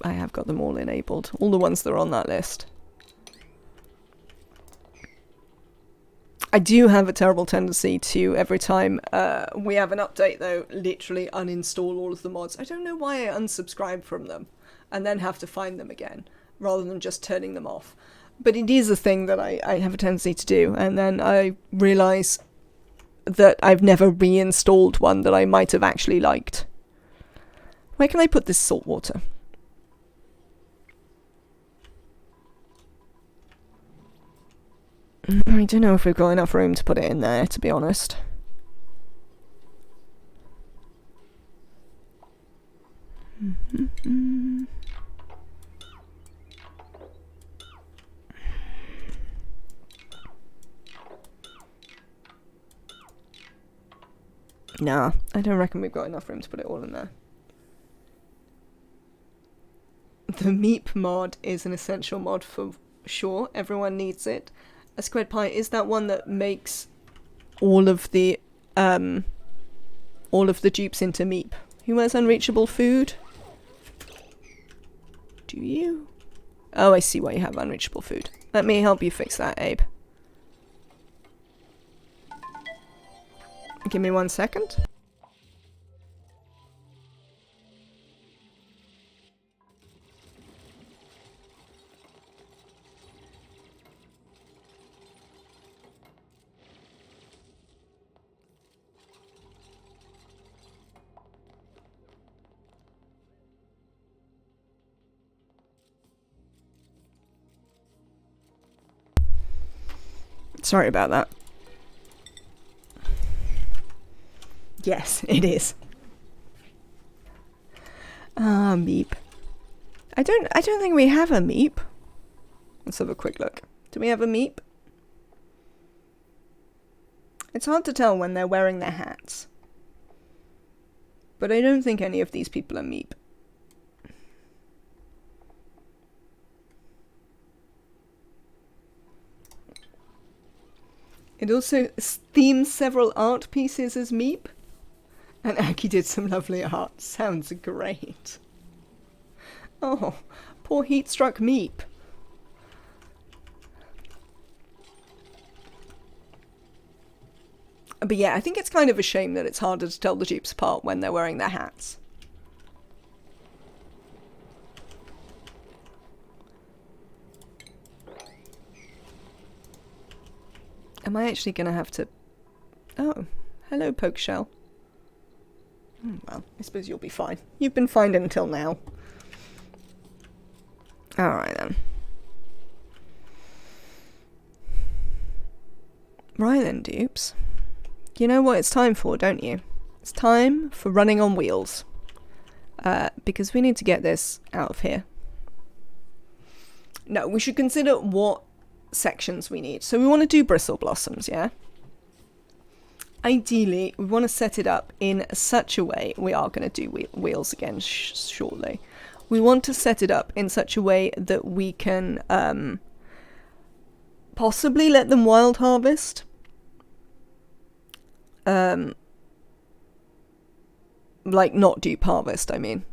I have got them all enabled. All the ones that are on that list. I do have a terrible tendency to, every time we have an update though, literally uninstall all of the mods. I don't know why I unsubscribe from them and then have to find them again, rather than just turning them off. But it is a thing that I have a tendency to do, and then I realise that I've never reinstalled one that I might have actually liked. Where can I put this salt water? I don't know if we've got enough room to put it in there, to be honest. Nah, I don't reckon we've got enough room to put it all in there. The Meep mod is an essential mod for sure. Everyone needs it. A squared pie is that one that makes all of the dupes into Meep. Who has unreachable food? Do you? Oh, I see why you have unreachable food. Let me help you fix that, Abe. Give me 1 second. Sorry about that. Yes, it is. Ah, Meep. I don't think we have a Meep. Let's have a quick look. Do we have a Meep? It's hard to tell when they're wearing their hats. But I don't think any of these people are Meep. It also themes several art pieces as Meep. And Aki did some lovely art. Sounds great. Oh, poor heat-struck Meep. But yeah, I think it's kind of a shame that it's harder to tell the dupes apart when they're wearing their hats. Am I actually going to have to... Oh, hello, Pokeshell. Well, I suppose you'll be fine. You've been fine until now. Alright then. Right then, dupes. You know what it's time for, don't you? It's time for running on wheels. Because we need to get this out of here. No, we should consider what sections we need. So we want to do bristle blossoms, yeah? Ideally, we want to set it up in such a way... We are going to do wheels again shortly. We want to set it up in such a way that we can possibly let them wild harvest. Like, not dupe harvest, I mean.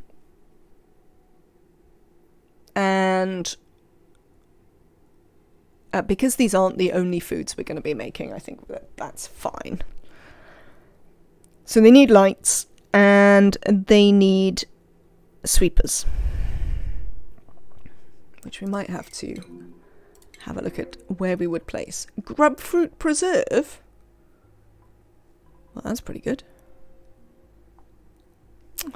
And... because these aren't the only foods we're going to be making, I think that's fine. So they need lights, and they need sweepers. Which we might have to have a look at where we would place. Grubfruit preserve? Well, that's pretty good. Well,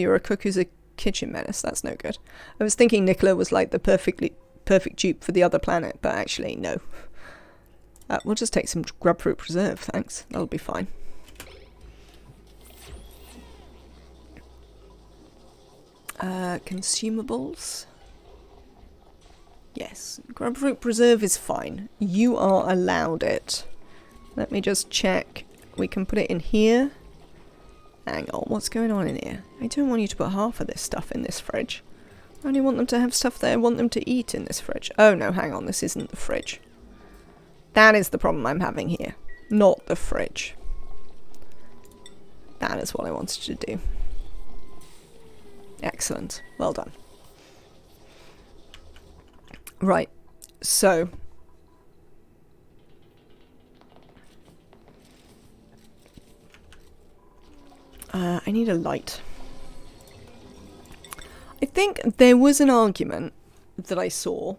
you're a cook who's a kitchen menace. That's no good. I was thinking Nicola was like the perfect dupe for the other planet, but actually, no. We'll just take some grubfruit preserve, thanks. That'll be fine. Consumables. Yes, grubfruit preserve is fine. You are allowed it. Let me just check. We can put it in here. Hang on, what's going on in here? I don't want you to put half of this stuff in this fridge. I only want them to have stuff that I want them to eat in this fridge. Oh no, hang on, this isn't the fridge. That is the problem I'm having here. Not the fridge. That is what I wanted to do. Excellent. Well done. Right. So. I need a light. I think there was an argument that I saw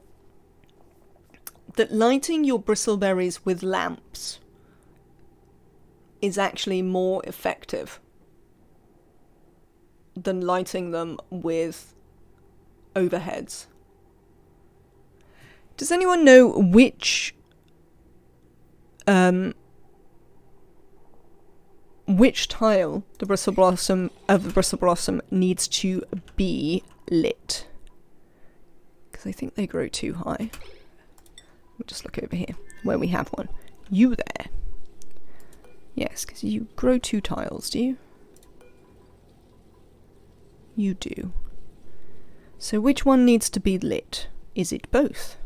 that lighting your bristleberries with lamps is actually more effective than lighting them with overheads. Does anyone know which tile the bristle blossom needs to be lit? Because I think they grow too high. We'll just look over here where we have one. You there? Yes, because you grow 2 tiles, do you? You do. So which one needs to be lit? Is it both?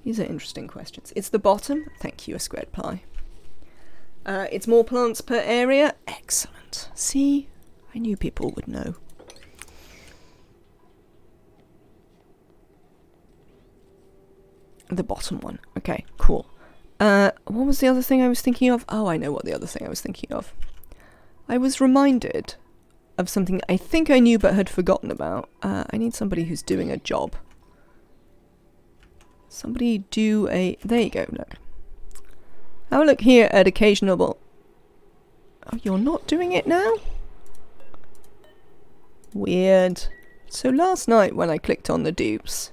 These are interesting questions. It's the bottom. Thank you, a squared pie. It's more plants per area. Excellent. See? I knew people would know. The bottom one. Okay, cool. What was the other thing I was thinking of? Oh, I know what the other thing I was thinking of. I was reminded of something I think I knew but had forgotten about. I need somebody who's doing a job. Somebody do a... There you go, look. Have a look here at occasional... Oh, you're not doing it now? Weird. So last night when I clicked on the dupes,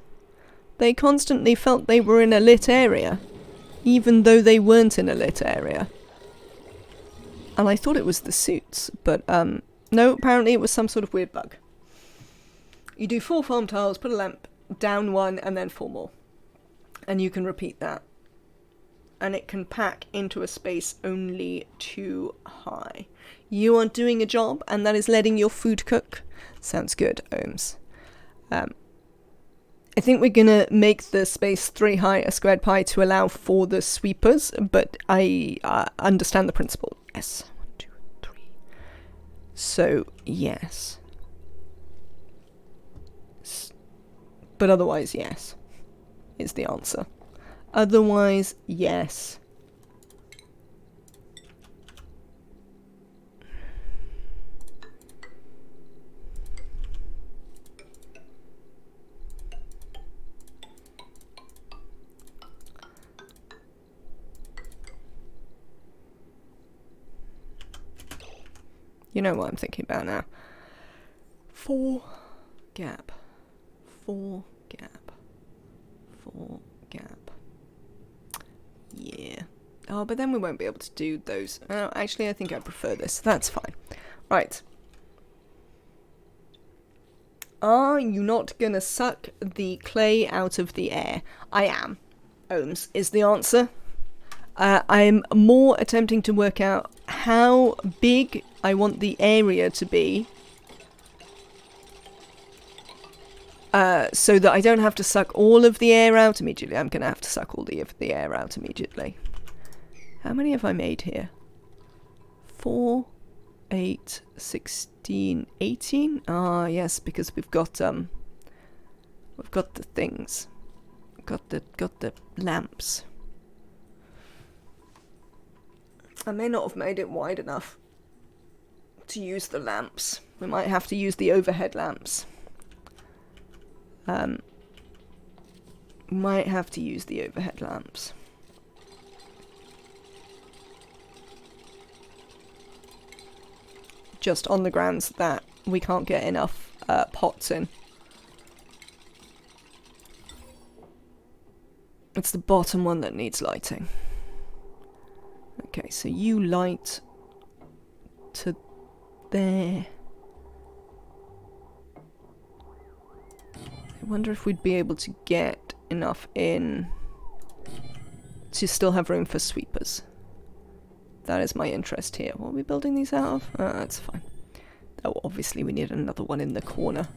they constantly felt they were in a lit area, even though they weren't in a lit area. And I thought it was the suits, but no, apparently it was some sort of weird bug. You do 4 farm tiles, put a lamp down 1, and then 4 more. And you can repeat that. And it can pack into a space only too high. You are doing a job, and that is letting your food cook. Sounds good, Ohms. I think we're gonna make the space 3 high a squared pie to allow for the sweepers, but I understand the principle. Yes. 1, 2, 3. So, yes. But otherwise, yes, is the answer. Otherwise, yes. You know what I'm thinking about now. 4 gap. 4 gap. 4 gap. Yeah. Oh, but then we won't be able to do those. Actually, I think I prefer this. That's fine. Right. Are you not gonna suck the clay out of the air? I am. Ohms is the answer. I'm more attempting to work out how big I want the area to be, so that I don't have to suck all of the air out immediately. I'm going to have to suck all of the air out immediately. How many have I made here? 4, 8, 16, 18? Ah, yes, because we've got the things. Got the lamps. I may not have made it wide enough to use the lamps. We might have to use the overhead lamps. Might have to use the overhead lamps. Just on the grounds that we can't get enough pots in. It's the bottom one that needs lighting. Okay, so you light to there. I wonder if we'd be able to get enough in to still have room for sweepers. That is my interest here. What are we building these out of? That's fine. Oh, obviously we need another one in the corner.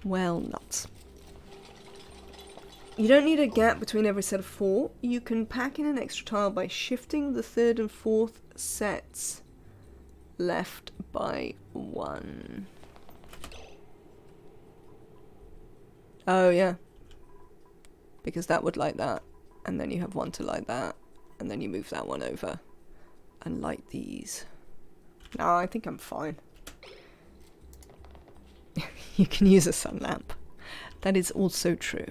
Well, nuts. You don't need a gap between every set of 4. You can pack in an extra tile by shifting the 3rd and 4th sets left by 1. Oh, yeah. Because that would light that. And then you have one to light that. And then you move that one over. And light these. No, I think I'm fine. You can use a sun lamp. That is also true.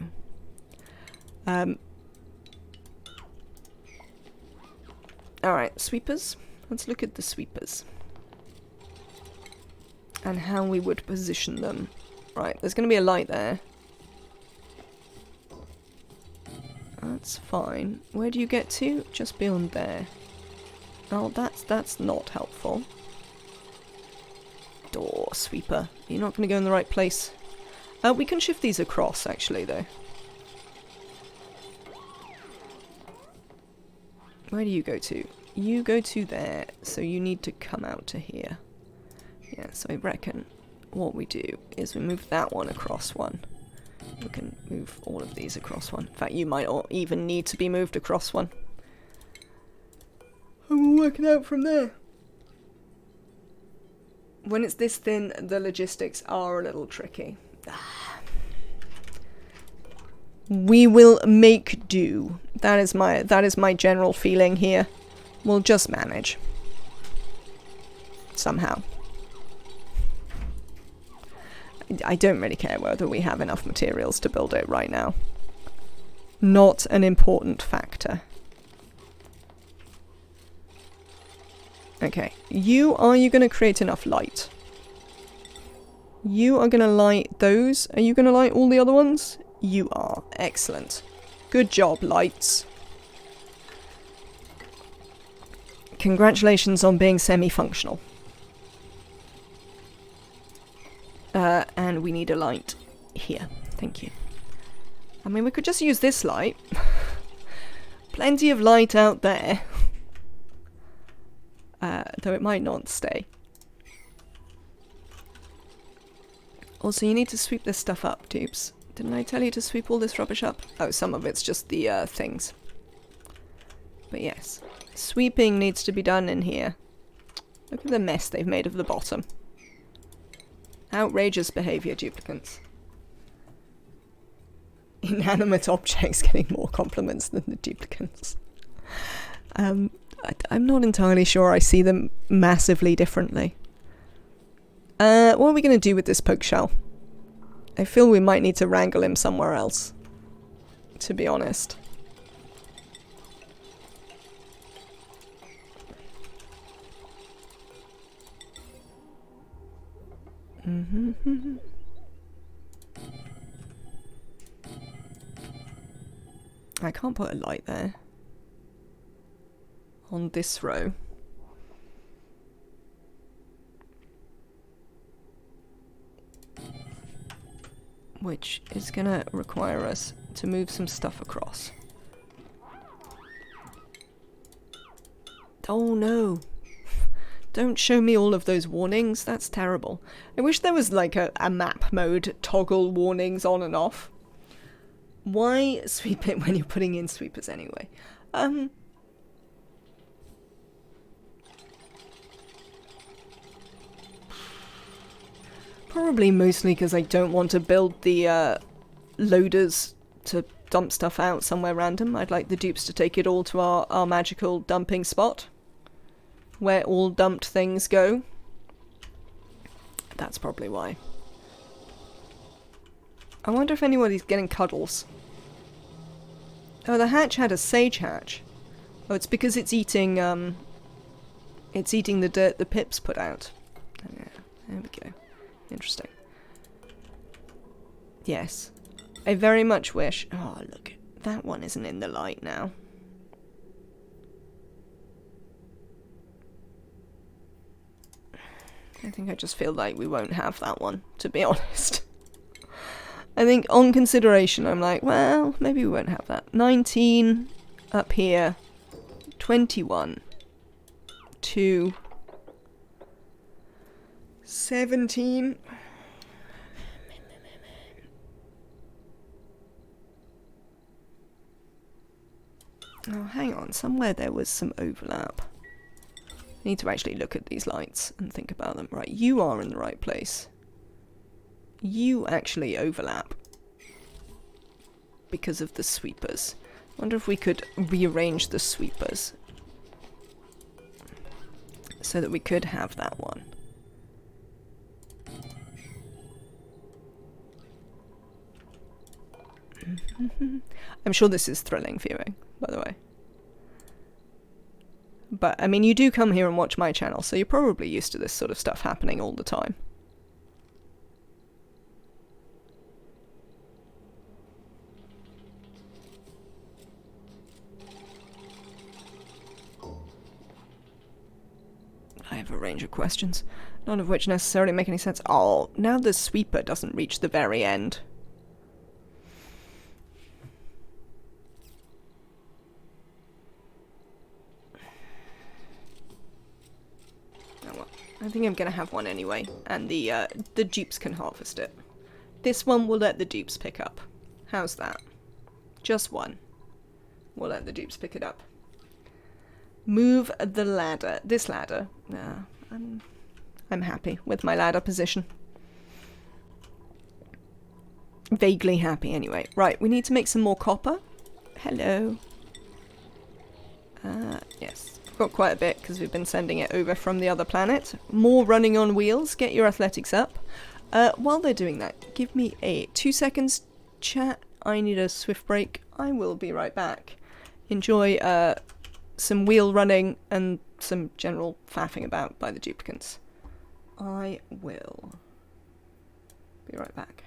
Alright, sweepers. Let's look at the sweepers. And how we would position them. Right, there's going to be a light there. That's fine. Where do you get to? Just beyond there. Oh, that's not helpful. Door sweeper. You're not going to go in the right place. We can shift these across, actually, though. Where do you go to? You go to there, so you need to come out to here. Yeah, so I reckon what we do is we move that one across one. We can move all of these across one. In fact, you might even need to be moved across one. And we'll work it out from there. When it's this thin, the logistics are a little tricky. We will make do. That is my general feeling here. We'll just manage. Somehow. I don't really care whether we have enough materials to build it right now. Not an important factor. Okay, are you going to create enough light? You are going to light those. Are you going to light all the other ones? You are. Excellent. Good job, lights. Congratulations on being semi-functional. And we need a light here. Thank you. I mean, we could just use this light. Plenty of light out there. Though it might not stay. Also, you need to sweep this stuff up, Dupes. Didn't I tell you to sweep all this rubbish up? Oh, some of it's just the things. But yes, sweeping needs to be done in here. Look at the mess they've made of the bottom. Outrageous behaviour, duplicants. Inanimate objects getting more compliments than the duplicants. I'm not entirely sure I see them massively differently. What are we going to do with this poke shell? I feel we might need to wrangle him somewhere else, to be honest. I can't put a light there. On this row. Which is gonna require us to move some stuff across. Oh no! Don't show me all of those warnings, that's terrible. I wish there was like a map mode toggle warnings on and off. Why sweep it when you're putting in sweepers anyway? Probably mostly because I don't want to build the loaders to dump stuff out somewhere random. I'd like the dupes to take it all to our magical dumping spot, where all dumped things go. That's probably why. I wonder if anybody's getting cuddles. Oh, the hatch had a sage hatch. Oh, it's because it's eating the dirt the pips put out. Oh, yeah, there we go. Interesting. Yes. I very much wish... Oh, look. That one isn't in the light now. I think I just feel like we won't have that one, to be honest. I think on consideration, I'm like, well, maybe we won't have that. 19 up here. 21. 2. 17. Oh, hang on. Somewhere there was some overlap. I need to actually look at these lights and think about them. Right, you are in the right place. You actually overlap because of the sweepers. I wonder if we could rearrange the sweepers so that we could have that one. I'm sure this is thrilling viewing, by the way. But, I mean, you do come here and watch my channel, so you're probably used to this sort of stuff happening all the time. have a range of questions, none of which necessarily make any sense. Oh, now the sweeper doesn't reach the very end. Oh well, I think I'm gonna have one anyway, and the dupes can harvest it. This one will let the dupes pick up. How's that? Just one. We'll let the dupes pick it up. Move the ladder. This ladder. I'm happy with my ladder position. Vaguely happy anyway. Right, we need to make some more copper. Hello. Yes. Got quite a bit because we've been sending it over from the other planet. More running on wheels. Get your athletics up. While they're doing that, give me a 2 seconds chat. I need a swift break. I will be right back. Enjoy some wheel running and some general faffing about by the duplicants. I will be right back.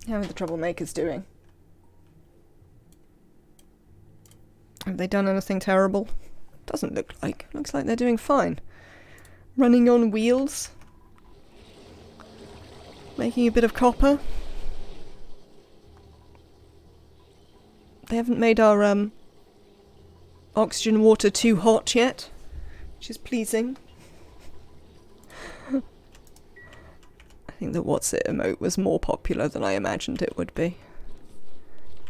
How are the troublemakers doing? Have they done anything terrible? Doesn't look like. Looks like they're doing fine. Running on wheels. Making a bit of copper. They haven't made our oxygen water too hot yet, which is pleasing. I think the What's It emote was more popular than I imagined it would be.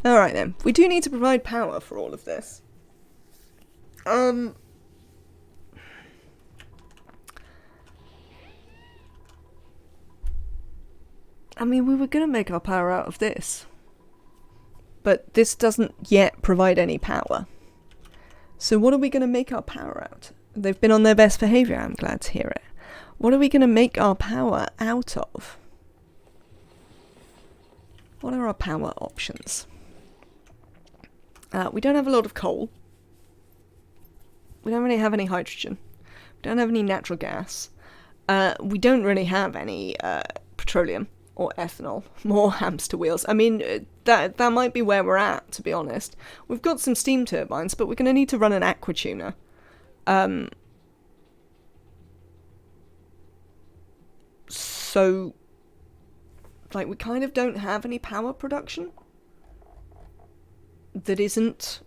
Alright then, we do need to provide power for all of this. I mean, we were going to make our power out of this. But this doesn't yet provide any power. So what are we going to make our power out? They've been on their best behaviour, I'm glad to hear it. What are we going to make our power out of? What are our power options? We don't have a lot of coal. We don't really have any hydrogen. We don't have any natural gas. We don't really have any petroleum or ethanol. More hamster wheels. I mean, that might be where we're at, to be honest. We've got some steam turbines, but we're going to need to run an aquatuner. So, like, we kind of don't have any power production that isn't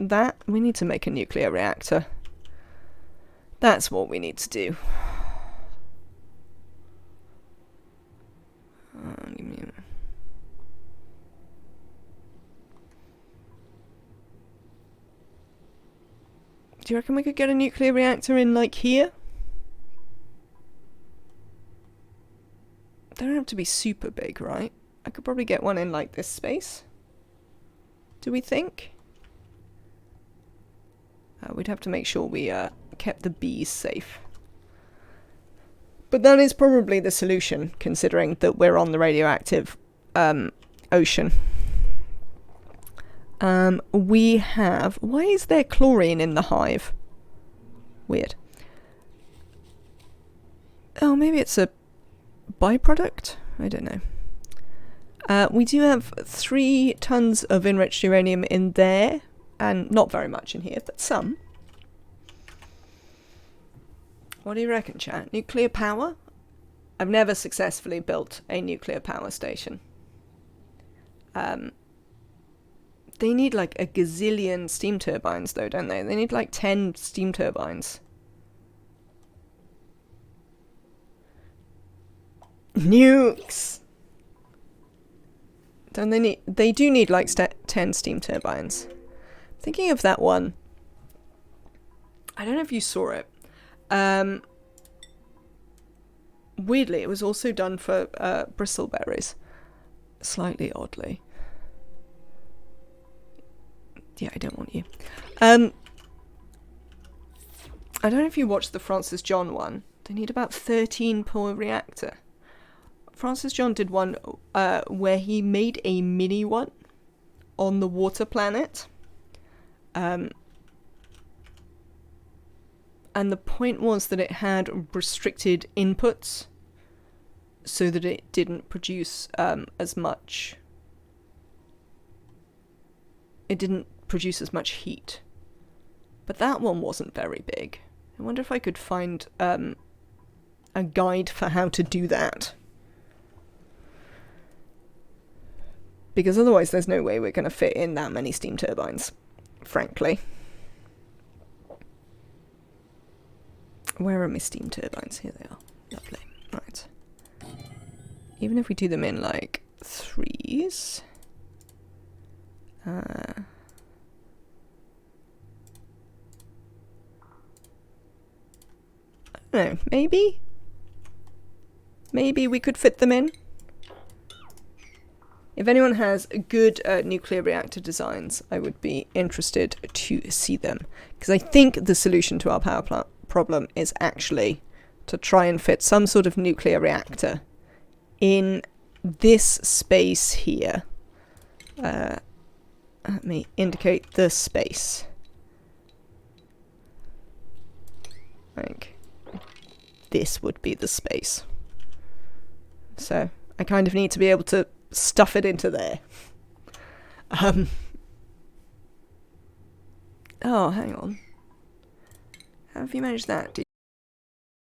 that. We need to make a nuclear reactor. That's what we need to do. Do you reckon we could get a nuclear reactor in, like, here? They don't have to be super big, right? I could probably get one in, like, this space. Do we think? We'd have to make sure we kept the bees safe. But that is probably the solution, considering that we're on the radioactive ocean. We have... Why is there chlorine in the hive? Weird. Oh, maybe it's a byproduct? I don't know. We do have 3 tons of enriched uranium in there, and not very much in here, but some. What do you reckon, chat? Nuclear power? I've never successfully built a nuclear power station. They need like a gazillion steam turbines though, don't they? They need like 10 steam turbines. Nukes! Don't they need... They do need like 10 steam turbines. Thinking of that one. I don't know if you saw it. Weirdly, it was also done for bristleberries. Slightly oddly. Yeah, I don't want you. I don't know if you watched the Francis John one. They need about 13 per reactor. Francis John did one where he made a mini one on the water planet. And the point was that it had restricted inputs so that it didn't produce as much... It didn't produce as much heat. But that one wasn't very big. I wonder if I could find a guide for how to do that. Because otherwise there's no way we're going to fit in that many steam turbines, frankly. Where are my steam turbines? Here they are. Lovely. Right. Even if we do them in, like, 3s... I don't know, maybe? Maybe we could fit them in? If anyone has good nuclear reactor designs, I would be interested to see them. Because I think the solution to our power plant problem is actually to try and fit some sort of nuclear reactor in this space here. Let me indicate the space. Like, this would be the space. So I kind of need to be able to stuff it into there. Oh, hang on. How have you managed that?